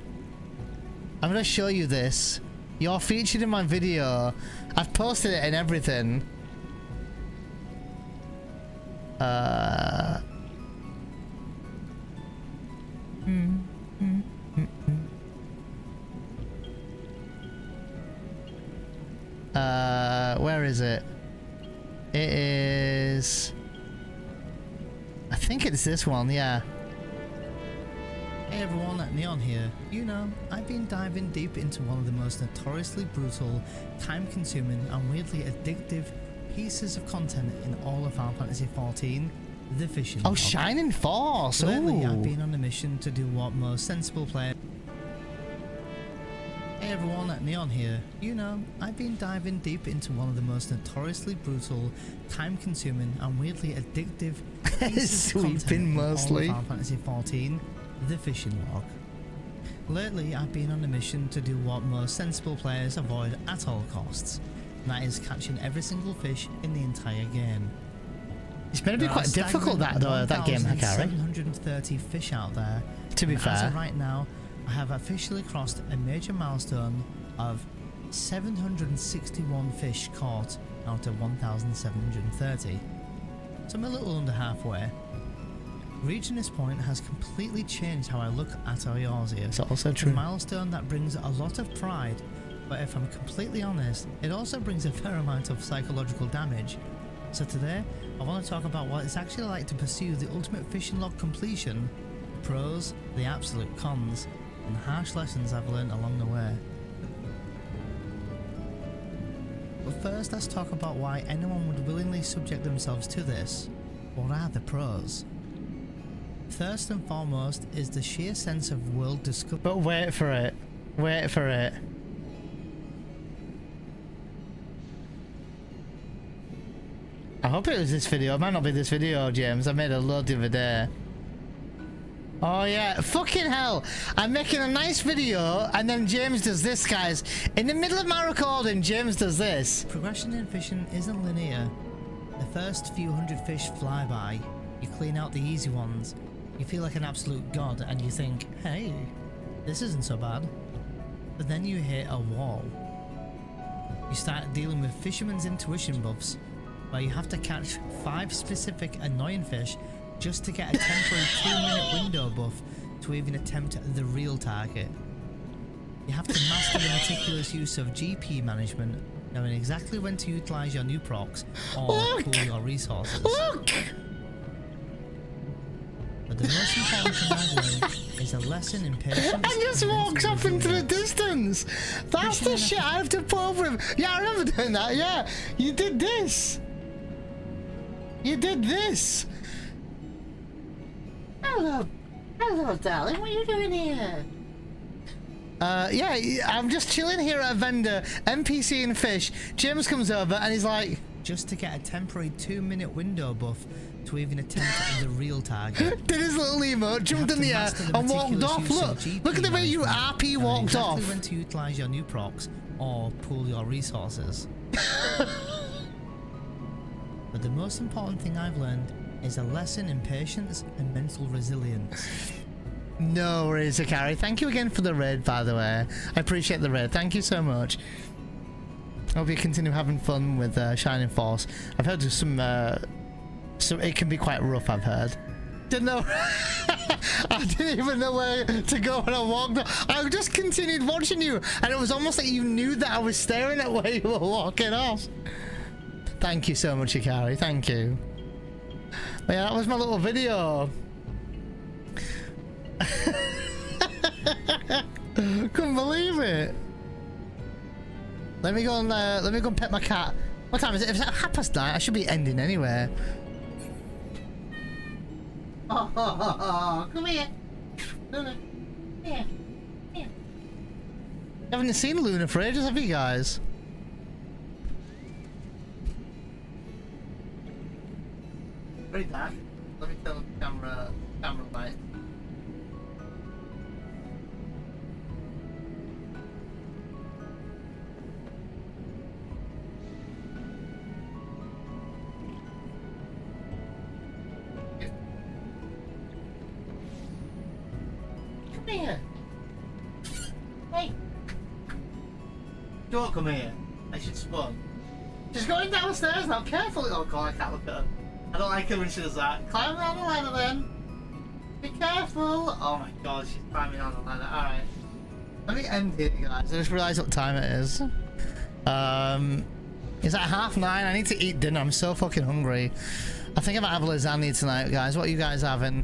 S1: I'm going to show you this. You're featured in my video. I've posted it and everything. Where is it? It is... I think it's this one, yeah. Hey everyone, Neon here. You know, I've been diving deep into one of the most notoriously brutal, time-consuming and weirdly addictive pieces of content in all of Final Fantasy XIV, the fishing. Oh, Shining Force! Lately, I've been on a mission to do what most sensible players... Hey everyone, Neon here. You know, I've been diving deep into one of the most notoriously brutal, time-consuming and weirdly addictive pieces of content in all of Final Fantasy XIV, the fishing log. Lately, I've been on a mission to do what most sensible players avoid at all costs, and that is catching every single fish in the entire game. It's going to be quite difficult that game, Hikari. 730 fish out there. To be fair, as of right now, I have officially crossed a major milestone of 761 fish caught out of 1,730. So I'm a little under halfway. Reaching this point has completely changed how I look at our yours here. It's also true. A milestone that brings a lot of pride, but if I'm completely honest, it also brings a fair amount of psychological damage. So today, I want to talk about what it's actually like to pursue the ultimate fishing log completion, the pros, the absolute cons, and the harsh lessons I've learned along the way. But first, let's talk about why anyone would willingly subject themselves to this. What are the pros? First and foremost is the sheer sense of world discovery. But wait for it. Wait for it. I hope it was this video. It might not be this video, James. I made a load the other day. Oh yeah, fucking hell. I'm making a nice video and then James does this, guys. In the middle of my recording, James does this. Progression in fishing isn't linear. The first few hundred fish fly by. You clean out the easy ones. You feel like an absolute god and you think, hey, this isn't so bad. But then you hit a wall. You start dealing with fisherman's intuition buffs, where you have to catch 5 specific annoying fish just to get a temporary 2-minute window buff to even attempt the real target. You have to master the meticulous use of GP management, knowing exactly when to utilize your new procs or pool your resources.
S2: Look!
S1: But the most important thing I've learned is a lesson in patience.
S2: And just walks off into the distance. That's the shit I have to put up with. Yeah, I remember doing that. Yeah, you did this. You did this. Hello, hello, darling. What are you doing here? Yeah, I'm just chilling here at a vendor, NPC and fish. James comes over and he's like,
S1: Just to get a temporary 2-minute window buff to even attempt the real target.
S2: did his little emote, jumped in the air and walked off. Look at the way you RP walked
S1: exactly
S2: off.
S1: when to utilize your new procs or pool your resources. But the most important thing I've learned is a lesson in patience and mental resilience.
S2: No worries, Akari. Thank you again for the raid, by the way. I appreciate the raid. Thank you so much. Hope you continue having fun with Shining Force. I've heard of some it can be quite rough, I've heard. Didn't know. I didn't even know where to go when I walked off. I just continued watching you, and it was almost like you knew that I was staring at where you were walking off. Thank you so much, Akari. Thank you. But yeah, that was my little video. Couldn't believe it. Let me go and pet my cat. What time is it? If it's at 9:30, I should be ending anyway. Oh, come here. Luna. Here. Here. You haven't seen Luna for ages, have you guys? Very dark. Let me turn on the camera light. Come here. Hey. Don't come here. I should spawn. She's going downstairs now. Careful. Oh god, I can't look at her. I don't like it when she does that. Climb down the ladder then. Be careful. Oh my god, she's climbing on the ladder. Alright. Let me end here, guys. I just realised what time it is. It's at 9:30. I need to eat dinner. I'm so fucking hungry. I think I might have a lasagna tonight, guys. What are you guys having?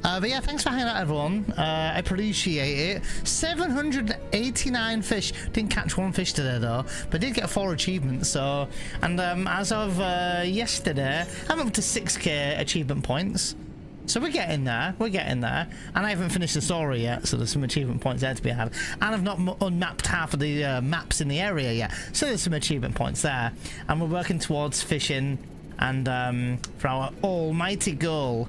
S2: But yeah, thanks for hanging out, everyone. I appreciate it. 789 fish. Didn't catch one fish today, though, but did get 4 achievements. So, and as of yesterday, I'm up to 6k achievement points. So we're getting there. We're getting there. And I haven't finished the story yet, so there's some achievement points there to be had. And I've not unmapped half of the maps in the area yet, so there's some achievement points there. And we're working towards fishing and for our almighty goal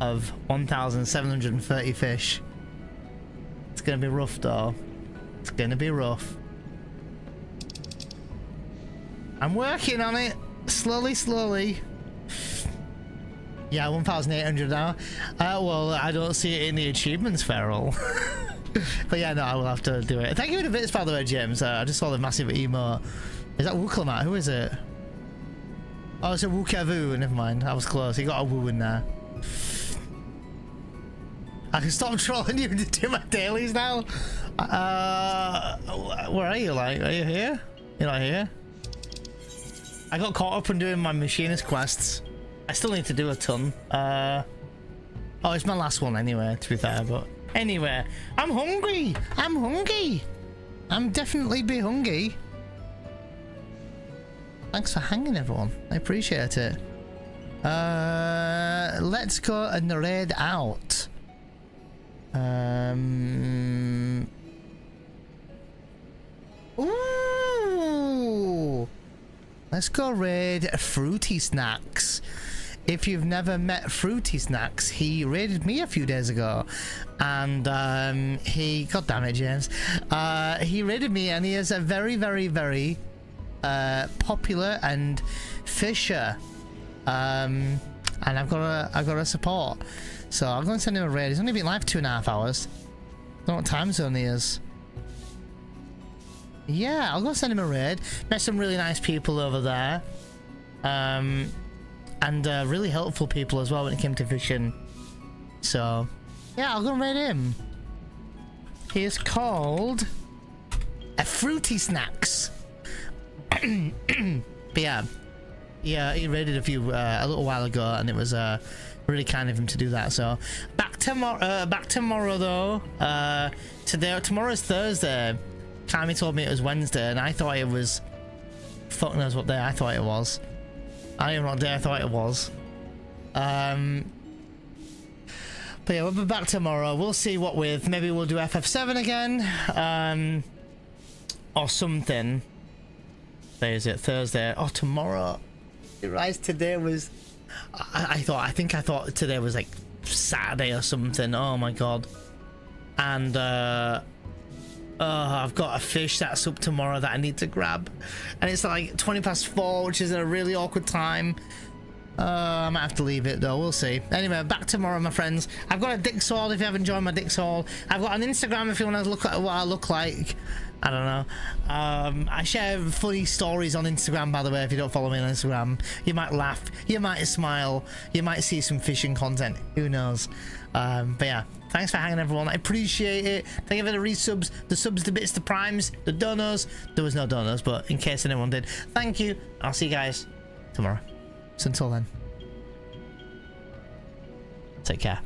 S2: of 1,730 fish. It's gonna be rough though. It's gonna be rough. I'm working on it slowly. Yeah, 1,800 now. Well, I don't see it in the achievements, Feral. But yeah, no, I will have to do it. Thank you for the bits, by the way, James. I just saw the massive emote. Is that Wooklamat? Who is it? Oh, it's a Wookavu. Never mind, I was close. He got a woo in there. I can stop trolling you and do my dailies now. Where are you? Like, are you here? You're not here. I got caught up in doing my machinist quests. I still need to do a ton. Oh, it's my last one anyway, to be fair. But anyway, I'm hungry. I'm hungry. I'm definitely be hungry. Thanks for hanging, everyone. I appreciate it. Let's go and raid out. Ooh! Let's go raid Fruity Snacks. If you've never met Fruity Snacks, he raided me a few days ago, and god damn it, James, he raided me, and he is a very popular and fisher, and I've got a support. So I'm going to send him a raid. He's only been live 2.5 hours. I don't know what time zone he is. Yeah, I'll go send him a raid. Met some really nice people over there. And really helpful people as well when it came to fishing. So, yeah, I'll go raid him.
S1: is called a Fruity Snacks. But yeah, he raided a little while ago, and it was really kind of him to do that. So back tomorrow though. Tomorrow's Thursday. Cammy told me it was Wednesday, and I thought it was, fuck knows what day I thought it was. I don't even know what day I thought it was. But yeah, we'll be back tomorrow. We'll see what with. Maybe we'll do FF7 again, or something. Today is it Thursday? Oh, tomorrow. You realize today was. I thought today was like Saturday or something. Oh my god. And I've got a fish that's up tomorrow that I need to grab, and it's like 4:20, which is a really awkward time. I might have to leave it though, we'll see. Anyway, back tomorrow, my friends. I've got a Dick's haul if you haven't joined my Dick's haul. I've got an Instagram if you want to look at what I look like. I don't know. I share funny stories on Instagram, by the way. If you don't follow me on Instagram, you might laugh, you might smile, you might see some fishing content, who knows. But yeah, thanks for hanging, everyone. I appreciate it. Thank you for the resubs, the subs, the bits, the primes, the donos. There was no donos, but in case anyone did, thank you. I'll see you guys tomorrow. So until then, take care.